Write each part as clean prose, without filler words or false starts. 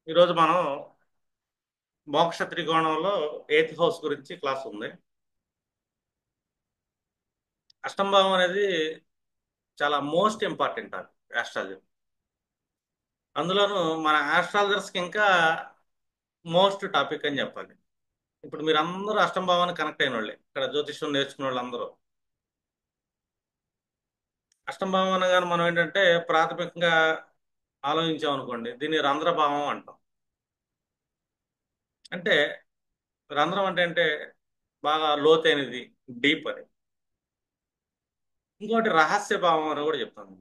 ఈరోజు మనం మోక్ష త్రికోణంలో ఎయిత్ హౌస్ గురించి క్లాస్ ఉంది. అష్టంభావం అనేది చాలా మోస్ట్ ఇంపార్టెంట్ ఆస్ట్రాలజీ. అందులోనూ మన ఆస్ట్రాలజర్స్కి ఇంకా మోస్ట్ టాపిక్ అని చెప్పాలి. ఇప్పుడు మీరు అందరూ అష్టంభావాన్ని కనెక్ట్ అయిన వాళ్ళే, ఇక్కడ జ్యోతిష్యం నేర్చుకున్న వాళ్ళందరూ. అష్టంభావం అనగానే మనం ఏంటంటే ప్రాథమికంగా ఆలోచించాం అనుకోండి, దీన్ని రంధ్రభావం అంటాం. అంటే రంధ్రం అంటే బాగా లోతైనది, డీప్ అని. ఇంకోటి రహస్య భావం అని కూడా చెప్తాను.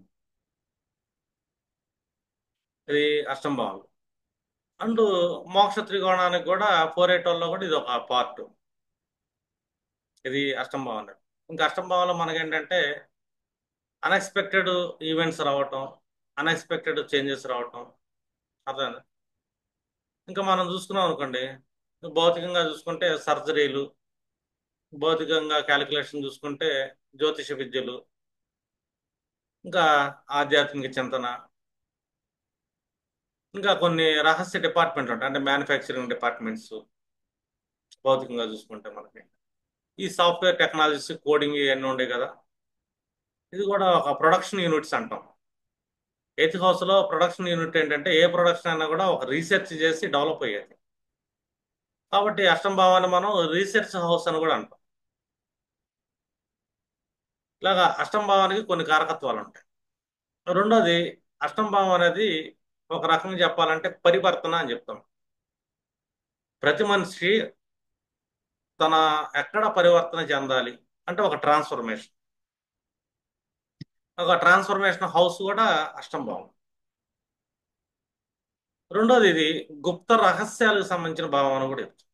ఇది అష్టంభావం. అండ్ మోక్ష త్రికోణానికి కూడా 4 8 కూడా ఇది ఒక పార్ట్. ఇది అష్టం భావన. ఇంకా అష్టం భావంలో మనకేంటంటే అన్ఎక్స్పెక్టెడ్ ఈవెంట్స్ రావటం, అన్ఎక్స్పెక్టెడ్ చేంజెస్ రావటం. అర్థం. ఇంకా మనం చూసుకున్నాం అనుకోండి, భౌతికంగా చూసుకుంటే సర్జరీలు, భౌతికంగా క్యాలిక్యులేషన్ చూసుకుంటే జ్యోతిష విద్యలు, ఇంకా ఆధ్యాత్మిక చింతన, ఇంకా కొన్ని రహస్య డిపార్ట్మెంట్లు ఉంటాయి, అంటే మ్యానుఫ్యాక్చరింగ్ డిపార్ట్మెంట్స్. భౌతికంగా చూసుకుంటే మనకి ఈ సాఫ్ట్వేర్ టెక్నాలజీస్, కోడింగ్ ఇవన్నీ ఉండే కదా. ఇది కూడా ఒక ప్రొడక్షన్ యూనిట్స్ అంటాం. ఎయిత్ హౌస్ లో ప్రొడక్షన్ యూనిట్ ఏంటంటే ఏ ప్రొడక్షన్ అయినా కూడా ఒక రీసెర్చ్ చేసి డెవలప్ అయ్యేది. కాబట్టి అష్టం భావాన్ని మనం రీసెర్చ్ హౌస్ అని కూడా అంటాం. ఇలాగా అష్టం భావానికి కొన్ని కారకత్వాలు ఉంటాయి. రెండోది, అష్టం భావం అనేది ఒక రకంగా చెప్పాలంటే పరివర్తన అని చెప్తాం. ప్రతి మనిషి తన ఎక్కడ పరివర్తన చెందాలి అంటే ఒక ట్రాన్స్ఫర్మేషన్. ఒక ట్రాన్స్ఫర్మేషన్ హౌస్ కూడా అష్టం భావం. రెండోది, ఇది గుప్త రహస్యాలకు సంబంధించిన భావం అని కూడా చెప్తాం.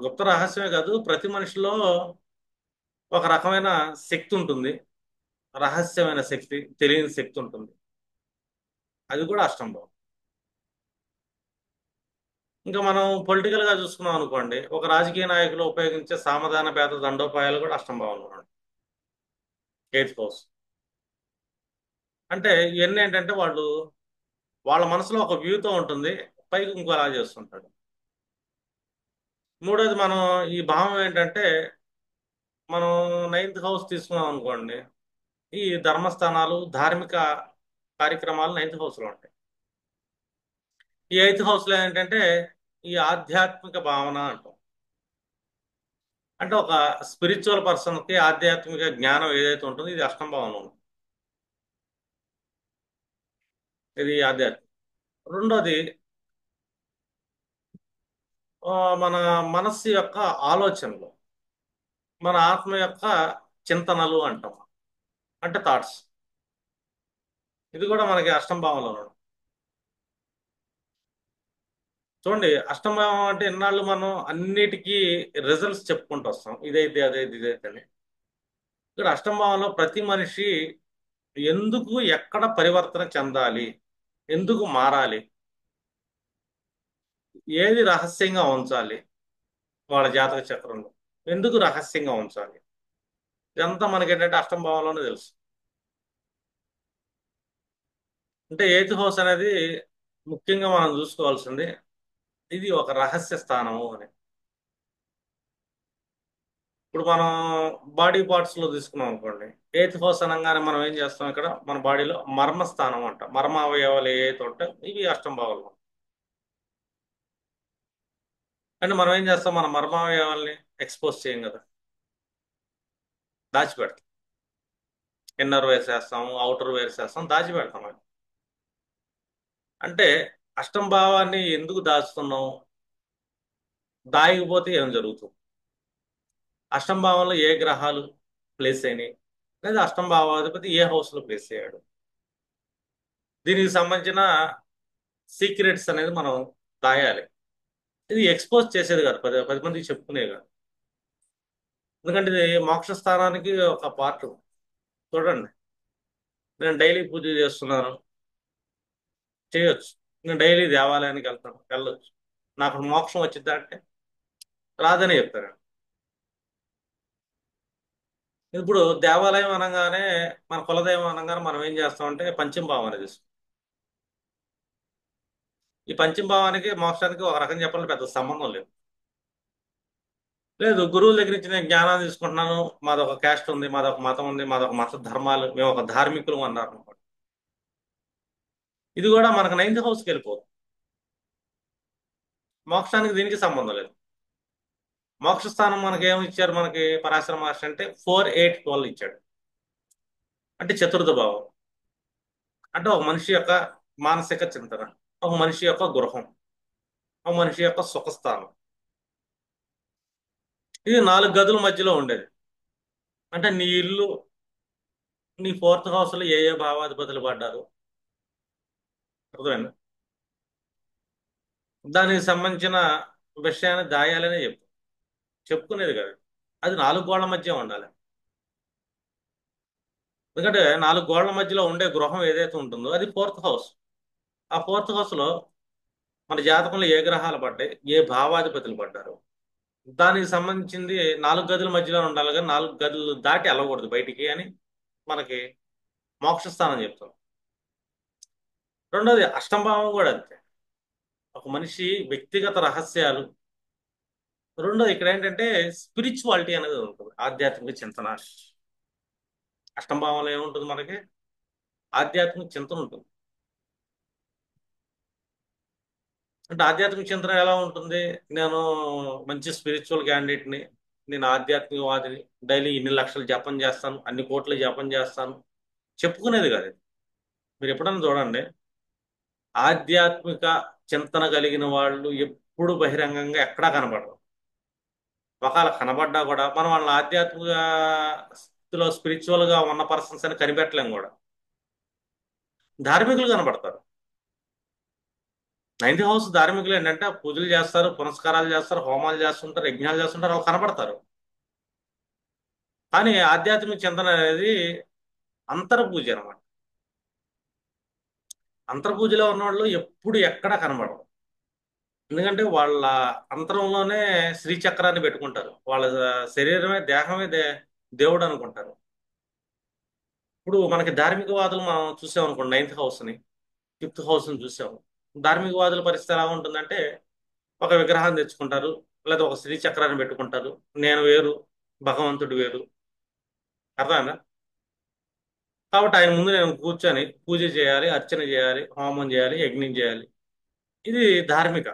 గుప్త రహస్యమే కాదు, ప్రతి మనిషిలో ఒక రకమైన శక్తి ఉంటుంది. రహస్యమైన శక్తి, తెలియని శక్తి ఉంటుంది. అది కూడా అష్టంభావం. ఇంకా మనం పొలిటికల్ గా చూసుకున్నాం అనుకోండి, ఒక రాజకీయ నాయకులు ఉపయోగించే సామధాన భేద దండోపాయాలు కూడా అష్టంభావంలో ఉన్నాయి. ఎయిత్ హౌస్ అంటే ఇవన్నీ ఏంటంటే వాళ్ళ మనసులో ఒక వ్యూతో ఉంటుంది, పైకి ఇంకోలా చేస్తుంటాడు. మూడోది, మనం ఈ భావం ఏంటంటే మనం నైన్త్ హౌస్ తీసుకున్నాం అనుకోండి, ఈ ధర్మస్థానాలు, ధార్మిక కార్యక్రమాలు నైన్త్ హౌస్ లో ఉంటాయి. ఈ ఎయిత్ హౌస్ లో ఏంటంటే ఈ ఆధ్యాత్మిక భావన అంటాం. అంటే ఒక స్పిరిచువల్ పర్సన్ కి ఆధ్యాత్మిక జ్ఞానం ఏదైతే ఉంటుందో ఇది అష్టం భావంలో ఉంటుంది. ఇది ఆధ్యాత్మిక. రెండోది, మన మనస్సు యొక్క ఆలోచనలు, మన ఆత్మ యొక్క చింతనలు అంటాం, అంటే థాట్స్. ఇది కూడా మనకి అష్టం భావంలో ఉంటుంది. చూడండి, అష్టం భావం అంటే ఇన్నాళ్ళు మనం అన్నిటికీ రిజల్ట్స్ చెప్పుకుంటూ వస్తాం, ఇదైతే అదైతే ఇదైతే అని. ఇక్కడ అష్టం భావంలో ప్రతి మనిషి ఎందుకు, ఎక్కడ పరివర్తన చెందాలి, ఎందుకు మారాలి, ఏది రహస్యంగా ఉంచాలి, వాళ్ళ జాతక చక్రంలో ఎందుకు రహస్యంగా ఉంచాలి, ఇదంతా మనకి ఏంటంటే అష్టం భావంలోనే తెలుసు. అంటే ఎయిత్ హౌస్ అనేది ముఖ్యంగా మనం చూసుకోవాల్సింది, ఇది ఒక రహస్య స్థానము అని. ఇప్పుడు మనం బాడీ పార్ట్స్ లో తీసుకున్నాం అనుకోండి, ఎయిత్ హౌస్ అనగానే మనం ఏం చేస్తాం, ఇక్కడ మన బాడీలో మర్మస్థానం అంట, మర్మ అవయవాలు ఏవైతే ఉంటాయో ఇవి అష్టం భావంలో. అంటే మనం ఏం చేస్తాం, మన మర్మ అవయవాల్ని ఎక్స్పోజ్ చేయం కదా, దాచిపెడతాం. ఇన్నర్ వేర్ చేస్తాము, అవుటర్ వేర్ చేస్తాం, దాచిపెడతాం అది. అంటే అష్టం భావాన్ని ఎందుకు దాచుతున్నాం, దాయకపోతే ఏం జరుగుతుంది, అష్టం భావంలో ఏ గ్రహాలు ప్లేస్ అయినాయి, లేదా అష్టం భావాధిపతి ఏ హౌస్ లో ప్లేస్ అయ్యాడు, దీనికి సంబంధించిన సీక్రెట్స్ అనేది మనం దాయాలి. ఇది ఎక్స్పోజ్ చేసేది కాదు, పది పది మందికి చెప్పుకునేది కాదు. ఎందుకంటే ఇది మోక్ష స్థానానికి ఒక పార్ట్. చూడండి, నేను డైలీ పూజ చేస్తున్నాను, చేయొచ్చు. నేను డైలీ దేవాలయానికి వెళ్తాను, వెళ్ళొచ్చు. నాకు మోక్షం వచ్చిందా అంటే రాదని చెప్తారు. ఇప్పుడు దేవాలయం అనగానే, మన కులదైవం అనగానే మనం ఏం చేస్తామంటే పంచమ భావన చేస్తాం. ఈ పంచమ భావానికి మోక్షానికి ఒక రకం చెప్పాలంటే పెద్ద సంబంధం లేదు. లేదు, గురువుల దగ్గర నుంచి నేను జ్ఞానాన్ని తీసుకుంటున్నాను, మాదొక క్యాస్ట్ ఉంది, మాదొక మతం ఉంది, మాదొక మత ధర్మాలు, మేము ఒక ధార్మికులు అన్నారు అనుకోండి. ఇది కూడా మనకు నైన్త్ హౌస్కి వెళ్ళిపోతుంది. మోక్షానికి దీనికి సంబంధం లేదు. మోక్ష స్థానం మనకి ఏమి ఇచ్చారు, మనకి పరాశర మహర్షి అంటే 4, 8, 12 ఇచ్చాడు. అంటే చతుర్థ భావం, అంటే ఒక మనిషి యొక్క మానసిక చింతన, ఒక మనిషి యొక్క గృహం, ఒక మనిషి యొక్క సుఖస్థానం. ఇది 4 గదుల మధ్యలో ఉండేది. అంటే నీ ఇల్లు, నీ ఫోర్త్ హౌస్ లో ఏ ఏ భావాధిపతులు పడ్డారు, అర్థమైందా? దానికి సంబంధించిన విషయాన్ని దాయాలనే చెప్పుకునేది కదా. అది 4 గోళ్ల మధ్య ఉండాలి. ఎందుకంటే 4 గోళ్ల మధ్యలో ఉండే గృహం ఏదైతే ఉంటుందో అది ఫోర్త్ హౌస్. ఆ ఫోర్త్ హౌస్ లో మన జాతకంలో ఏ గ్రహాలు పడ్డాయి, ఏ భావాధిపతులు పడ్డారు, దానికి సంబంధించింది 4 గదుల మధ్యలో ఉండాలి, కానీ 4 గదులు దాటి వెళ్ళకూడదు బయటికి అని మనకి మోక్ష స్థానం చెప్తుంది. రెండోది అష్టమ భావం కూడా అంతే, ఒక మనిషి వ్యక్తిగత రహస్యాలు. రెండోది ఇక్కడ ఏంటంటే స్పిరిచువాలిటీ అనేది ఉంటుంది, ఆధ్యాత్మిక చింతన. అష్టమ భావంలో ఏముంటుంది మనకి, ఆధ్యాత్మిక చింతన ఉంటుంది. అంటే ఆధ్యాత్మిక చింతన ఎలా ఉంటుంది, నేను మంచి స్పిరిచువల్ క్యాండిడేట్ని, నేను ఆధ్యాత్మికవాదిని, డైలీ ఇన్ని లక్షలు జపం చేస్తాను, అన్ని కోట్లు జపం చేస్తాను, చెప్పుకునేది కాదు ఇది. మీరు ఎప్పుడైనా చూడండి, ఆధ్యాత్మిక చింతన కలిగిన వాళ్ళు ఎప్పుడు బహిరంగంగా ఎక్కడా కనబడరు. ఒకవేళ కనబడ్డా కూడా మనం వాళ్ళని ఆధ్యాత్మిక స్థితిలో స్పిరిచువల్ గా ఉన్న పర్సన్స్ అని కనిపెట్టలేం కూడా. ధార్మికులు కనబడతారు. నైన్త్ హౌస్ ధార్మికులు ఏంటంటే పూజలు చేస్తారు, పునస్కారాలు చేస్తారు, హోమాలు చేస్తుంటారు, యజ్ఞాలు చేస్తుంటారు, వాళ్ళు కనబడతారు. కానీ ఆధ్యాత్మిక చింతన అనేది అంతర్పూజ అనమాట. అంతర్పూజలో ఉన్నవాళ్ళు ఎప్పుడు ఎక్కడ కనబడరు. ఎందుకంటే వాళ్ళ అంతరంలోనే శ్రీచక్రాన్ని పెట్టుకుంటారు, వాళ్ళ శరీరమే దేహమే దేవుడు అనుకుంటారు. ఇప్పుడు మనకి ధార్మికవాదులు మనం చూసాం అనుకోండి, నైన్త్ హౌస్ని, ఫిఫ్త్ హౌస్ని చూసాము. ధార్మికవాదుల పరిస్థితి ఎలా ఉంటుందంటే ఒక విగ్రహాన్ని తెచ్చుకుంటారు, లేదా ఒక శ్రీచక్రాన్ని పెట్టుకుంటారు. నేను వేరు, భగవంతుడు వేరు, అర్థమైందా? కాబట్టి ఆయన ముందు నేను కూర్చొని పూజ చేయాలి, అర్చన చేయాలి, హోమం చేయాలి, యజ్ఞం చేయాలి. ఇది ధార్మిక.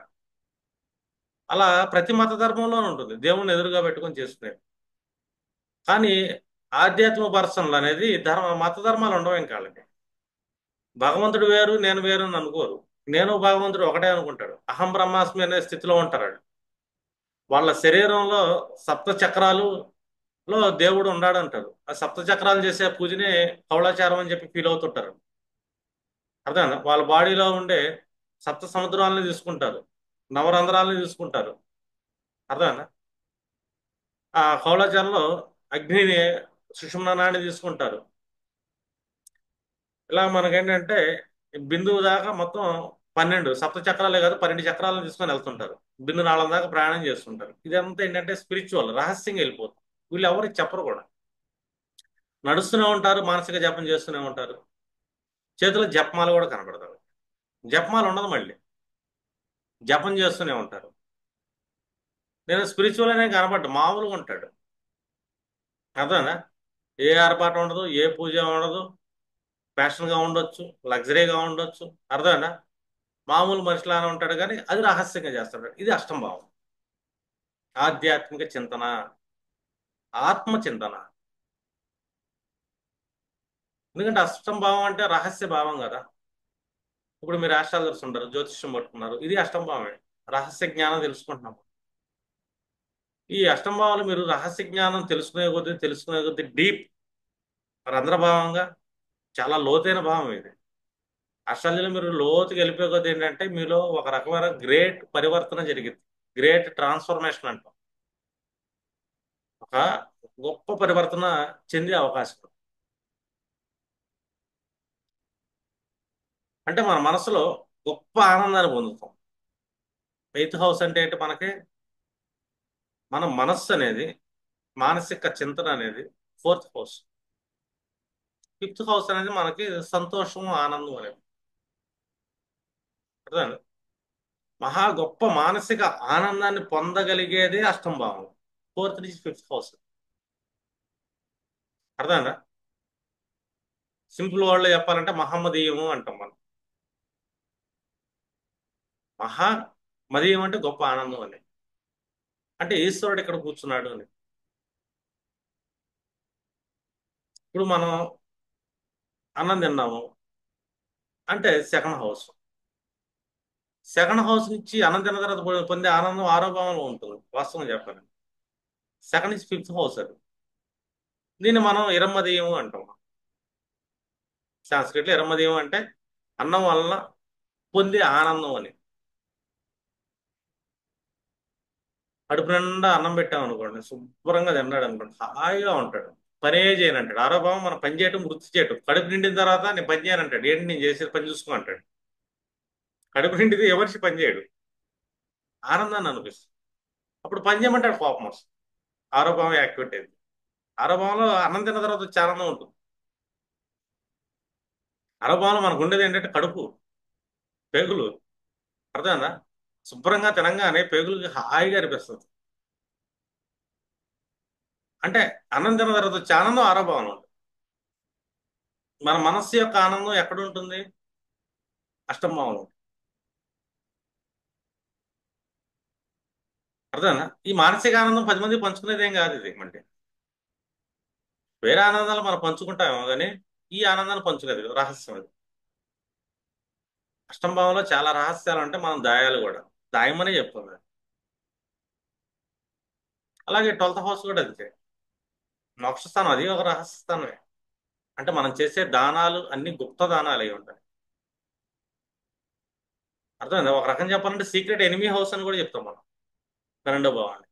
అలా ప్రతి మత ధర్మంలోనూ ఉంటుంది, దేవుణ్ణి ఎదురుగా పెట్టుకొని చేసుకునేది. కానీ ఆధ్యాత్మిక పర్సనల్ అనేది మత ధర్మాలు ఉండవు ఇంకా వాళ్ళకి. భగవంతుడు వేరు, నేను వేరు అని అనుకోరు. నేను భగవంతుడు ఒకటే అనుకుంటాడు. అహం బ్రహ్మాస్మి అనే స్థితిలో ఉంటారు వాళ్ళు. వాళ్ళ శరీరంలో సప్త చక్రాలులో దేవుడు ఉన్నాడు అంటారు. ఆ సప్త చక్రాలు చేసే పూజనే కౌళాచారం అని చెప్పి ఫీల్ అవుతుంటారు. అర్థమైందా? వాళ్ళ బాడీలో ఉండే సప్త సముద్రాలని తీసుకుంటారు, నవరంధ్రాలని తీసుకుంటారు. అర్థమైందా? ఆ కౌళాచారంలో అగ్నిని, సుషుమ్నాన్ని తీసుకుంటారు. ఇలా మనకేంటంటే బిందువు దాకా మొత్తం 12 సప్త చక్రాలే కాదు, 12 చక్రాలను తీసుకొని వెళ్తుంటారు. బిందు నాళం దాకా ప్రయాణం చేస్తుంటారు. ఇదంతా ఏంటంటే స్పిరిచువల్, రహస్యంగా వెళ్ళిపోతుంది. వీళ్ళు ఎవరికి చెప్పరు కూడా. నడుస్తూనే ఉంటారు, మానసిక జపం చేస్తూనే ఉంటారు. చేతిలో జపమాల కూడా కనబడతారు. జపమాల ఉండదు మళ్ళీ, జపం చేస్తూనే ఉంటారు. నేను స్పిరిచువల్ అనే కనబడ్డా మామూలుగా ఉంటాడు. అర్థనా? ఏ ఆర్పాటు ఉండదు, ఏ పూజ ఉండదు, ఫ్యాషన్గా ఉండొచ్చు, లగ్జరీగా ఉండొచ్చు. అర్థమైనా? మామూలు మనిషిలానే ఉంటాడు, కానీ అది రహస్యంగా చేస్తాడు. ఇది అష్టం భావం, ఆధ్యాత్మిక చింతన, ఆత్మ చింతన. ఎందుకంటే అష్టం భావం అంటే రహస్య భావం కదా. ఇప్పుడు మీరు ఆస్ట్రాలజర్స్ ఉంటారు, జ్యోతిష్యం పట్టుకున్నారు, ఇది అష్టం భావమే. రహస్య జ్ఞానం తెలుసుకుంటున్నాం. ఈ అష్టం భావాలు మీరు రహస్య జ్ఞానం తెలుసుకునే కొద్దీ డీప్, రంధ్రభావంగా, చాలా లోతైన భావం ఇది. అస్ట్రాలజీలో మీరు లోతుకి వెళ్ళిపోయే కొద్దీ ఏంటంటే మీలో ఒక రకమైన గ్రేట్ పరివర్తన జరిగింది. గ్రేట్ ట్రాన్స్ఫర్మేషన్ అంటాం. ఒక గొప్ప పరివర్తన చెందే అవకాశం ఉంది. అంటే మన మనసులో గొప్ప ఆనందాన్ని పొందుతాం. ఎయిత్ హౌస్ అంటే ఏంటి మనకి, మన మనస్సు అనేది, మానసిక చింతన అనేది ఫోర్త్ హౌస్. ఫిఫ్త్ హౌస్ అనేది మనకి సంతోషం, ఆనందం అనేది. అర్థమైందా? మహా గొప్ప మానసిక ఆనందాన్ని పొందగలిగేదే అష్టం భావం. ఫోర్త్ నుంచి ఫిఫ్త్ హౌస్. అర్థమైందా? సింపుల్ వర్డ్ లో చెప్పాలంటే మహమ్మదీయము అంటాం మనం. మహా మదీయం అంటే గొప్ప ఆనందం అని. అంటే ఈశ్వరుడు ఇక్కడ కూర్చున్నాడు అని. ఇప్పుడు మనం అన్నం తిన్నాము అంటే సెకండ్ హౌస్. సెకండ్ హౌస్ నుంచి అన్నం తిన్న తర్వాత పొందే ఆనందం ఆరోగ్యంలో ఉంటుంది, వాస్తవం చెప్పాలి. సెకండ్ నుంచి ఫిఫ్త్ హౌస్ అది. దీన్ని మనం ఇరమ్మదీయము అంటాం. సాంస్క్రిట్లో ఇరమ్మదీయం అంటే అన్నం వలన పొందే ఆనందం అని. కడుపు నిండా అన్నం పెట్టాం అనుకోండి, శుభ్రంగా తిన్నాడు అనుకోండి, హాయిగా ఉంటాడు. పనే చేయను అంటాడు. ఆరోగ్యం మనం పని చేయటం, వృత్తి చేయటం. కడుపు నిండిన తర్వాత నేను పని చేయను అంటాడు. ఏంటి నేను చేసేది, పని చూసుకో అంటాడు. కడుపు నిండితే ఎవరిసి పని చేయడు, ఆనందాన్ని అనిపిస్తుంది. అప్పుడు పని చేయమంటాడు, కోపం వస్తుంది. ఆరోగ్యం యాక్టివేట్ అయింది. ఆరోగ్యంలో అన్నం తిన్న తర్వాత వచ్చే ఆనందం ఉంటుంది. ఆరోగ్యంలో మనకు ఉండేది ఏంటంటే కడుపు, పేగులు. అర్థమైందా? శుభ్రంగా తినంగానే పేగులకి హాయిగా అనిపిస్తుంది. అంటే అన్నం తిన్న తర్వాత వచ్చే ఆనందం ఆరోగ్యంలో ఉంటుంది. మన మనస్సు యొక్క ఆనందం ఎక్కడ ఉంటుంది? అష్టంభావంలో. అర్థమైందా? ఈ మానసిక ఆనందం 10 మంది పంచుకునేది ఏం కాదు ఇది. అంటే వేరే ఆనందాలు మనం పంచుకుంటామేమో కానీ ఈ ఆనందాన్ని పంచుకోలేదు, రహస్యం అది. అష్టంభావంలో చాలా రహస్యాలు అంటే మనం దాయాలు కూడా. దాయమనే చెప్తుంది. అలాగే 12th హౌస్ కూడా అంతే. మోక్ష స్థానం అది ఒక రహస్య స్థానమే. అంటే మనం చేసే దానాలు అన్ని గుప్త దానాలు అయి ఉంటాయి. అర్థమైందా? ఒక రకం చెప్పాలంటే సీక్రెట్ ఎనిమీ హౌస్ అని కూడా చెప్తాం మనం 12వ భావాన్ని.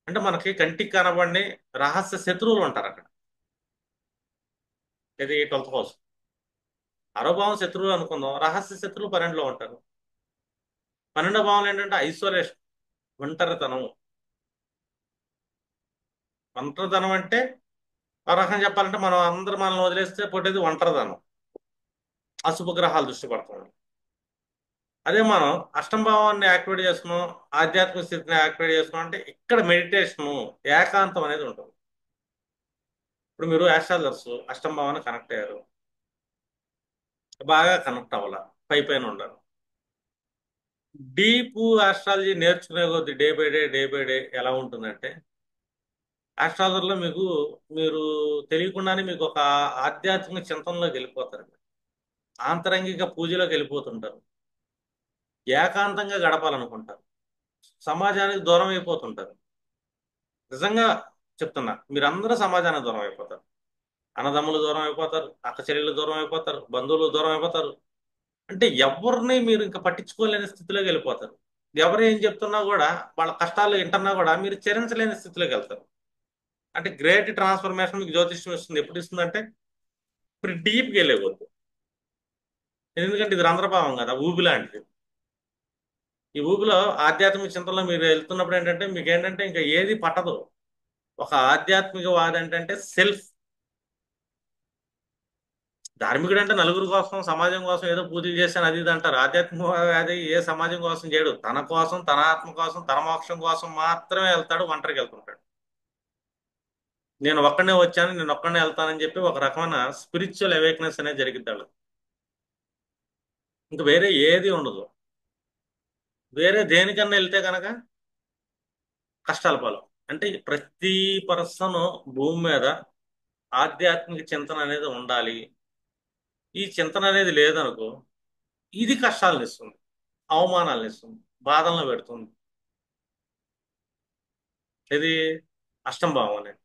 అంటే మనకి కంటికి కనబడిని రహస్య శత్రువులు ఉంటారు అక్కడ. ఇది 12th హౌస్. ఆరో భావం శత్రువులు అనుకుందాం, రహస్య శత్రువులు 12లో ఉంటారు. 12వ భావం ఏంటంటే ఐసోలేషన్, ఒంటరితనం. ఒంటరితనం అంటే ఆ రకం చెప్పాలంటే మనం అందరూ మనల్ని వదిలేస్తే పుట్టేది ఒంటరితనం. అశుభ గ్రహాలు దృష్టి పడుతుంది. అదే మనం అష్టమ భావాన్ని యాక్టివేట్ చేసుకున్నాం, ఆధ్యాత్మిక స్థితిని యాక్టివేట్ చేసుకున్నాం అంటే ఇక్కడ మెడిటేషను, ఏకాంతం అనేది ఉంటుంది. ఇప్పుడు మీరు యాస్ట్రాలజర్స్ అష్టమ భావాన్ని కనెక్ట్ అయ్యారు, బాగా కనెక్ట్ అవ్వాల, పై పైన ఉండాలి. డీప్ ఆస్ట్రాలజీ నేర్చుకునే కొద్ది డే బై డే ఎలా ఉంటుందంటే, ఆస్ట్రాలజర్లో మీకు మీరు తెలియకుండానే మీకు ఒక ఆధ్యాత్మిక చింతనలోకి వెళ్ళిపోతారు. ఆంతరంగిక పూజలోకి వెళ్ళిపోతుంటారు. ఏకాంతంగా గడపాలనుకుంటారు. సమాజానికి దూరం అయిపోతుంటారు. నిజంగా చెప్తున్నా, మీరందరూ సమాజానికి దూరం అయిపోతారు. అన్నదమ్ములు దూరం అయిపోతారు, అక్క చెల్లెళ్ళు దూరం అయిపోతారు, బంధువులు దూరం అయిపోతారు. అంటే ఎవరిని మీరు ఇంకా పట్టించుకోలేని స్థితిలోకి వెళ్ళిపోతారు. ఎవరు ఏం చెప్తున్నా కూడా, వాళ్ళ కష్టాలు వింటున్నా కూడా మీరు చరించలేని స్థితిలోకి వెళ్తారు. అంటే గ్రేట్ ట్రాన్స్ఫర్మేషన్ మీకు జ్యోతిష్యం ఇస్తుంది. ఎప్పుడు ఇస్తుందంటే మీరు డీప్కి వెళ్ళేవద్దు. ఎందుకంటే ఇది రంధ్రభావం కదా, ఊబి లాంటిది. ఈ ఊబిలో ఆధ్యాత్మిక చింతనలో మీరు వెళ్తున్నప్పుడు ఏంటంటే మీకు ఏంటంటే ఇంకా ఏది పట్టదు. ఒక ఆధ్యాత్మికవాది అంటే సెల్ఫ్. ధార్మికుడు అంటే నలుగురు కోసం, సమాజం కోసం ఏదో పూజలు చేశాను అది ఇది అంటారు. ఆధ్యాత్మికవాది ఏ సమాజం కోసం చేయడు, తన కోసం, తన ఆత్మ కోసం, తన మోక్షం కోసం మాత్రమే వెళ్తాడు, ఒంటరికి వెళ్తుంటాడు. నేను ఒక్కడనే వచ్చాను, నేను ఒక్కడనే వెళ్తానని చెప్పి ఒక రకమైన స్పిరిచువల్ అవేక్నెస్ అనేది జరిగిద్దాడు. ఇంకా వేరే ఏది ఉండదు. వేరే దేనికన్నా వెళ్తే కనుక కష్టాల పాలు. అంటే ప్రతి పర్సన్ భూమి మీద ఆధ్యాత్మిక చింతన అనేది ఉండాలి. ఈ చింతన అనేది లేదనుకో, ఇది కష్టాలను ఇస్తుంది, అవమానాలను ఇస్తుంది, బాధలను పెడుతుంది. ఇది అష్టం భావం అనేది.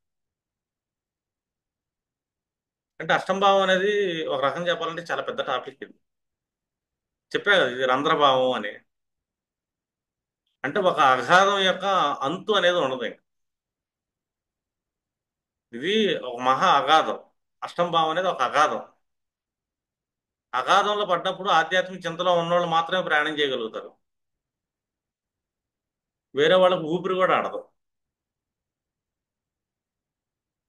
అంటే అష్టం భావం అనేది ఒక రకం చెప్పాలంటే చాలా పెద్ద టాపిక్ ఇది. చెప్పా కదా, ఇది రంధ్రభావం అని. అంటే ఒక అగాధం యొక్క అంతు అనేది ఉండదు ఇంకా. ఇది ఒక మహా అగాధం. అష్టం భావం అనేది ఒక అగాధం. అగాధంలో పడ్డప్పుడు ఆధ్యాత్మిక చింతలో ఉన్నవాళ్ళు మాత్రమే ప్రయాణం చేయగలుగుతారు. వేరే వాళ్ళకి ఊపిరి కూడా ఆడదు.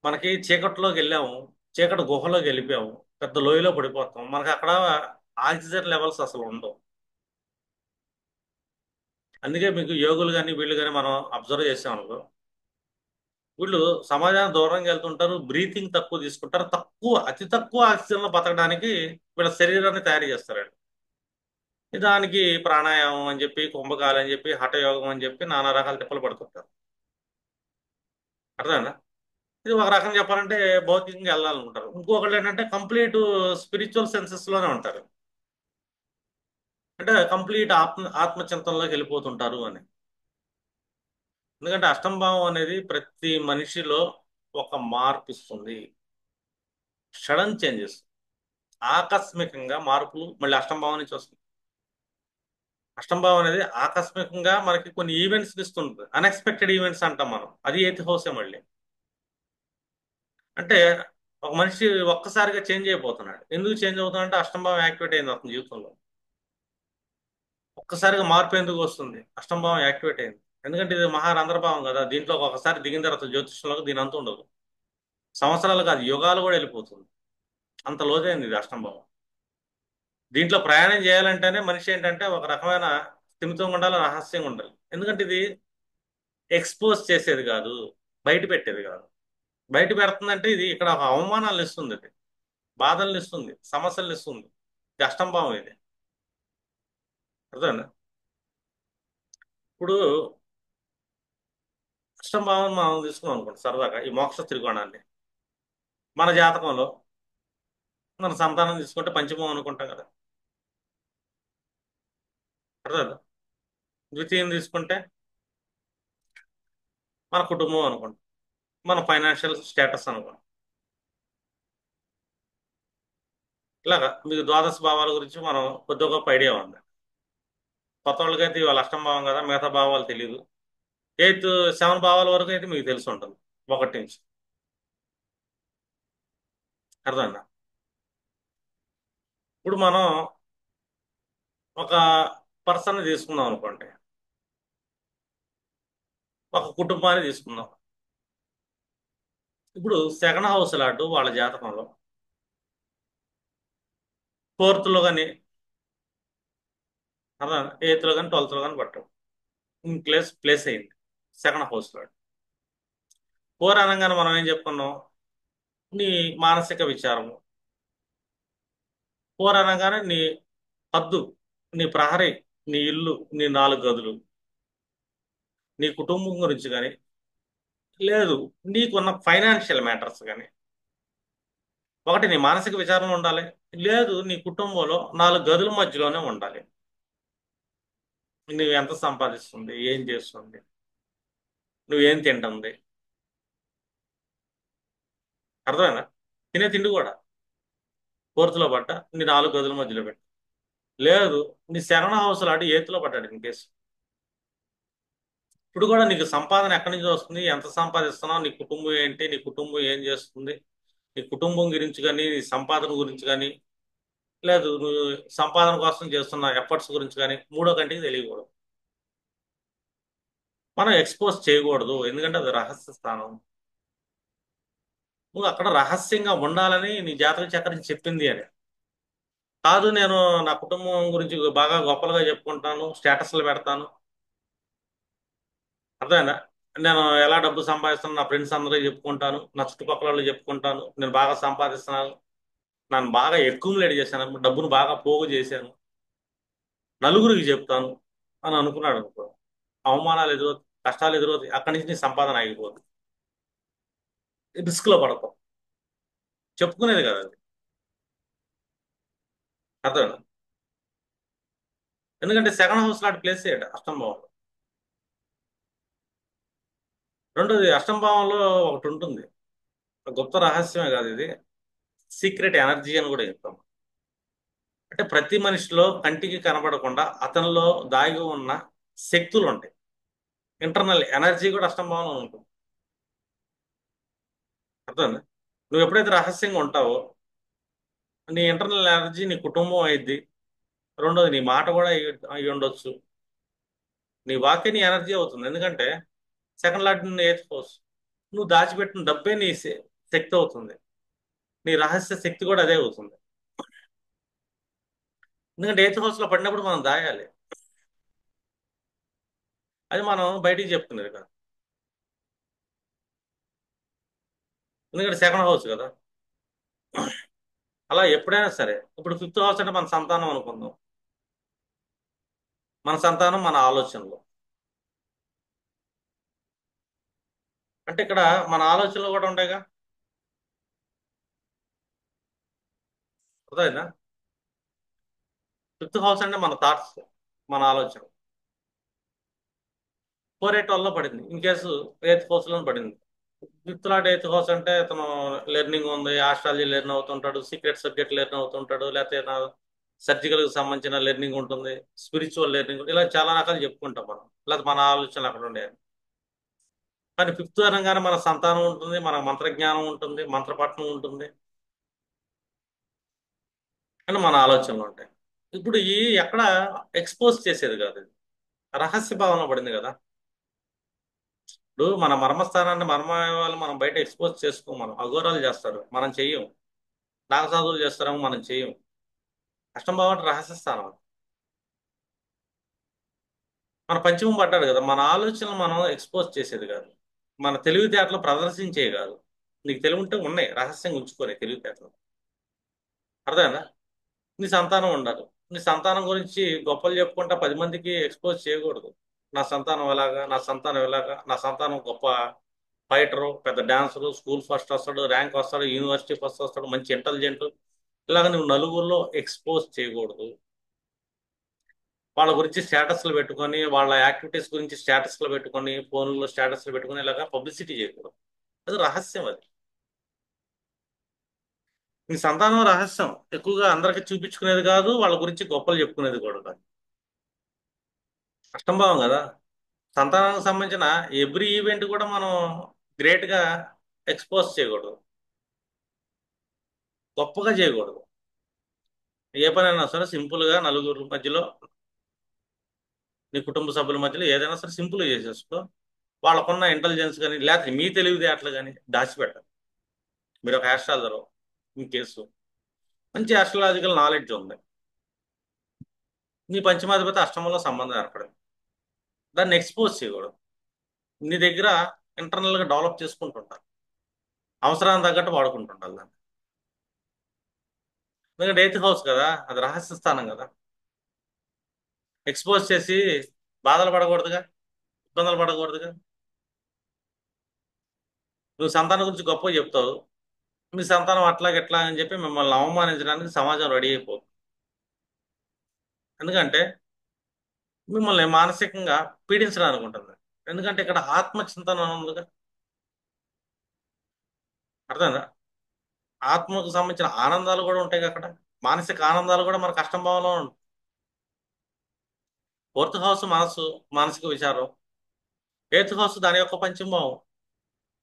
మనకి చీకట్లోకి వెళ్ళాము, చీకటి గుహలోకి వెళ్ళిపోయాము, పెద్ద లోయలో పడిపోతాం, మనకి అక్కడ ఆక్సిజన్ లెవెల్స్ అసలు ఉండవు. అందుకే మీకు యోగులు కానీ వీళ్ళు కానీ మనం అబ్జర్వ్ చేసాం అనుకో, వీళ్ళు సమాజానికి దూరంగా వెళ్తుంటారు, బ్రీతింగ్ తక్కువ తీసుకుంటారు, అతి తక్కువ ఆక్సిజన్లో బతకడానికి వీళ్ళ శరీరాన్ని తయారు చేస్తారండి. దానికి ప్రాణాయామం అని చెప్పి, కుంభకాలు అని చెప్పి, హఠయోగం అని చెప్పి నానా రకాల తిప్పలు పడుతుంటారు. అర్థమైందా? ఇది ఒక రకం చెప్పాలంటే భౌతికంగా వెళ్ళాలనుకుంటారు. ఇంకొకళ్ళు ఏంటంటే కంప్లీట్ స్పిరిచువల్ సెన్సెస్ లోనే ఉంటారు. అంటే కంప్లీట్ ఆత్మచింతనలోకి వెళ్ళిపోతుంటారు అని. ఎందుకంటే అష్టంభావం అనేది ప్రతి మనిషిలో ఒక మార్పు ఇస్తుంది. సడన్ చేంజెస్, ఆకస్మికంగా మార్పులు మళ్ళీ అష్టంభావం నుంచి వస్తుంది. అష్టంభావం అనేది ఆకస్మికంగా మనకి కొన్ని ఈవెంట్స్ ఇస్తుంది. అన్ఎక్స్పెక్టెడ్ ఈవెంట్స్ అంటాం మనం, అది ఎయిత్ హౌసే మళ్ళీ. అంటే ఒక మనిషి ఒక్కసారిగా చేంజ్ అయిపోతున్నాడు. ఎందుకు చేంజ్ అవుతున్నాడు? అంటే అష్టంభావం యాక్టివేట్ అయింది అతని జీవితంలో. ఒక్కసారిగా మార్పు ఎందుకు వస్తుంది? అష్టంభావం యాక్టివేట్ అయింది. ఎందుకంటే ఇది మహారంధ్రభావం కదా, దీంట్లో ఒకసారి దిగిన తర్వాత జ్యోతిష్యంలో దీని అంత ఉండదు. సంవత్సరాలు కాదు, యుగాలు కూడా వెళ్ళిపోతుంది. అంత లోతైంది ఇది అష్టంభావం. దీంట్లో ప్రయాణం చేయాలంటేనే మనిషి ఏంటంటే ఒక రకమైన స్థిమితంగా ఉండాలి, రహస్యంగా ఉండాలి. ఎందుకంటే ఇది ఎక్స్పోజ్ చేసేది కాదు, బయట పెట్టేది కాదు. బయట పెడుతుందంటే ఇది ఇక్కడ ఒక అవమానాలను ఇస్తుంది, ఇది బాధలను ఇస్తుంది, సమస్యలను ఇస్తుంది. ఇది అష్టంభావం ఇది. అర్థమైందా? ఇప్పుడు అష్టంభావం మనం తీసుకున్నాం అనుకోండి సరదాగా, ఈ మోక్ష త్రికోణాన్ని మన జాతకంలో మన సంతానం తీసుకుంటే పంచమం అనుకుంటాం కదా. అర్థమైందా? ద్వితీయం తీసుకుంటే మన కుటుంబం అనుకుంటాం, మన ఫైనాన్షియల్ స్టేటస్ అనుకుంటాం. ఇలాగా మీకు ద్వాదశ భావాల గురించి మనం కొద్ది గొప్ప ఐడియా ఉంది. కొత్త వాళ్ళకైతే ఇవాళ అష్టం భావం కదా, మిగతా భావాలు తెలియదు. ఎయిత్, సెవెన్ భావాల వరకు అయితే మీకు తెలిసి ఉంటుంది, ఒకటి నుంచి. అర్థమైందా? ఇప్పుడు మనం ఒక పర్సన్ తీసుకుందాం అనుకోండి, ఒక కుటుంబాన్ని తీసుకుందాం. ఇప్పుడు సెకండ్ హౌస్ లాంటి వాళ్ళ జాతకంలో ఫోర్త్ లో కానీ, అర్థం, ఎయిత్ లో కానీ, ట్వెల్త్ లో కానీ పట్టం ఇన్ ప్లేస్ అయింది సెకండ్ హౌస్ లో. ఫోర్ అనగానే మనం ఏం చెప్పుకున్నాం? నీ మానసిక విచారము. ఫోర్ అనగానే నీ హద్దు, నీ ప్రహరీ, నీ ఇల్లు, నీ నాలుగు గదులు, నీ కుటుంబం గురించి కానీ, లేదు నీకున్న ఫైనాన్షియల్ మ్యాటర్స్ కానీ. ఒకటి నీ మానసిక విచారణ ఉండాలి, లేదు నీ కుటుంబంలో నాలుగు గదుల మధ్యలోనే ఉండాలి. నువ్వు ఎంత సంపాదిస్తుంది, ఏం చేస్తుంది, నువ్వేం తింటుంది. అర్థమైనా? తినే తిండి కూడా ఫోర్త్లో పడ్డ, నీ నాలుగు గదుల మధ్యలో పెట్టు. లేదు నీ సెకండ్ హౌస్ లాంటి ఎయిత్లో పడ్డాడు ఇన్ కేసు, ఇప్పుడు కూడా నీకు సంపాదన ఎక్కడి నుంచి వస్తుంది, ఎంత సంపాదిస్తున్నావు, నీ కుటుంబం ఏంటి, నీ కుటుంబం ఏం చేస్తుంది, నీ కుటుంబం గురించి కానీ, నీ సంపాదన గురించి కానీ, లేదు నువ్వు సంపాదన కోసం చేస్తున్న ఎఫర్ట్స్ గురించి కానీ మూడో కంటికి తెలియకూడదు. మనం ఎక్స్పోజ్ చేయకూడదు, ఎందుకంటే అది రహస్య స్థానం. నువ్వు అక్కడ రహస్యంగా ఉండాలని నీ జాతక చక్రం చెప్పింది అని. కాదు నేను నా కుటుంబం గురించి బాగా గొప్పలుగా చెప్పుకుంటాను, స్టేటస్లు పెడతాను. అర్థమైందా? నేను ఎలా డబ్బు సంపాదిస్తాను నా ఫ్రెండ్స్ అందరికీ చెప్పుకుంటాను, నా చుట్టుపక్కల వాళ్ళు చెప్పుకుంటాను, నేను బాగా సంపాదిస్తున్నాను, నన్ను బాగా అక్యుములేట్ చేశాను, డబ్బును బాగా పోగు చేశాను, నలుగురికి చెప్తాను అని అనుకున్నాడు అనుకో, అవమానాలు ఎదురవుతాయి, కష్టాలు ఎదురవుతాయి, అక్కడి నుంచి నీ సంపాదన ఆగిపోతుంది. రిస్క్ లో పడతాం. చెప్పుకునేది కదా అది. అర్థమైందా? ఎందుకంటే సెకండ్ హౌస్ లాంటి ప్లేస్ చేయట అష్టం భావంలో. రెండోది అష్టం భావంలో ఒకటి ఉంటుంది, గొప్ప రహస్యమే కాదు ఇది, సీక్రెట్ ఎనర్జీ అని కూడా చెప్తాం. అంటే ప్రతి మనిషిలో కంటికి కనబడకుండా అతనిలో దాగి ఉన్న శక్తులు ఉంటాయి. ఇంటర్నల్ ఎనర్జీ కూడా అష్టం భావంలో ఉంటుంది. అర్థమైందా? నువ్వు ఎప్పుడైతే రహస్యంగా ఉంటావో నీ ఇంటర్నల్ ఎనర్జీ నీ కుటుంబం అయింది. రెండోది నీ మాట కూడా అయి ఉండొచ్చు. నీ వాక్య నీ ఎనర్జీ అవుతుంది. ఎందుకంటే సెకండ్ లాట్ నువ్వు నేర్చుకోవచ్చు. నువ్వు దాచిపెట్టిన డబ్బే నీ శక్తి అవుతుంది. నీ రహస్య శక్తి కూడా అదే అవుతుంది. ఎందుకంటే ఎయిత్ హౌస్ లో పడినప్పుడు మనం దాయాలి. అది మనం బయటికి చెప్పుకునేది కాదు. ఎందుకంటే సెకండ్ హౌస్ కదా. అలా ఎప్పుడైనా సరే, ఇప్పుడు ఫిఫ్త్ హౌస్ అంటే మన సంతానం అనుకుందాం. మన సంతానం మన ఆలోచనలు. అంటే ఇక్కడ మన ఆలోచనలు కూడా ఉంటాయిగా. అర్థమైందా? ఫిఫ్త్ హౌస్ అంటే మన థాట్స్, మన ఆలోచన. 4 8 12 పడింది, ఇన్ కేసు ఎయిత్ హౌస్ లో పడింది. ఫిఫ్త్ లాట్ ఎయిత్ హౌస్ అంటే అతను లెర్నింగ్ ఉంది, ఆస్ట్రాలజీ లెర్న్ అవుతుంటాడు, సీక్రెట్ సబ్జెక్ట్ లెర్న్ అవుతుంటాడు, లేకపోతే సర్జికల్ కి సంబంధించిన లెర్నింగ్ ఉంటుంది, స్పిరిచువల్ లెర్నింగ్, ఇలా చాలా రకాలు చెప్పుకుంటాం మనం. లేకపోతే మన ఆలోచనలు అక్కడ ఉండే. కానీ ఫిఫ్త్ అనగానే మన సంతానం ఉంటుంది, మన మంత్రజ్ఞానం ఉంటుంది, మంత్రపఠనం ఉంటుంది, అని మన ఆలోచనలు ఉంటాయి. ఇప్పుడు ఈ ఎక్కడ ఎక్స్పోజ్ చేసేది కాదు ఇది. రహస్య భావన పడింది కదా. ఇప్పుడు మన మర్మస్థానాన్ని మర్మాలు మనం బయట ఎక్స్పోజ్ చేసుకోం. మనం అఘోరాలు చేస్తారు, మనం చెయ్యం. నాగసాధువులు చేస్తారేమో, మనం చెయ్యం. అష్టం భావం అంటే రహస్య స్థానం. మన పంచమం పడ్డాడు కదా, మన ఆలోచనలు మనం ఎక్స్పోజ్ చేసేది కాదు, మన తెలివితేటలు ప్రదర్శించేవి కాదు. నీకు తెలివి ఉంటే ఉన్నాయి, రహస్యంగా ఉంచుకోలే తెలివితేటలు. అర్థమైందా? నీ సంతానం ఉండాలి. నీ సంతానం గురించి గొప్పలు చెప్పుకుంటా 10 మందికి ఎక్స్పోజ్ చేయకూడదు. నా సంతానం ఎలాగా, నా సంతానం ఎలాగా, నా సంతానం గొప్ప ఫైటరు, పెద్ద డాన్సరు, స్కూల్ ఫస్ట్ వస్తాడు, ర్యాంక్ వస్తాడు, యూనివర్సిటీ ఫస్ట్ వస్తాడు, మంచి ఇంటెలిజెంట్, ఇలాగ నువ్వు నలుగురిలో ఎక్స్పోజ్ చేయకూడదు. వాళ్ళ గురించి స్టేటస్లు పెట్టుకొని, వాళ్ళ యాక్టివిటీస్ గురించి స్టేటస్లు పెట్టుకొని, ఫోన్లో స్టేటస్లు పెట్టుకొని ఇలాగా పబ్లిసిటీ చేయకూడదు. అది రహస్యం అది. నీ సంతానం రహస్యం, ఎక్కువగా అందరికి చూపించుకునేది కాదు, వాళ్ళ గురించి గొప్పలు చెప్పుకునేది కూడా కాదు. అష్టంభావం కదా. సంతానానికి సంబంధించిన ఎవ్రీ ఈవెంట్ కూడా మనం గ్రేట్ గా ఎక్స్పోజ్ చేయకూడదు, గొప్పగా చేయకూడదు. ఏ పనైనా సరే సింపుల్ గా నలుగురు మధ్యలో, నీ కుటుంబ సభ్యుల మధ్యలో ఏదైనా సరే సింపుల్ గా చేసేసుకో. వాళ్ళకున్న ఇంటెలిజెన్స్ కానీ, లేకపోతే మీ తెలివితేటలు కానీ దాచిపెట్టాలి. మీరు ఒక ఆస్ట్రాలజర్ ఇన్ కేసు, మంచి ఆస్ట్రాలజికల్ నాలెడ్జ్ ఉంది, నీ పంచమాధిపతి అష్టమంలో సంబంధం ఏర్పడింది, దాన్ని ఎక్స్పోజ్ చేయకూడదు. నీ దగ్గర ఇంటర్నల్ గా డెవలప్ చేసుకుంటుంటారు, అవసరానికి తగ్గట్టు వాడుకుంటుంటారు దాన్ని. ఎందుకంటే ఎయిత్ హౌస్ కదా, అది రహస్య స్థానం కదా. ఎక్స్పోజ్ చేసి బాధలు పడకూడదుగా, ఇబ్బందులు పడకూడదుగా. నువ్వు సంతానం గురించి గొప్పగా చెప్తావు, మీ సంతానం అట్లా ఇట్లా అని చెప్పి మిమ్మల్ని అవమానించడానికి సమాజం రెడీ అయిపోతుంది. ఎందుకంటే మిమ్మల్ని మానసికంగా పీడించడానికి ఉంటుంది. ఎందుకంటే ఇక్కడ ఆత్మచింతన ఉందిగా. అర్థమైందా? ఆత్మకు సంబంధించిన ఆనందాలు కూడా ఉంటాయి అక్కడ. మానసిక ఆనందాలు కూడా మన కష్టం భావంలో ఉంటాయి. ఫోర్త్ హౌస్ మనసు, మానసిక విచారం. ఎయిత్ హౌస్ దాని యొక్క పంచమభావం,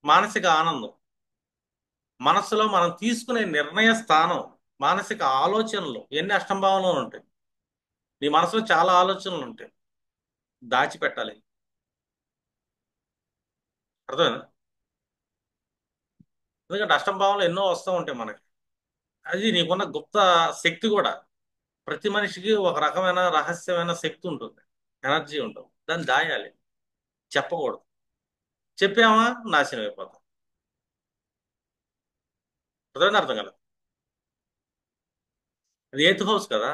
మానసిక ఆనందం. మనస్సులో మనం తీసుకునే నిర్ణయ స్థానం, మానసిక ఆలోచనలు ఎన్ని అష్టంభావంలో ఉంటాయి. నీ మనసులో చాలా ఆలోచనలు ఉంటాయి, దాచిపెట్టాలి. అర్థమైందా? ఎందుకంటే అష్టంభావంలో ఎన్నో వస్తూ ఉంటాయి మనకి. అది నీకున్న గుప్త శక్తి కూడా. ప్రతి మనిషికి ఒక రకమైన రహస్యమైన శక్తి ఉంటుంది, ఎనర్జీ ఉంటుంది, దాన్ని దాయాలి, చెప్పకూడదు. చెప్పామా నాశనం అయిపోతాం. అర్థమైందా? అర్థం కదా. అది ఎయిత్ హౌస్ కదా.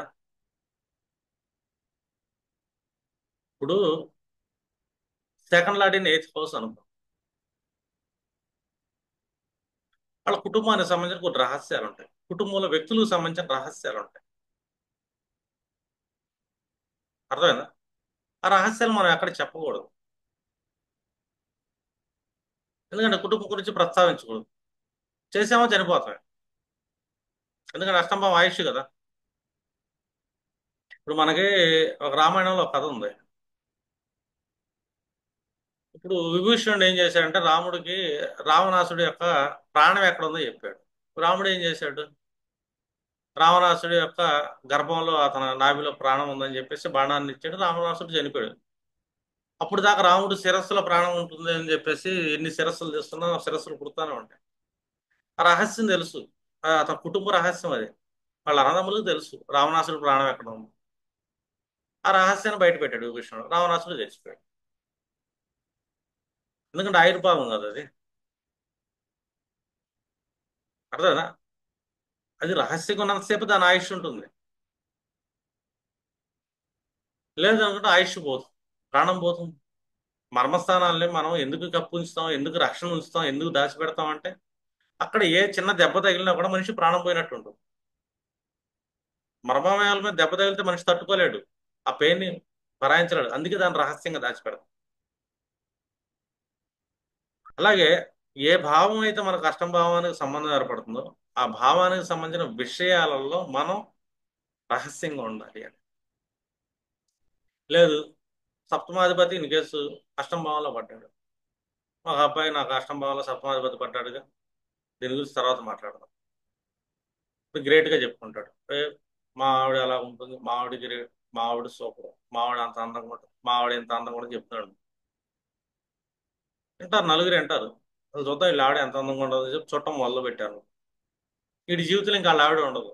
ఇప్పుడు second lord in eighth house అనుకో, వాళ్ళ కుటుంబానికి సంబంధించిన కొన్ని రహస్యాలు ఉంటాయి, కుటుంబంలో వ్యక్తులకు సంబంధించిన రహస్యాలు ఉంటాయి. అర్థమైందా? ఆ రహస్యాలు మనం ఎక్కడ చెప్పకూడదు. ఎందుకంటే కుటుంబం గురించి ప్రస్తావించకూడదు. చేసామో చనిపోతాం. ఎందుకంటే అష్టంభావం ఆయుష్ కదా. ఇప్పుడు మనకి ఒక రామాయణంలో ఒక కథ ఉంది. ఇప్పుడు విభీషణుడు ఏం చేశాడంటే రాముడికి రావణాసుడి యొక్క ప్రాణం ఎక్కడ ఉందో చెప్పాడు. రాముడు ఏం చేశాడు? రావణాసుడి యొక్క గర్భంలో అతని నాభిలో ప్రాణం ఉందని చెప్పేసి బాణాన్ని ఇచ్చాడు, రావణాసుడు చనిపోయాడు. అప్పుడు దాకా రాముడు శిరస్సులో ప్రాణం ఉంటుంది అని చెప్పేసి ఎన్ని శిరస్సులు తెస్తున్నా ఆ శిరస్సులు పుడతానే ఉంటాయి. ఆ రహస్యం తెలుసు, అతని కుటుంబ రహస్యం అది. వాళ్ళ అన్నదమ్ములకు తెలుసు రావణాసుడి ప్రాణం ఎక్కడ ఉంది. ఆ రహస్యాన్ని బయట పెట్టాడు విభీషణుడు, రావణాసుడు చచ్చిపోయాడు. ఎందుకంటే ఆయుర్భావం కదా అది. అర్థమేనా? అది రహస్యంగా ఉన్నంతసేపు దాని ఆయుష్ ఉంటుంది. లేదనుకుంటే ఆయుష్ పోతుంది, ప్రాణం పోతుంది. మర్మస్థానాల్ని మనం ఎందుకు కప్పు ఉంచుతాం, ఎందుకు రక్షణ ఉంచుతాం, ఎందుకు దాచిపెడతాం అంటే అక్కడ ఏ చిన్న దెబ్బ తగిలినా కూడా మనిషి ప్రాణం పోయినట్టు ఉంటుంది. మర్మమేల మీద దెబ్బ తగిలితే మనిషి తట్టుకోలేడు, ఆ పెయిన్ని భరాయించలేడు. అందుకే దాన్ని రహస్యంగా దాచిపెడతాం. అలాగే ఏ భావం అయితే మన కష్టం భావానికి సంబంధం ఏర్పడుతుందో ఆ భావానికి సంబంధించిన విషయాలలో మనం రహస్యంగా ఉండాలి అని. లేదు, సప్తమాధిపతి ఇన్ కేసు అష్టం భావంలో పడ్డాడు. ఒక అబ్బాయి నాకు అష్టం భావంలో సప్తమాధిపతి పడ్డాడుగా, దీని గురించి తర్వాత మాట్లాడదాం. ఇప్పుడు గ్రేట్ గా చెప్పుకుంటాడు, మా ఆవిడ అలా ఉంటుంది, మా ఆవిడ గ్రేట్, మా ఆవిడ సూపర్, మా ఆవిడ అంత అందంగా ఉంటుంది, మా ఆవిడ ఎంత అందంగా ఉంటుంది చెప్తున్నాడు. వింటారు, నలుగురు వింటారు. అసలు చూద్దాం వీళ్ళ ఆవిడ ఎంత అందంగా ఉండదు చెప్పి చుట్టం మొదలు పెట్టాను. వీడి జీవితంలో ఇంకా వాళ్ళ ఆవిడ ఉండదు.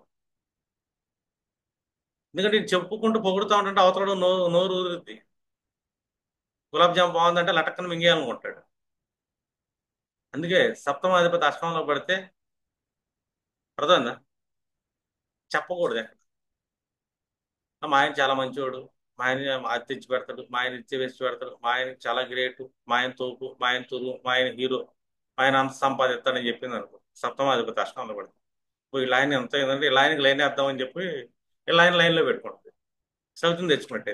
ఎందుకంటే నేను చెప్పుకుంటూ పొగుడుతా ఉంటుంటే అవతల నోరు నోరు ఊరుద్ది. గులాబ్ జామ్ బాగుందంటే లటక్కన మింగేయాలనుకుంటాడు. అందుకే సప్తమాధిపతి అష్టమంలో పడితే అర్థమైందా, చెప్పకూడదు. మా ఆయన చాలా మంచివాడు, మా ఆయన అది తెచ్చి పెడతాడు, మా ఆయన ఇచ్చి వేసి పెడతాడు, మా ఆయన చాలా గ్రేట్, మా ఆయన తోపు, మా ఆయన తురు, మా ఆయన హీరో, మా ఆయన అంత సంపాదిస్తాడని చెప్పింది అనుకో, సప్తమాధిపతి అష్టమంలో పడితే ఈ లైన్ ఎంత అయిందంటే ఈ లైన్కి లైన్ వేద్దామని చెప్పి ఈ లైన్ లైన్లో పెట్టుకుంటుంది, సౌతిని తెచ్చుకుంటే.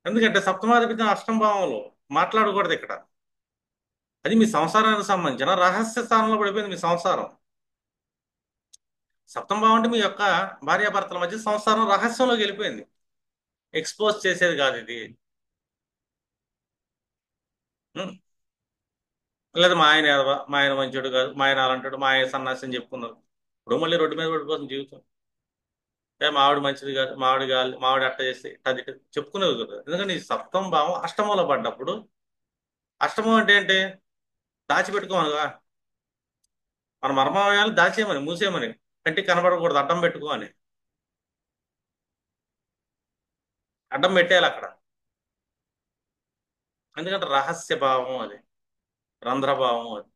ఎందుకంటే సప్తమాధిపతి అష్టం భావంలో మాట్లాడకూడదు ఇక్కడ. అది మీ సంసారానికి సంబంధించిన రహస్య స్థానంలో పడిపోయింది మీ సంసారం. సప్తమ భావం అంటే మీ యొక్క భార్యాభర్తల మధ్య సంసారం రహస్యంలోకి వెళ్ళిపోయింది. ఎక్స్పోజ్ చేసేది కాదు ఇది. ఉం? లేదా మా ఆయన ఎదవ, మా ఆయన మంచోడు కాదు, మా ఆయన అలాంటాడు, మా ఆయన సన్నాసి అని చెప్పుకున్నారు. ఇప్పుడు మళ్ళీ రోడ్డు మీద పడిపోతుంది జీవితం. మా ఆవిడ మంచిది కాదు, మా ఆవిడ కాదు, మా ఆవిడ అట్ట చేస్తే అది చెప్పుకునేది కదా. ఎందుకంటే ఈ సప్తమ భావం అష్టమంలో పడ్డప్పుడు, అష్టమం అంటే ఏంటి, దాచిపెట్టుకోమనుగా. మన మర్మాలయాలు దాచేయమని, మూసేయమని, కంటికి కనబడకూడదు, అడ్డం పెట్టుకోమని. అడ్డం పెట్టేయాలి అక్కడ. ఎందుకంటే రహస్య భావం అది, రంధ్రభావం అది.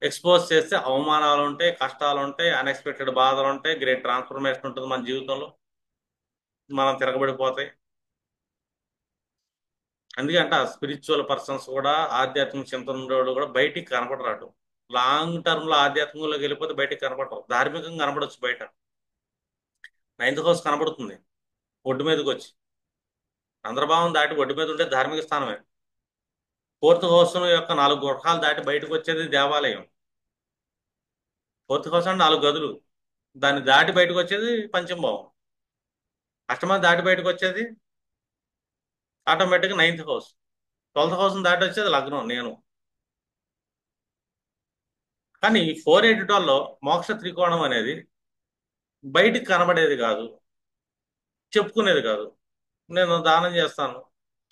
ఎక్స్పోజ్ చేస్తే అవమానాలు ఉంటాయి, కష్టాలు ఉంటాయి, అన్ఎక్స్పెక్టెడ్ బాధలు ఉంటాయి, గ్రేట్ ట్రాన్స్ఫర్మేషన్ ఉంటుంది మన జీవితంలో, మనం తిరగబడిపోతాయి. ఎందుకంటే ఆ స్పిరిచువల్ పర్సన్స్ కూడా, ఆధ్యాత్మిక చింతన ఉండేవాళ్ళు కూడా బయటికి కనపడరాడు. లాంగ్ టర్మ్ లో ఆధ్యాత్మికంలోకి వెళ్ళిపోతే బయటికి కనపడరు, ధార్మికంగా కనపడవచ్చు బయట. నైన్త్ హౌస్ కనపడుతుంది ఒడ్డు మీదకి వచ్చి. చంద్రభావం దాటి ఒడ్డు మీద ఉంటే ధార్మిక స్థానమే. ఫోర్త్ హౌస్ యొక్క 4 గృహాలు దాటి బయటకు వచ్చేది దేవాలయం. ఫోర్త్ హౌస్ అంటే 4 గదులు, దాన్ని దాటి బయటకు వచ్చేది పంచమభావం. అష్టమం దాటి బయటకు వచ్చేది ఆటోమేటిక్గా నైన్త్ హౌస్. 12th హౌస్ దాటి వచ్చేది లగ్నం, నేను. కానీ 482లో మోక్ష త్రికోణం అనేది బయటికి కనబడేది కాదు, చెప్పుకునేది కాదు. నేను దానం చేస్తాను,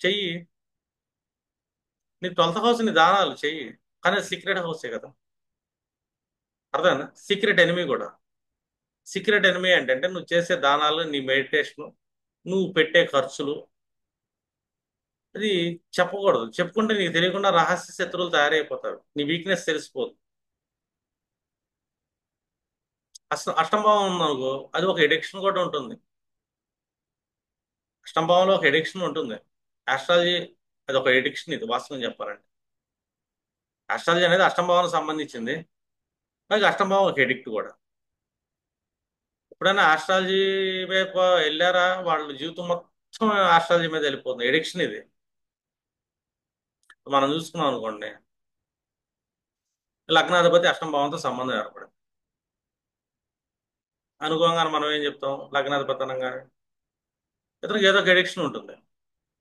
చెయ్యి. నీ 12th హౌస్ నీ దానాలు చెయ్యి, కానీ సీక్రెట్ హౌసే కదా. అర్థమైందా? సీక్రెట్ ఎనిమీ కూడా. సీక్రెట్ ఎనిమీ ఏంటంటే నువ్వు చేసే దానాలు, నీ మెడిటేషన్, నువ్వు పెట్టే ఖర్చులు, అది చెప్పకూడదు. చెప్పుకుంటే నీకు తెలియకుండా రహస్య శత్రువులు తయారైపోతారు, నీ వీక్నెస్ తెలిసిపోదు. అష్టంభావం ఉందనుకో, అది ఒక ఎడిక్షన్ కూడా ఉంటుంది. అష్టంభావంలో ఒక ఎడిక్షన్ ఉంటుంది. ఆస్ట్రాలజీ అది ఒక ఎడిక్షన్, ఇది వాస్తవం చెప్పాలంటే. ఆస్ట్రాలజీ అనేది అష్టంభావానికి సంబంధించింది, అలాగే అష్టంభావం ఒక ఎడిక్ట్ కూడా. ఎప్పుడైనా ఆస్ట్రాలజీ వైపు వెళ్ళారా, వాళ్ళ జీవితం మొత్తం ఆస్ట్రాలజీ మీద వెళ్ళిపోతుంది. ఎడిక్షన్ ఇది. మనం చూసుకున్నాం అనుకోండి, లగ్నాధిపతి అష్టమ భావంతో సంబంధం ఏర్పడింది అనుకోగానే మనం ఏం చెప్తాం, లగ్నాధిపతి అనగానే ఇతనికి ఏదో ఒక ఎడిక్షన్ ఉంటుంది.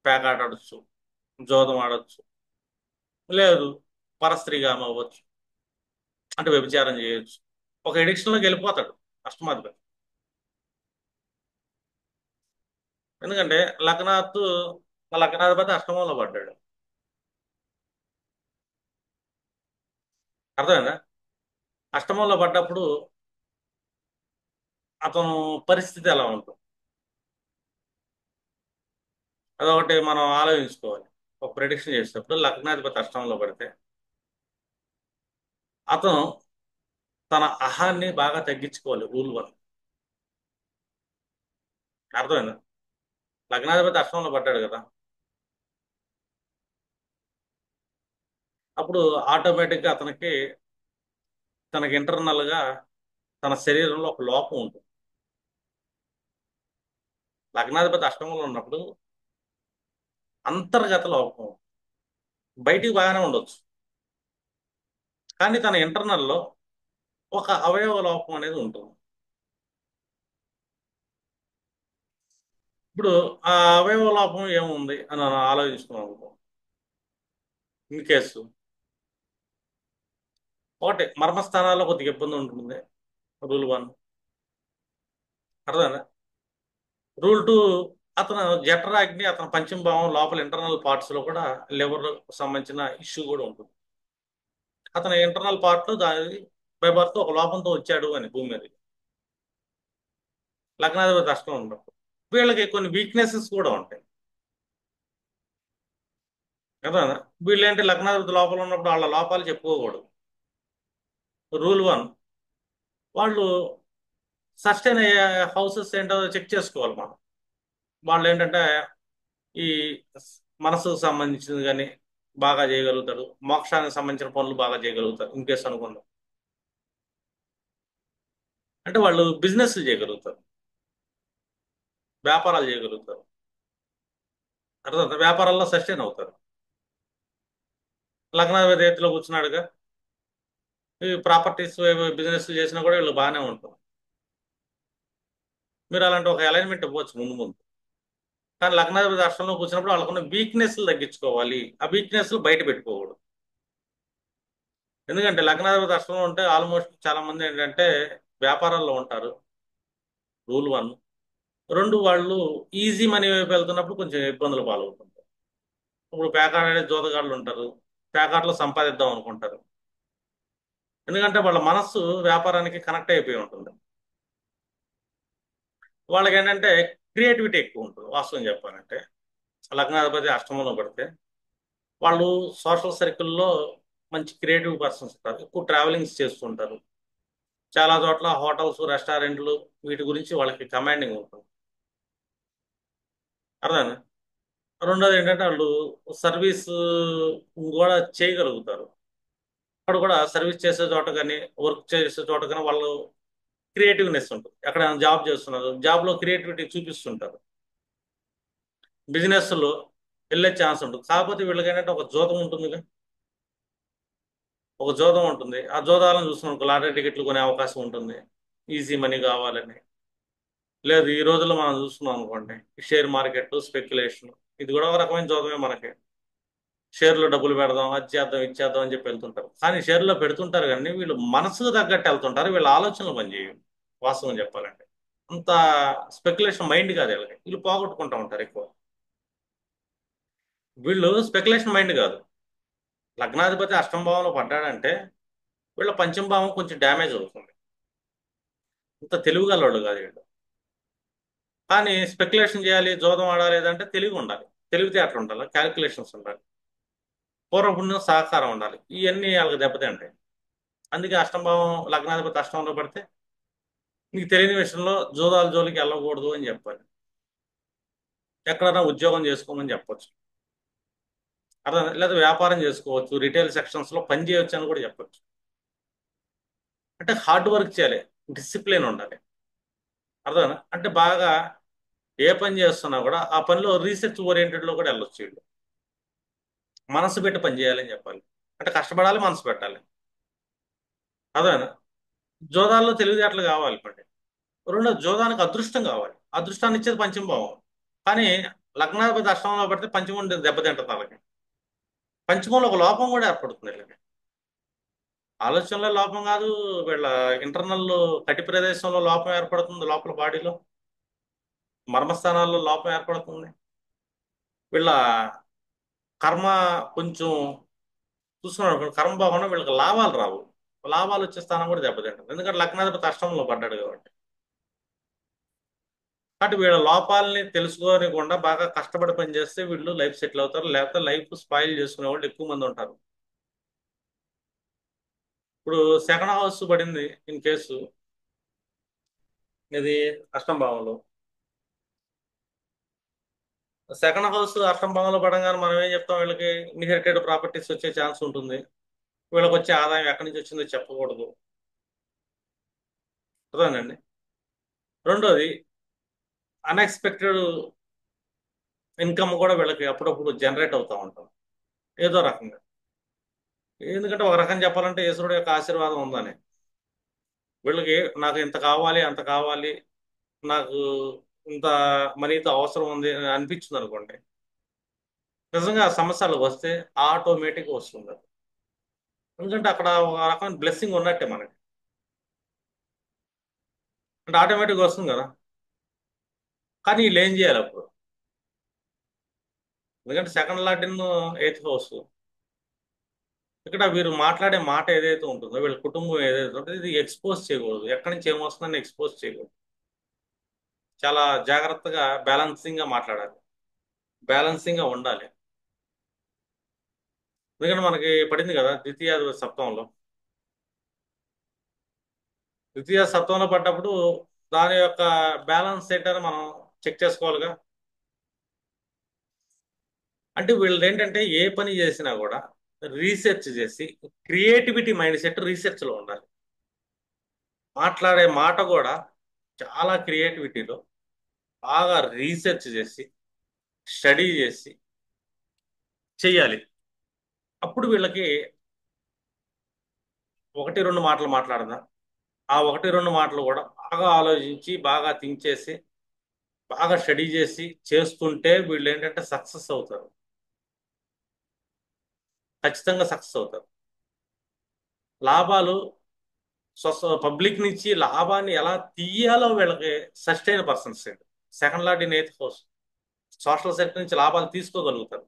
పేకాట ఆడొచ్చు, జోదం ఆడొచ్చు, లేదు పరస్త్రీగామి అవ్వచ్చు, అంటే వ్యభిచారం చేయొచ్చు. ఒక ఎడిక్షన్లోకి వెళ్ళిపోతాడు అష్టమాధిపతి. ఎందుకంటే లగ్నాత్తు, మా లగ్నాధిపతి అష్టమంలో పడ్డాడు. అర్థమైందా? అష్టమంలో పడ్డప్పుడు అతను పరిస్థితి ఎలా ఉంటుంది, అదొకటి మనం ఆలోచించుకోవాలి. ఒక ప్రెడిక్షన్ చేసేటప్పుడు లగ్నాధిపతి అష్టంలో పడితే అతను తన అహాన్ని బాగా తగ్గించుకోవాలి. రూల్ 1 అర్థమైందా? లగ్నాధిపతి అష్టంలో పడ్డాడు కదా, అప్పుడు ఆటోమేటిక్గా అతనికి తనకి ఇంటర్నల్ గా తన శరీరంలో ఒక లోపం ఉంటుంది. లగ్నాధిపతి అష్టమంలో ఉన్నప్పుడు అంతర్గత లోపం, బయటికి బాగానే ఉండొచ్చు, కానీ తన ఇంటర్నల్లో ఒక అవయవ లోపం అనేది ఉంటుంది. ఇప్పుడు ఆ అవయవ లోపం ఏముంది అని మనం ఆలోచించుకున్నాం అనుకో. ఇన్ కేసు ఒకటి మర్మస్థానాల్లో కొద్దిగా ఇబ్బంది ఉంటుంది. రూల్ 1 అర్థమైందా? రూల్ 2 అతను జఠరాగ్ని, అతని పంచమ భావం లోపల ఇంటర్నల్ పార్ట్స్ లో కూడా లివర్ సంబంధించిన ఇష్యూ కూడా ఉంటుంది. అతని ఇంటర్నల్ పార్ట్ లో దాని బై బర్త్ ఒక లోపంతో వచ్చాడు అని భూమి మీద. లగ్నాధిపతి అష్టం ఉండదు. వీళ్ళకి కొన్ని వీక్నెసెస్ కూడా ఉంటాయి కదా. వీళ్ళు ఏంటి, లగ్నాధిపతి లోపల ఉన్నప్పుడు వాళ్ళ లోపాలు చెప్పుకోకూడదు. రూల్ 1 వాళ్ళు సస్టైన్ అయ్యే హౌసెస్ ఏంటో చెక్ చేసుకోవాలి మనం. వాళ్ళు ఏంటంటే ఈ మనసుకు సంబంధించింది కానీ బాగా చేయగలుగుతారు, మోక్షానికి సంబంధించిన పనులు బాగా చేయగలుగుతారు. ఇన్ కేసు అనుకుందాం అంటే వాళ్ళు బిజినెస్ చేయగలుగుతారు, వ్యాపారాలు చేయగలుగుతారు. అర్థం, వ్యాపారాల్లో సస్టైన్ అవుతారు. లగ్నాధిపతి ఎత్తులో కూర్చున్నాడుగా, ఈ ప్రాపర్టీస్ బిజినెస్ చేసినా కూడా వీళ్ళు బాగానే ఉంటారు. మీరు అలాంటి ఒక అలైన్మెంట్ ఇవ్వచ్చు ముందు ముందు. కానీ లగ్నాధిపతి రాష్ట్రంలో కూర్చున్నప్పుడు వాళ్ళకున్న వీక్నెస్లు తగ్గించుకోవాలి, ఆ వీక్నెస్లు బయట పెట్టుకోకూడదు. ఎందుకంటే లగ్నాధిపతి రాష్ట్రంలో ఉంటే ఆల్మోస్ట్ చాలా మంది ఏంటంటే వ్యాపారాల్లో ఉంటారు. రూల్ 1. 2 వాళ్ళు ఈజీ మనీ వైపు వెళ్తున్నప్పుడు కొంచెం ఇబ్బందులు పాలవుతుంటారు. ఇప్పుడు పేకాట ఆడే జోదగాళ్ళు ఉంటారు, పేకాటలో సంపాదిద్దాం అనుకుంటారు. ఎందుకంటే వాళ్ళ మనస్సు వ్యాపారానికి కనెక్ట్ అయిపోయి ఉంటుంది. వాళ్ళకి ఏంటంటే క్రియేటివిటీ ఎక్కువ ఉంటుంది. వాస్తవం చెప్పాలంటే లగ్నాధిపతి అష్టమంలో పడితే వాళ్ళు సోషల్ సర్కిల్లో మంచి క్రియేటివ్ పర్సన్స్ ఉంటారు, ఎక్కువ ట్రావెలింగ్స్ చేస్తుంటారు. చాలా చోట్ల హోటల్స్, రెస్టారెంట్లు వీటి గురించి వాళ్ళకి కమాండింగ్ ఉంటుంది. అర్థమైందా? రెండోది ఏంటంటే వాళ్ళు సర్వీస్ కూడా చేయగలుగుతారు. అక్కడ కూడా సర్వీస్ చేసే చోట కానీ వర్క్ చేసే చోట కానీ వాళ్ళు క్రియేటివ్నెస్ ఉంటుంది. ఎక్కడ జాబ్ చేస్తున్నారు, జాబ్లో క్రియేటివిటీ చూపిస్తుంటారు. బిజినెస్లో వెళ్ళే ఛాన్స్ ఉంటుంది. కాకపోతే వీళ్ళకి ఏంటంటే ఒక జోతం ఉంటుందిగా, ఒక జోదం ఉంటుంది. ఆ జోదాలను చూసుకుని లాటరీ టికెట్లు కొనే అవకాశం ఉంటుంది, ఈజీ మనీ కావాలని. లేదు, ఈ రోజుల్లో మనం చూస్తున్నాం అనుకోండి, షేర్ మార్కెట్ స్పెక్యులేషన్, ఇది కూడా ఒక రకమైన జోదమే మనకి. షేర్లో డబ్బులు పెడదాం, అది చేద్దాం, ఇది చేద్దాం అని చెప్పి వెళ్తుంటారు. కానీ షేర్లో పెడుతుంటారు కానీ వీళ్ళు మనసుకు తగ్గట్టు వెళ్తుంటారు, వీళ్ళ ఆలోచనలు పనిచేయవు. వాస్తవం చెప్పాలంటే అంత స్పెక్యులేషన్ మైండ్ కాదు వీళ్ళకి, వీళ్ళు పోగొట్టుకుంటూ ఉంటారు ఎక్కువ. వీళ్ళు స్పెక్యులేషన్ మైండ్ కాదు. లగ్నాధిపతి అష్టమ భావంలో పడ్డాడంటే వీళ్ళ పంచమ భావం కొంచెం డ్యామేజ్ అవుతుంది. ఇంత తెలివిగలవాళ్ళు కాదు వీళ్ళు. కానీ స్పెక్యులేషన్ చేయాలి, జోదం ఆడాలి అంటే తెలివి ఉండాలి, తెలివితేటలు ఉండాలి, క్యాలిక్యులేషన్స్ ఉండాలి, పూర్వపుణ్యం సహకారం ఉండాలి. ఇవన్నీ వాళ్ళకి దెబ్బతింటాయి. అందుకే అష్టంభావం లగ్నాధిపతి అష్టంలో పడితే నీకు తెలియని విషయంలో జోదాల జోలికి వెళ్ళకూడదు అని చెప్పాలి. ఎక్కడైనా ఉద్యోగం చేసుకోమని చెప్పొచ్చు, అర్థం, లేదా వ్యాపారం చేసుకోవచ్చు, రిటైల్ సెక్షన్స్ లో పని చేయొచ్చు అని కూడా చెప్పొచ్చు. అంటే హార్డ్ వర్క్ చేయాలి, డిసిప్లిన్ ఉండాలి. అర్థం, అంటే బాగా ఏ పని చేస్తున్నా కూడా ఆ పనిలో రీసెర్చ్ ఓరియంటెడ్ లో కూడా వెళ్ళొచ్చు వీళ్ళు. మనసు పెట్టి పని చేయాలని చెప్పాలి, అంటే కష్టపడాలి, మనసు పెట్టాలి. అదేనా? జోదాల్లో తెలివితేటలు కావాలి పండి. రెండో జోదానికి అదృష్టం కావాలి, అదృష్టాన్ని ఇచ్చేది పంచమ భావం. కానీ లగ్నాధిపతి అష్టమంలో పడితే పంచమం దెబ్బతింటుంది వాళ్ళకి. పంచమంలో ఒక లోపం కూడా ఏర్పడుతుంది వీళ్ళకి. ఆలోచనలో లోపం కాదు, వీళ్ళ ఇంటర్నల్ కటి ప్రదేశంలో లోపం ఏర్పడుతుంది, లోపల బాడీలో మర్మస్థానాల్లో లోపం ఏర్పడుతుంది. వీళ్ళ కర్మ కొంచెం చూసుకున్నాడు, కర్మ బాగున్నా వీళ్ళకి లాభాలు రావు. లాభాలు వచ్చే స్థానం కూడా దెబ్బతింటుంది, ఎందుకంటే లగ్నాధిపతి అష్టమంలో పడ్డాడు కాబట్టి. కాబట్టి వీళ్ళ లోపాలని తెలుసుకోనికుండా బాగా కష్టపడి పనిచేస్తే వీళ్ళు లైఫ్ సెటిల్ అవుతారు, లేకపోతే లైఫ్ స్పాయిల్ చేసుకునే వాళ్ళు ఎక్కువ మంది ఉంటారు. ఇప్పుడు సెకండ్ హౌస్ పడింది ఇన్ కేసు, ఇది అష్టం భావంలో. సెకండ్ హౌస్ అష్టం భావంలో పడంగానే మనం ఏం చెప్తాం, వీళ్ళకి ఇన్హెరిటెడ్ ప్రాపర్టీస్ వచ్చే ఛాన్స్ ఉంటుంది. వీళ్ళకి వచ్చే ఆదాయం ఎక్కడి నుంచి వచ్చిందో చెప్పకూడదు. అర్థమైందండి. రెండోది, అన్ఎక్స్పెక్టెడ్ ఇన్కమ్ కూడా వీళ్ళకి అప్పుడప్పుడు జనరేట్ అవుతూ ఉంటాం ఏదో రకంగా. ఎందుకంటే ఒక రకం చెప్పాలంటే ఈశ్వరుడు యొక్క ఆశీర్వాదం ఉందని. వీళ్ళకి నాకు ఇంత కావాలి అంత కావాలి, నాకు ఇంత మనీతో అవసరం ఉంది అని అనిపించింది అనుకోండి, నిజంగా ఆ సమస్యలు వస్తే ఆటోమేటిక్ వస్తుంది అది. ఎందుకంటే అక్కడ ఒక రకమైన బ్లెస్సింగ్ ఉన్నట్టే మనకి, అంటే ఆటోమేటిక్ వస్తుంది కదా. కానీ వీళ్ళు ఏం చేయాలి అప్పుడు? ఎందుకంటే second lord in eighth house, ఇక్కడ వీరు మాట్లాడే మాట ఏదైతే ఉంటుందో, వీళ్ళ కుటుంబం ఏదైతే ఉంటుందో, ఇది ఎక్స్పోజ్ చేయకూడదు. ఎక్కడి నుంచి ఏమొస్తుందని ఎక్స్పోజ్ చేయకూడదు. చాలా జాగ్రత్తగా బ్యాలెన్సింగ్ గా మాట్లాడాలి, బ్యాలెన్సింగ్ గా ఉండాలి. ఎందుకంటే మనకి పడింది కదా ద్వితీయ సప్తమంలో. ద్వితీయ సప్తమంలో పడ్డప్పుడు దాని యొక్క బ్యాలెన్స్ ఏంటని మనం చెక్ చేసుకోవాలిగా. అంటే వీళ్ళు ఏంటంటే ఏ పని చేసినా కూడా రీసెర్చ్ చేసి, క్రియేటివిటీ మైండ్ సెట్ రీసెర్చ్ లో ఉండాలి. మాట్లాడే మాట కూడా చాలా క్రియేటివిటీలో బాగా రీసెర్చ్ చేసి, స్టడీ చేసి చెయ్యాలి. అప్పుడు వీళ్ళకి ఒకటి రెండు మాటలు మాట్లాడదా, ఆ ఒకటి రెండు మాటలు కూడా బాగా ఆలోచించి, బాగా థింక్ చేసి, బాగా స్టడీ చేసి చేస్తుంటే వీళ్ళు ఏంటంటే సక్సెస్ అవుతారు. ఖచ్చితంగా సక్సెస్ అవుతారు. లాభాలు పబ్లిక్ నుంచి లాభాన్ని ఎలా తీయాలో వీళ్ళకి sustain persons. Second lord in eighth house social sector నుంచి లాభాలు తీసుకోగలుగుతారు,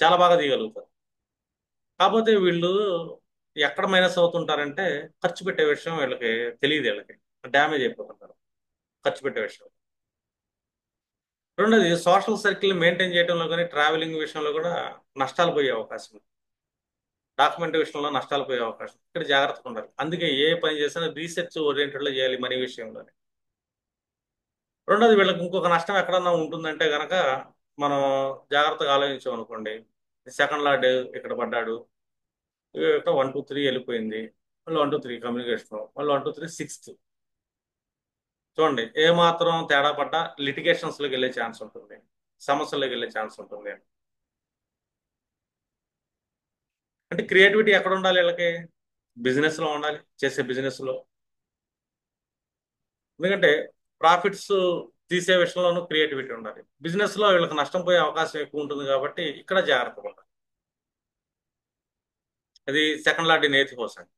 చాలా బాగా తీయగలుగుతారు. కాకపోతే వీళ్ళు ఎక్కడ మైనస్ అవుతుంటారంటే ఖర్చు పెట్టే విషయం వీళ్ళకి తెలియదు. వీళ్ళకి డ్యామేజ్ అయిపోతుంటారు ఖర్చు పెట్టే విషయం. రెండోది, సోషల్ సర్కిల్ మెయింటైన్ చేయడంలో కానీ ట్రావెలింగ్ విషయంలో కూడా నష్టాలు పోయే అవకాశం ఉంది. డాక్యుమెంట్ విషయంలో నష్టాలు పోయే అవకాశం, ఇక్కడ జాగ్రత్తగా ఉండాలి. అందుకే ఏ పని చేసినా రీసెర్చ్ ఓరియంటెడ్లో చేయాలి మనీ విషయంలో. రెండోది, వీళ్ళకి ఇంకొక నష్టం ఎక్కడన్నా ఉంటుందంటే గనక మనం జాగ్రత్తగా ఆలోచించాం అనుకోండి. సెకండ్ లార్డ్ ఇక్కడ పడ్డాడు, ఇక్కడ 1 2 3 వెళ్ళిపోయింది, మళ్ళీ 1 2 3 కమ్యూనికేషన్, మళ్ళీ 1 2 3 సిక్స్త్. చూడండి, ఏ మాత్రం తేడా పడ్డా లిటిగేషన్స్లోకి వెళ్ళే ఛాన్స్ ఉంటుంది, సమస్యల్లోకి వెళ్ళే ఛాన్స్ ఉంటుంది. అంటే క్రియేటివిటీ ఎక్కడ ఉండాలి వీళ్ళకి? బిజినెస్ లో ఉండాలి, చేసే బిజినెస్ లో. ఎందుకంటే ప్రాఫిట్స్ తీసే విషయంలోనూ క్రియేటివిటీ ఉండాలి. బిజినెస్ లో వీళ్ళకి నష్టం పోయే అవకాశం ఎక్కువ ఉంటుంది కాబట్టి ఇక్కడ జాగ్రత్తగా ఉండాలి. అది second lord in eighth house అండి.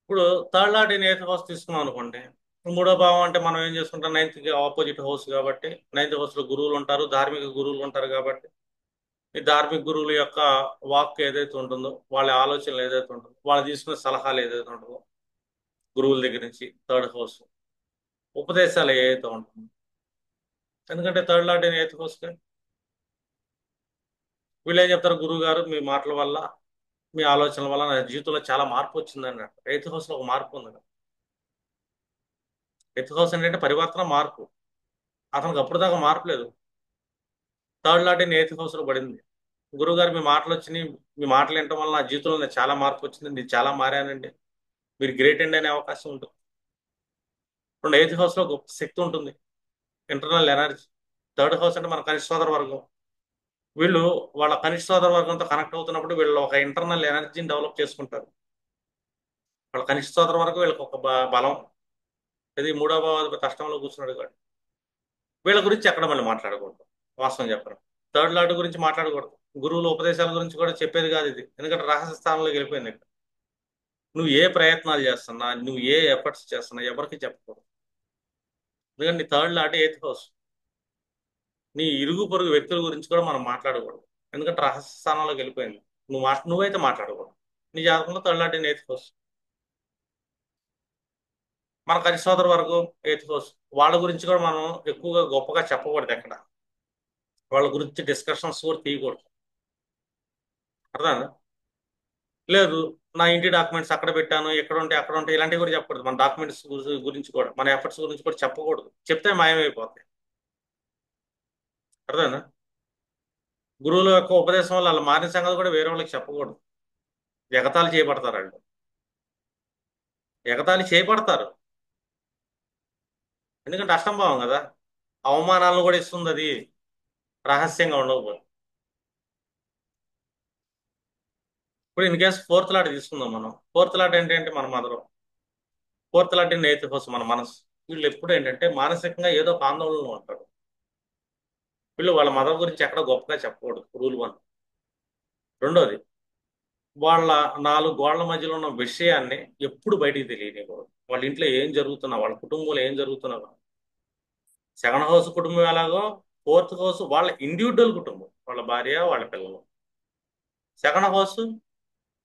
ఇప్పుడు third lord in eighth house తీసుకున్నాం అనుకోండి, మూడో భావం అంటే మనం ఏం చేసుకుంటాం, నైన్త్ కి ఆపోజిట్ హౌస్ కాబట్టి నైన్త్ హౌస్ లో గురువులు ఉంటారు, ధార్మిక గురువులు ఉంటారు. కాబట్టి ఈ ధార్మిక గురువుల యొక్క వాక్ ఏదైతే ఉంటుందో, వాళ్ళ ఆలోచనలు ఏదైతే ఉంటుందో, వాళ్ళు తీసుకునే సలహాలు ఏదైతే ఉంటుందో గురువుల దగ్గర నుంచి, థర్డ్ హౌస్ ఉపదేశాలు ఏదైతే ఉంటుందో. ఎందుకంటే third lord in eighth house వీళ్ళు ఏం చెప్తారు, గురువు గారు మీ మాటల వల్ల, మీ ఆలోచనల వల్ల నా జీవితంలో చాలా మార్పు వచ్చిందని అంటారు. ఎయిత్ హౌస్ లో ఒక మార్పు ఉంది. ఎయిత్ హౌస్ ఏంటంటే పరివర్తన, మార్పు. అతనికి అప్పుడు దాకా మార్పు లేదు. Third lot in eighth house లో పడింది. గురువు గారు మీ మాటలు వచ్చినాయి, మీ మాటలు వినటం వల్ల నా జీవితంలో నాకు చాలా మార్పు వచ్చింది, నేను చాలా మారానండి, మీరు గ్రేట్ అండి అనే అవకాశం ఉంటుంది. రెండు, ఎయిత్ హౌస్ లో గొప్ప శక్తి ఉంటుంది, ఇంటర్నల్ ఎనర్జీ. థర్డ్ హౌస్ అంటే మన కనిష్ట సోదర వర్గం. వీళ్ళు వాళ్ళ కనిష్ట సోదర వర్గంతో కనెక్ట్ అవుతున్నప్పుడు వీళ్ళు ఒక ఇంటర్నల్ ఎనర్జీని డెవలప్ చేసుకుంటారు. వాళ్ళ కనిష్ట సోదర వర్గం వీళ్ళకి ఒక బలం. ఇది మూడో భావాధిపతి కష్టంలో కూర్చున్నాడు కాబట్టి వీళ్ళ గురించి ఎక్కడ మళ్ళీ మాట్లాడకూడదు, వాస్తవం చెప్పడం. థర్డ్ లాట్ గురించి మాట్లాడకూడదు, గురువుల ఉపదేశాల గురించి కూడా చెప్పేది కాదు ఇది. ఎందుకంటే రహస్య స్థానంలోకి వెళ్ళిపోయింది ఇక్కడ. నువ్వు ఏ ప్రయత్నాలు చేస్తున్నా, నువ్వు ఏ ఎఫర్ట్స్ చేస్తున్నా ఎవరికి చెప్పకూడదు. ఎందుకంటే నీ థర్డ్ లాట్ ఎయిత్ హౌస్. నీ ఇరుగు పొరుగు వ్యక్తుల గురించి కూడా మనం మాట్లాడకూడదు, ఎందుకంటే రహస్య స్థానంలోకి వెళ్ళిపోయింది. నువ్వైతే మాట్లాడకూడదు. నీ జాతకంలో థర్డ్ లాట్ ఎయిత్ హౌస్. మన కని సోదరు వరకు ఎయిత్ హౌస్, వాళ్ళ గురించి కూడా మనం ఎక్కువగా గొప్పగా చెప్పకూడదు ఎక్కడ. వాళ్ళ గురించి డిస్కషన్స్ కూడా తీయకూడదు. అర్థం లేదు. నా ఇంటి డాక్యుమెంట్స్ అక్కడ పెట్టాను, ఎక్కడ ఉంటే అక్కడ ఉంటే ఇలాంటివి కూడా చెప్పకూడదు. మన డాక్యుమెంట్స్ గురించి కూడా, మన ఎఫర్ట్స్ గురించి కూడా చెప్పకూడదు. చెప్తే మాయమైపోతాయి. అర్థమైందా? గురువుల యొక్క ఉపదేశం వల్ల వాళ్ళ మారిన సంగతి కూడా వేరే వాళ్ళకి చెప్పకూడదు. ఎగతాళి చేయబడతారు వాళ్ళు. ఎగతాళి చేయబడతారు. ఎందుకంటే అష్టం భావం కదా, అవమానాలను కూడా ఇస్తుంది అది, రహస్యంగా ఉండకపోతే. ఇప్పుడు ఇన్ కేసు ఫోర్త్ లాట్ తీసుకుందాం మనం. ఫోర్త్ లాట్ ఏంటంటే మన mother. Fourth lot eighth house మన మనసు. వీళ్ళు ఎప్పుడు ఏంటంటే మానసికంగా ఏదో ఒక ఆందోళనలో ఉంటారు. వీళ్ళు వాళ్ళ మదర్ గురించి ఎక్కడ గొప్పగా చెప్పకూడదు, రూల్ 1. రెండోది, వాళ్ళ నాలుగు గోళ్ల మధ్యలో ఉన్న విషయాన్ని ఎప్పుడు బయటికి తెలియనివ్వకూడదు. వాళ్ళ ఇంట్లో ఏం జరుగుతున్నా, వాళ్ళ కుటుంబంలో ఏం జరుగుతున్నా. సెకండ్ హౌస్ కుటుంబం ఎలాగో, ఫోర్త్ హౌస్ వాళ్ళ ఇండివిజువల్ కుటుంబం, వాళ్ళ భార్య వాళ్ళ పిల్లలు. సెకండ్ హౌస్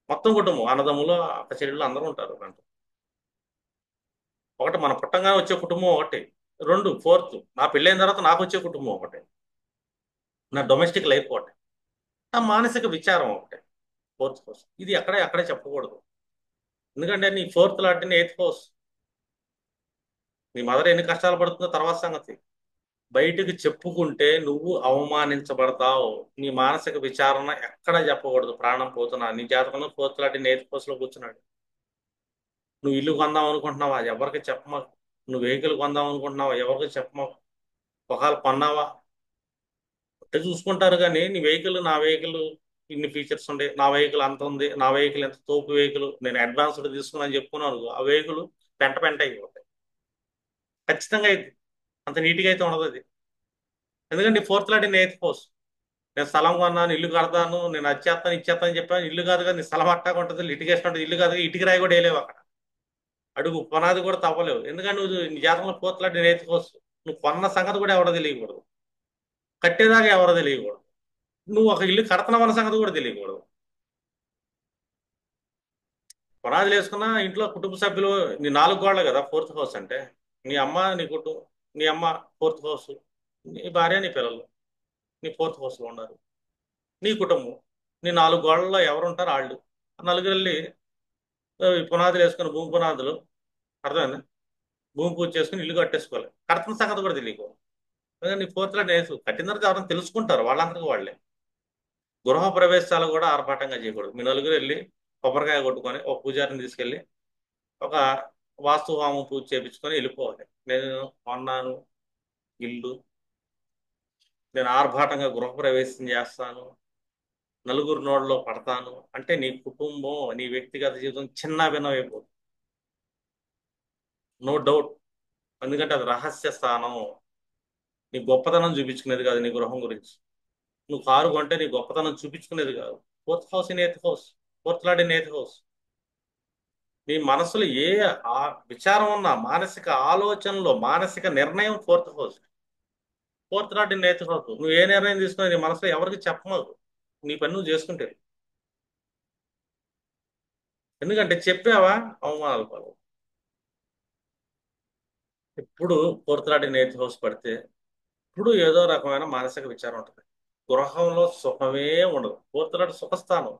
మొత్తం కుటుంబం, అన్నదమ్ములు అక్క చెల్లెళ్ళు అందరూ ఉంటారు దాంట్లో. ఒకటి మన పుట్టంగా వచ్చే కుటుంబం ఒకటి. రెండు, ఫోర్త్ నా పెళ్ళైన తర్వాత నాకు వచ్చే కుటుంబం ఒకటి, నా డొమెస్టిక్ లైఫ్ ఒకటి, నా మానసిక విచారం ఒకటి. ఫోర్త్ హౌస్ ఇది ఎక్కడే చెప్పకూడదు. ఎందుకంటే నీ ఫోర్త్ లాంటి ఎయిత్ హౌస్, నీ మదర్ ఎన్ని కష్టాలు పడుతుందో తర్వాత సంగతి. బయటకు చెప్పుకుంటే నువ్వు అవమానించబడతావు. నీ మానసిక విచారణ ఎక్కడ చెప్పకూడదు. ప్రాణం పోతున్నా నీ జాతకంలో ఫోర్త్ లాంటి ఎయిత్ హౌస్ లో కూర్చున్నాడు. నువ్వు ఇల్లు కొందాం అనుకుంటున్నావా, ఎవరికి చెప్పమాకు. నువ్వు వెహికల్ కొందాం అనుకుంటున్నావా, ఎవరికి చెప్పమాకు. ఒకవేళ కొన్నావా అంటే చూసుకుంటారు, కానీ నీ వెహికల్ నా వెహికల్ ఇన్ని ఫీచర్స్ ఉండే, నా వెహికల్ అంత ఉంది, నా వెహికల్ ఎంత తోపు వెహికల్, నేను అడ్వాన్స్డ్ తీసుకున్నాను చెప్పుకున్నాను, ఆ వెహికల్ పెంట పెంట అయిపోతాయి. ఖచ్చితంగా అయితే అంత నీట్గా అయితే ఉండదు అది. ఎందుకంటే ఫోర్త్ లాంటి ఎయిత్ హౌస్, నేను స్థలం కొన్నాను, ఇల్లు కడతాను, నేను అది చేస్తాను ఇచ్చేస్తాను అని చెప్పాను. ఇల్లు కాదు కదా నీ స్థలం అట్టాగా ఉంటుంది, లిటిగేషన్ ఉంటుంది. ఇల్లు కాదు, ఇటుక రాయి కూడా వేయలేవు అక్కడ, అడుగు పునాది కూడా తవ్వలేవు. ఎందుకంటే నువ్వు నీ జాతకంలో ఫోర్త్ లాంటి నేర్చుకోవచ్చు. నువ్వు కొన్న సంగతి కూడా ఎవరో తెలియకూడదు, కట్టేదాకా ఎవరో తెలియకూడదు, నువ్వు ఒక ఇల్లు కడుతున్నావు అన్న సంగతి కూడా తెలియకూడదు. పునాదులు వేసుకున్న ఇంట్లో కుటుంబ సభ్యులు, నీ నాలుగు గోడలు కదా ఫోర్త్ హౌస్ అంటే. నీ అమ్మ, నీ కుటుంబం, నీ అమ్మ ఫోర్త్ హౌస్, నీ భార్య నీ పిల్లలు నీ ఫోర్త్ హౌస్లో ఉన్నారు. నీ కుటుంబం, నీ నాలుగు గోడల్లో ఎవరు ఉంటారు వాళ్ళు. ఆ నలుగురు వెళ్ళి ఈ పునాదులు వేసుకుని, భూమి పునాదులు, అర్థమైంది, భూమి పూజ చేసుకుని ఇల్లు కట్టేసుకోవాలి. కడుతున్న సంగతి కూడా తెలియకు. నీ ఫోర్త్ లో నేసు కట్టిన తర్వాత ఎవరైనా తెలుసుకుంటారు వాళ్ళందరికీ వాళ్ళే. గృహ ప్రవేశాలు కూడా ఆర్భాటంగా చేయకూడదు. మీ నలుగురు వెళ్ళి కొబ్బరికాయ కొట్టుకొని ఒక పూజారిని తీసుకెళ్ళి ఒక వాస్తు హోమం పూజ చేయించుకొని వెళ్ళిపోవాలి. నేను కొన్నాను ఇల్లు, నేను ఆర్భాటంగా గృహప్రవేశం చేస్తాను, నలుగురు నోళ్ళలో పడతాను అంటే నీ కుటుంబం, నీ వ్యక్తిగత జీవితం చిన్న భిన్నమైపోతుంది. No doubt. ఎందుకంటే అది రహస్య స్థానం. నీ గొప్పతనం చూపించుకునేది కాదు నీ గృహం గురించి. నువ్వు కారు కొంటే నీ గొప్పతనం చూపించుకునేది కాదు. Fourth house in eighth house, fourth lord in eighth house. నీ మనసులో ఏ ఆ విచారం ఉన్నా, మానసిక ఆలోచనలో మానసిక నిర్ణయం fourth house. Fourth lord in eighth house. నువ్వు ఏ నిర్ణయం తీసుకుని నీ మనసులో ఎవరికి చెప్పమాకు. నీ పని నువ్వు చేసుకుంటే. ఎందుకంటే చెప్పావా, అవమానాలు పాలు. ఇప్పుడు fourth lord in eighth house పడితే ఇప్పుడు ఏదో రకమైన మానసిక విచారం ఉంటుంది. గృహంలో సుఖమే ఉండదు. ఫోర్త్ లార్డ్ సుఖస్థానం,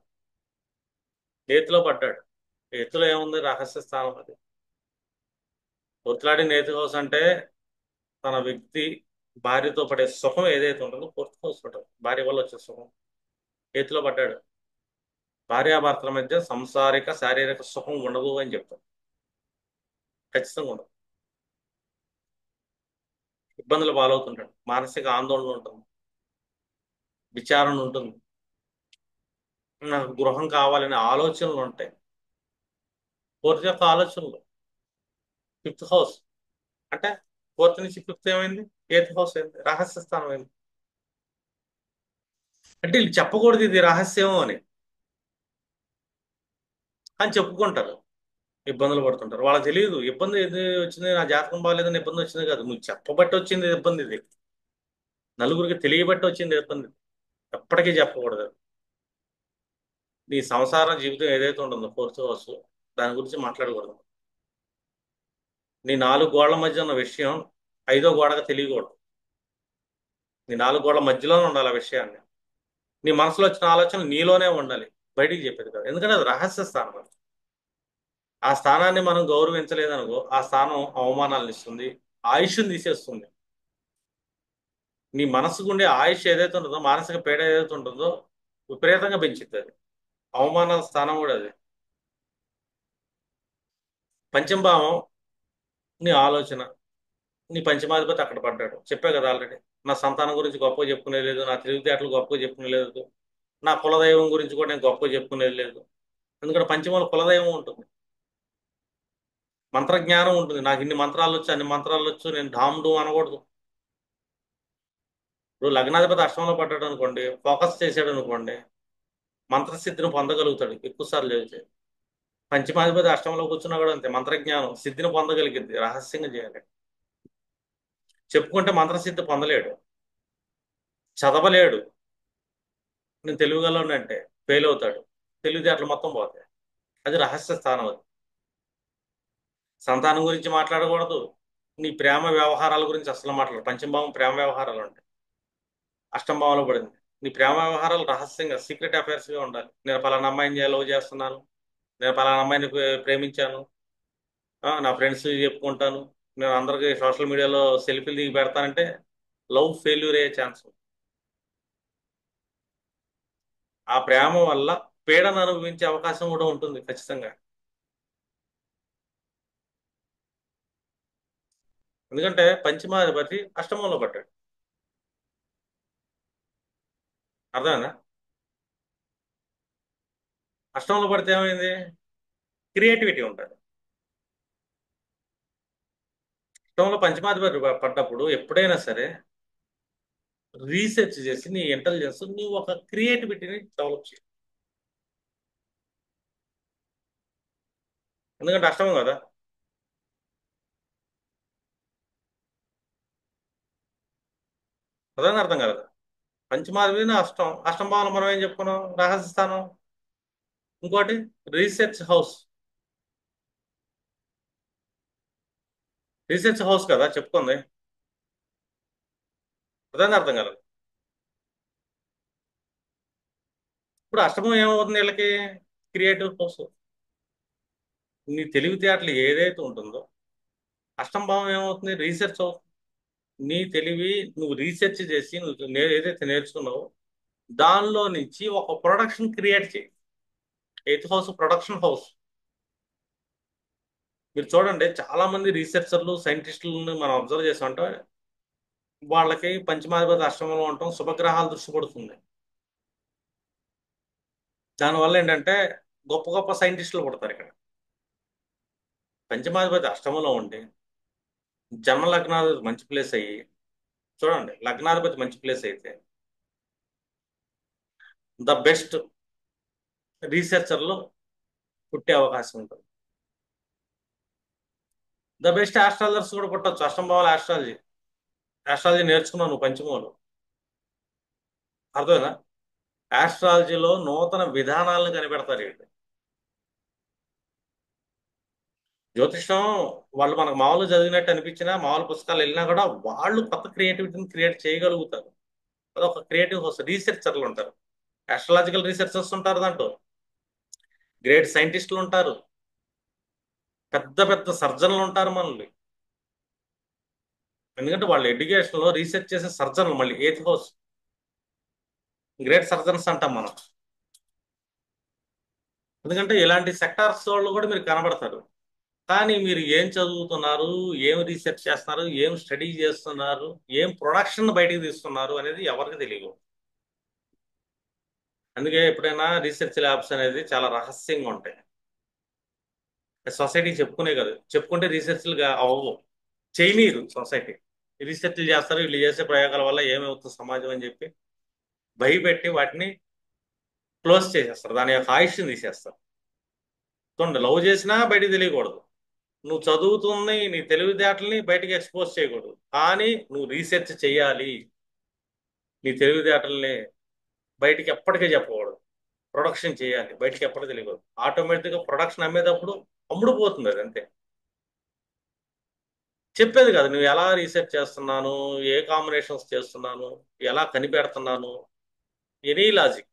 ఎయిత్లో పడ్డాడు. ఎయిత్లో ఏముంది, రహస్య స్థానం అది. Fourth lord in eighth house అంటే తన వ్యక్తి భార్యతో పడే సుఖం ఏదైతే ఉంటుందో ఫోర్త్ హౌస్ ఉంటుంది. భార్య వల్ల వచ్చే సుఖం. ఎయిత్లో పడ్డాడు. భార్యాభర్తల మధ్య సంసారిక శారీరక సుఖం ఉండదు అని చెప్తాం. ఖచ్చితంగా ఉండదు. ఇబ్బందులు పాలవుతుంటాడు, మానసిక ఆందోళన ఉంటుంది, విచారణ ఉంటుంది, నాకు గృహం కావాలనే ఆలోచనలు ఉంటాయి. ఫోర్త్ యొక్క ఆలోచనలు. ఫిఫ్త్ హౌస్ అంటే ఫోర్త్ నుంచి ఫిఫ్త్ ఏమైంది, ఎయిత్ హౌస్ అయింది, రహస్య స్థానం అయింది. అంటే వీళ్ళు చెప్పకూడదు ఇది రహస్యం అని, అని చెప్పుకుంటారు. ఇబ్బందులు పడుతుంటారు. వాళ్ళకి తెలియదు ఇబ్బంది ఏది వచ్చింది, నా జాతకం బాగాలేదని ఇబ్బంది వచ్చింది కాదు, నువ్వు చెప్పబట్టి వచ్చింది ఇబ్బంది ఇది. నలుగురికి తెలియబట్టి వచ్చింది ఇబ్బంది. ఎప్పటికీ చెప్పకూడదు. నీ సంసార జీవితం ఏదైతే ఉంటుందో ఫోర్త్ హౌస్, దాని గురించి మాట్లాడకూడదు. నీ నాలుగు గోళ్ల మధ్య ఉన్న విషయం ఐదో గోడకు తెలియకూడదు. నీ నాలుగు గోళ్ల మధ్యలోనే ఉండాలి ఆ విషయాన్ని. నీ మనసులో వచ్చిన ఆలోచన నీలోనే ఉండాలి, బయటికి చెప్పేది కాదు. ఎందుకంటే అది రహస్య స్థానం అది. ఆ స్థానాన్ని మనం గౌరవించలేదనుకో, ఆ స్థానం అవమానాలను ఇస్తుంది, ఆయుష్ని తీసేస్తుంది. నీ మనసుకు ఉండే ఆయుష్ ఏదైతే ఉంటుందో, మానసిక పీడ ఏదైతే ఉంటుందో విపరీతంగా పెంచుతుంది అది. అవమానాల స్థానం కూడా అది. పంచమభావం నీ ఆలోచన. నీ పంచమాధిపతి అక్కడ పడ్డాడు, చెప్పే కదా ఆల్రెడీ. నా సంతానం గురించి గొప్పగా చెప్పుకునే లేదు, నా తెలివితేటలు గొప్పగా చెప్పుకునే లేదు, నా కులదైవం గురించి కూడా నేను గొప్పగా చెప్పుకునేది లేదు. ఎందుకంటే పంచమంలో కులదైవం ఉంటుంది, మంత్రజ్ఞానం ఉంటుంది. నాకు ఇన్ని మంత్రాలు వచ్చు, అన్ని మంత్రాలు వచ్చు, నేను ఢామ్ డూమ్ అనకూడదు. ఇప్పుడు లగ్నాధిపతి అష్టమంలో పడ్డాడు అనుకోండి, ఫోకస్ చేశాడు అనుకోండి, మంత్రసిద్ధిని పొందగలుగుతాడు ఎక్కువ సార్లు చదివితే. పంచమాధిపతి అష్టమంలో కూర్చున్నా కూడా అంతే, మంత్రజ్ఞానం సిద్ధిని పొందగలిగింది, రహస్యంగా చేయాలి. చెప్పుకుంటే మంత్రసిద్ధి పొందలేడు, చదవలేడు. నేను తెలివిగలను అంటే ఫెయిల్ అవుతాడు, తెలివితేటలు మొత్తం పోతాయి. అది రహస్య స్థానం అది. సంతానం గురించి మాట్లాడకూడదు, నీ ప్రేమ వ్యవహారాల గురించి అసలు మాట్లాడు. పంచమభావం ప్రేమ వ్యవహారాలు ఉంటాయి, అష్టమ భావంలో పడింది. నీ ప్రేమ వ్యవహారాలు రహస్యంగా సీక్రెట్ అఫైర్స్గా ఉండాలి. నేను పలానా అమ్మాయిని లవ్ చేస్తున్నాను, నేను పలానా అమ్మాయిని ప్రేమించాను, నా ఫ్రెండ్స్ చెప్పుకుంటాను, నేను అందరికీ సోషల్ మీడియాలో సెల్ఫీలు దిగి పెడతానంటే లవ్ ఫెయిల్యూర్ అయ్యే ఛాన్స్ ఉంది. ఆ ప్రేమ వల్ల పీడను అనుభవించే అవకాశం కూడా ఉంటుంది ఖచ్చితంగా. ఎందుకంటే పంచమాధిపతి అష్టమంలో పడ్డాడు. అర్థమైందా? అష్టమంలో పడితే ఏమైంది? క్రియేటివిటీ ఉంటుంది. అష్టమంలో పంచమాధిపతి పడ్డప్పుడు ఎప్పుడైనా సరే రీసెర్చ్ చేసి నీ ఇంటెలిజెన్స్, నువ్వు ఒక క్రియేటివిటీని డెవలప్ చేయాలి. ఎందుకంటే అష్టమం కదా. ప్రధాన అర్థం కాదు. పంచమాధిపతి అష్టం భావన మనం ఏం చెప్పుకున్నాం, రహస్య స్థానం. ఇంకోటి రీసెర్చ్ హౌస్. రీసెర్చ్ హౌస్ కదా చెప్పుకుంది. ప్రధాన అర్థం కాదు. ఇప్పుడు అష్టమం ఏమవుతుంది వీళ్ళకి? Creative house. నీ తెలివితేటలు ఏదైతే ఉంటుందో, అష్టం భావం ఏమవుతుంది? Research house. నీ తెలివి, నువ్వు రీసెర్చ్ చేసి నువ్వు ఏదైతే నేర్చుకున్నావో దానిలో నుంచి ఒక ప్రొడక్షన్ క్రియేట్ చేయి. Eighth house production house. మీరు చూడండి, చాలా మంది రీసెర్చర్లు సైంటిస్టులను మనం అబ్జర్వ్ చేసామంటే వాళ్ళకి పంచమాధిపతి అష్టమంలో ఉండటం శుభగ్రహాల దృష్టి పడుతుంది. దానివల్ల ఏంటంటే గొప్ప గొప్ప సైంటిస్టులు పుడతారు ఇక్కడ. పంచమాధిపతి అష్టమంలో ఉండి జన్మ లగ్నాధిపతి మంచి ప్లేస్ అయ్యి, చూడండి లగ్నాధిపతి మంచి ప్లేస్ అయితే ద బెస్ట్ రీసెర్చర్లు పుట్టే అవకాశం ఉంటుంది. ద బెస్ట్ ఆస్ట్రాలజర్స్ కూడా పుట్టొచ్చు. అష్టం భావాల ఆస్ట్రాలజీ. ఆస్ట్రాలజీ నేర్చుకున్నావు నువ్వు పంచమంలో, అర్థమైనా? ఆస్ట్రాలజీలో నూతన విధానాలను కనిపెడతారు వీళ్ళు. జ్యోతిషం వాళ్ళు మనకు మామూలు చదివినట్టు అనిపించినా, మామూలు పుస్తకాలు వెళ్ళినా కూడా వాళ్ళు కొత్త క్రియేటివిటీని క్రియేట్ చేయగలుగుతారు. అదొక క్రియేటివ్ హౌస్. రీసెర్చర్లు ఉంటారు, ఆస్ట్రాలజికల్ రీసెర్చర్స్ ఉంటారు, దాంట్లో గ్రేట్ సైంటిస్టులు ఉంటారు, పెద్ద పెద్ద సర్జన్లు ఉంటారు మనల్ని. ఎందుకంటే వాళ్ళ ఎడ్యుకేషన్లో రీసెర్చ్ చేసే సర్జన్లు, మళ్ళీ ఎయిత్ హౌస్ గ్రేట్ సర్జన్స్ అంటాం మనం. ఎందుకంటే ఇలాంటి సెక్టార్స్ వాళ్ళు కూడా మీరు కనబడతారు. కానీ మీరు ఏం చదువుతున్నారు, ఏం రీసెర్చ్ చేస్తున్నారు, ఏం స్టడీ చేస్తున్నారు, ఏం ప్రొడక్షన్ బయటికి తీస్తున్నారు అనేది ఎవరికి తెలియదు. అందుకే ఎప్పుడైనా రీసెర్చ్ ల్యాబ్స్ అనేది చాలా రహస్యంగా ఉంటాయి. సొసైటీ చెప్పుకునే కాదు, చెప్పుకుంటే రీసెర్చ్లుగా అవ్వవు, చేయనీరు సొసైటీ. రీసెర్చ్లు చేస్తారు, వీళ్ళు చేసే ప్రయోగాల వల్ల ఏమవుతుంది సమాజం అని చెప్పి భయపెట్టి వాటిని క్లోజ్ చేసేస్తారు, దాని యొక్క ఆయుష్ని తీసేస్తారు. చూడండి, లవ్ చేసినా బయటికి తెలియకూడదు, నువ్వు చదువుతుంది నీ తెలివితేటల్ని బయటికి ఎక్స్పోజ్ చేయకూడదు, కానీ నువ్వు రీసెర్చ్ చేయాలి. నీ తెలివితేటల్ని బయటికి ఎప్పటికీ చెప్పకూడదు, ప్రొడక్షన్ చేయాలి, బయటికి ఎప్పటికీ తెలియకూడదు. ఆటోమేటిక్గా ప్రొడక్షన్ అమ్మేటప్పుడు అమ్ముడు పోతుంది అది, అంతే. చెప్పేది కాదు. నువ్వు ఎలా రీసెర్చ్ చేస్తున్నాను, ఏ కాంబినేషన్స్ చేస్తున్నాను, ఎలా కనిపెడుతున్నాను, ఎనీ లాజిక్.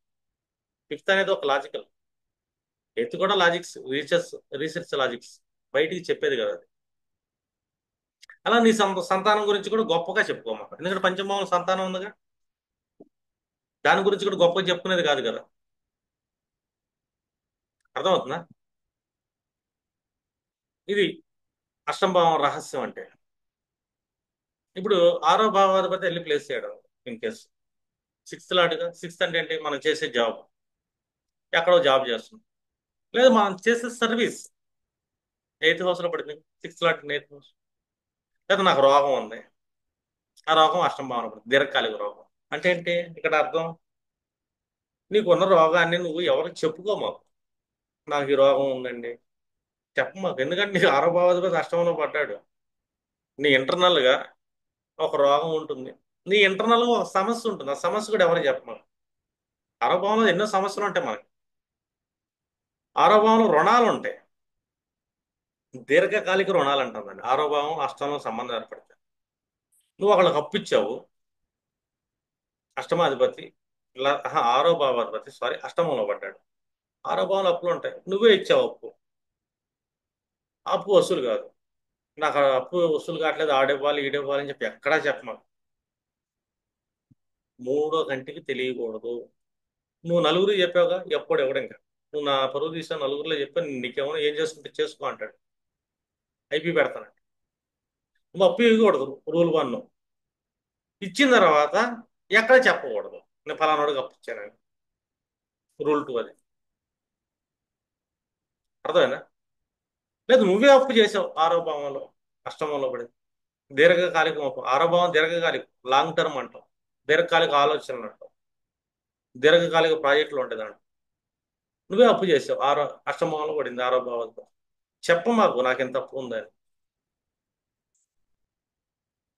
ఫిఫ్త్ అనేది ఒక లాజికల్. ఎయిత్ కూడా లాజిక్స్, రీసెర్చ్ లాజిక్స్ బయటికి చెప్పేది కదా అది. అలా నీ సంతానం గురించి కూడా గొప్పగా చెప్పుకోమా, ఎందుకంటే పంచమహల్ సంతానం ఉందిగా. దాని గురించి కూడా గొప్పగా చెప్పుకునేది కాదు కదా. అర్థమవుతుందా? ఇది అష్టంభావం రహస్యం అంటే. ఇప్పుడు ఆరో భావాధిపతి వెళ్ళి ప్లేస్ చేయడం ఇన్ కేసు సిక్స్త్ లాట్గా. సిక్స్త్ అంటే ఏంటి? మనం చేసే జాబ్, ఎక్కడో జాబ్ చేస్తున్నాం, లేదా మనం చేసే సర్వీస్ ఎయిత్ హౌస్ లో పడింది. Sixth lot eighth house. లేదా నాకు రోగం ఉంది, ఆ రోగం అష్టం భావన పడుతుంది, దీర్ఘకాలిక రోగం. అంటే ఏంటి ఇక్కడ అర్థం? నీకున్న రోగాన్ని నువ్వు ఎవరికి చెప్పుకోమాకు. నాకు ఈ రోగం ఉందండి చెప్పమాకు, ఎందుకంటే నీకు ఆరో భావాధిపతి అష్టంలో పడ్డాడు. నీ ఇంటర్నల్ గా ఒక రోగం ఉంటుంది, నీ ఇంటర్నల్ గా ఒక సమస్య ఉంటుంది. ఆ సమస్య కూడా ఎవరికి చెప్పమాకు. ఆరో భావంలో ఎన్నో సమస్యలు ఉంటాయి మనకి. ఆరో భావంలో రుణాలు ఉంటాయి, దీర్ఘకాలిక రుణాలు అంటుందండి. ఆరో భావం అష్టంలో సంబంధం ఏర్పడితే నువ్వు ఒకళ్ళకి అప్పు ఇచ్చావు. అష్టమాధిపతి ఆరో భావాధిపతి సారీ అష్టమంలో పడ్డాడు. ఆరో భావంలో అప్పులు ఉంటాయి, నువ్వే ఇచ్చావు అప్పు. ఆ అప్పు వసూలు కాదు. నాకు ఆ అప్పు వసూలు కావట్లేదు, ఆడివ్వాలి ఈడివ్వాలి అని చెప్పి ఎక్కడా చెప్పమాకు. మూడో కంటికి తెలియకూడదు. నువ్వు నలుగురు చెప్పావుగా, ఎప్పుడు ఎవడు ఇంకా. నువ్వు నా పరువు తీసా నలుగురిలో చెప్పా, నీకేమైనా ఏం చేసుకుంటే చేసుకో అంటాడు. ఐపీ పెడతాను. నువ్వు అప్పు ఇవ్వకూడదు, రూల్ 1. ఇచ్చిన తర్వాత ఎక్కడ చెప్పకూడదు నేను ఫలానాడికి అప్పు ఇచ్చానని. రూల్ 2 అది. అర్థమైనా? లేదు, నువ్వే అప్పు చేసావు ఆరో భావంలో అష్టమంలో పడి. దీర్ఘకాలికం అప్పు. ఆరో భావం దీర్ఘకాలికం, లాంగ్ టర్మ్ అంటాం. దీర్ఘకాలిక ఆలోచనలు అంటాం. దీర్ఘకాలిక ప్రాజెక్టులు ఉంటాయి దాంట్లో. నువ్వే అప్పు చేసావు, అష్టమంలో పడింది ఆరో భావంతో. చెప్ప మాకు నాకు ఎంత అప్పు ఉందని.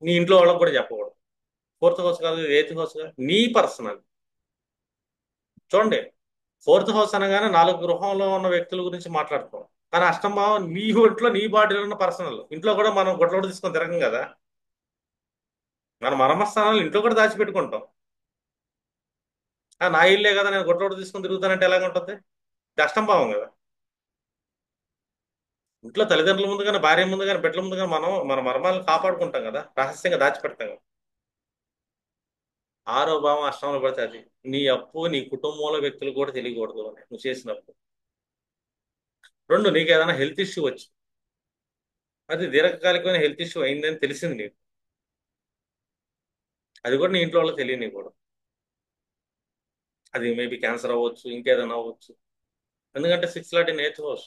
నీ ఇంట్లో వాళ్ళకి కూడా చెప్పకూడదు. ఫోర్త్ హౌస్ కాదు, ఎయిత్ హౌస్ కాదు, నీ పర్సనల్. చూడండి, ఫోర్త్ హౌస్ అనగానే 4 గృహంలో ఉన్న వ్యక్తుల గురించి మాట్లాడుతాం. కానీ అష్టం భావం నీ ఒంట్లో నీ బాడీలో ఉన్న పర్సనల్. ఇంట్లో కూడా మనం గొడ్లోడు తీసుకొని తిరగం కదా. మన మర్మస్థానాలు ఇంట్లో కూడా దాచిపెట్టుకుంటాం. నా ఇల్లే కదా, నేను గొడ్లోడు తీసుకొని తిరుగుతానంటే ఎలాగ ఉంటుంది? ఇది అష్టం భావం కదా. ఇంట్లో తల్లిదండ్రుల ముందు కానీ, భార్య ముందు కానీ, బిడ్డల ముందు కానీ మనం మన మర్మాలను కాపాడుకుంటాం కదా, రహస్యంగా దాచిపెడతాం కదా. ఆరో భావం అష్టంలో పడితే అది నీ అప్పు నీ కుటుంబంలో వ్యక్తులు కూడా తెలియకూడదు అని నువ్వు చేసినప్పుడు. 2, నీకు ఏదైనా హెల్త్ ఇష్యూ వచ్చి, అది దీర్ఘకాలికమైన హెల్త్ ఇష్యూ అయిందని తెలిసింది నీకు, అది కూడా నీ ఇంట్లో వాళ్ళకి తెలియనివ్వకూడదు. అది మేబీ క్యాన్సర్ అవ్వచ్చు, ఇంకేదైనా అవ్వచ్చు. ఎందుకంటే సిక్స్ లాట్ ఎయిత్ హౌస్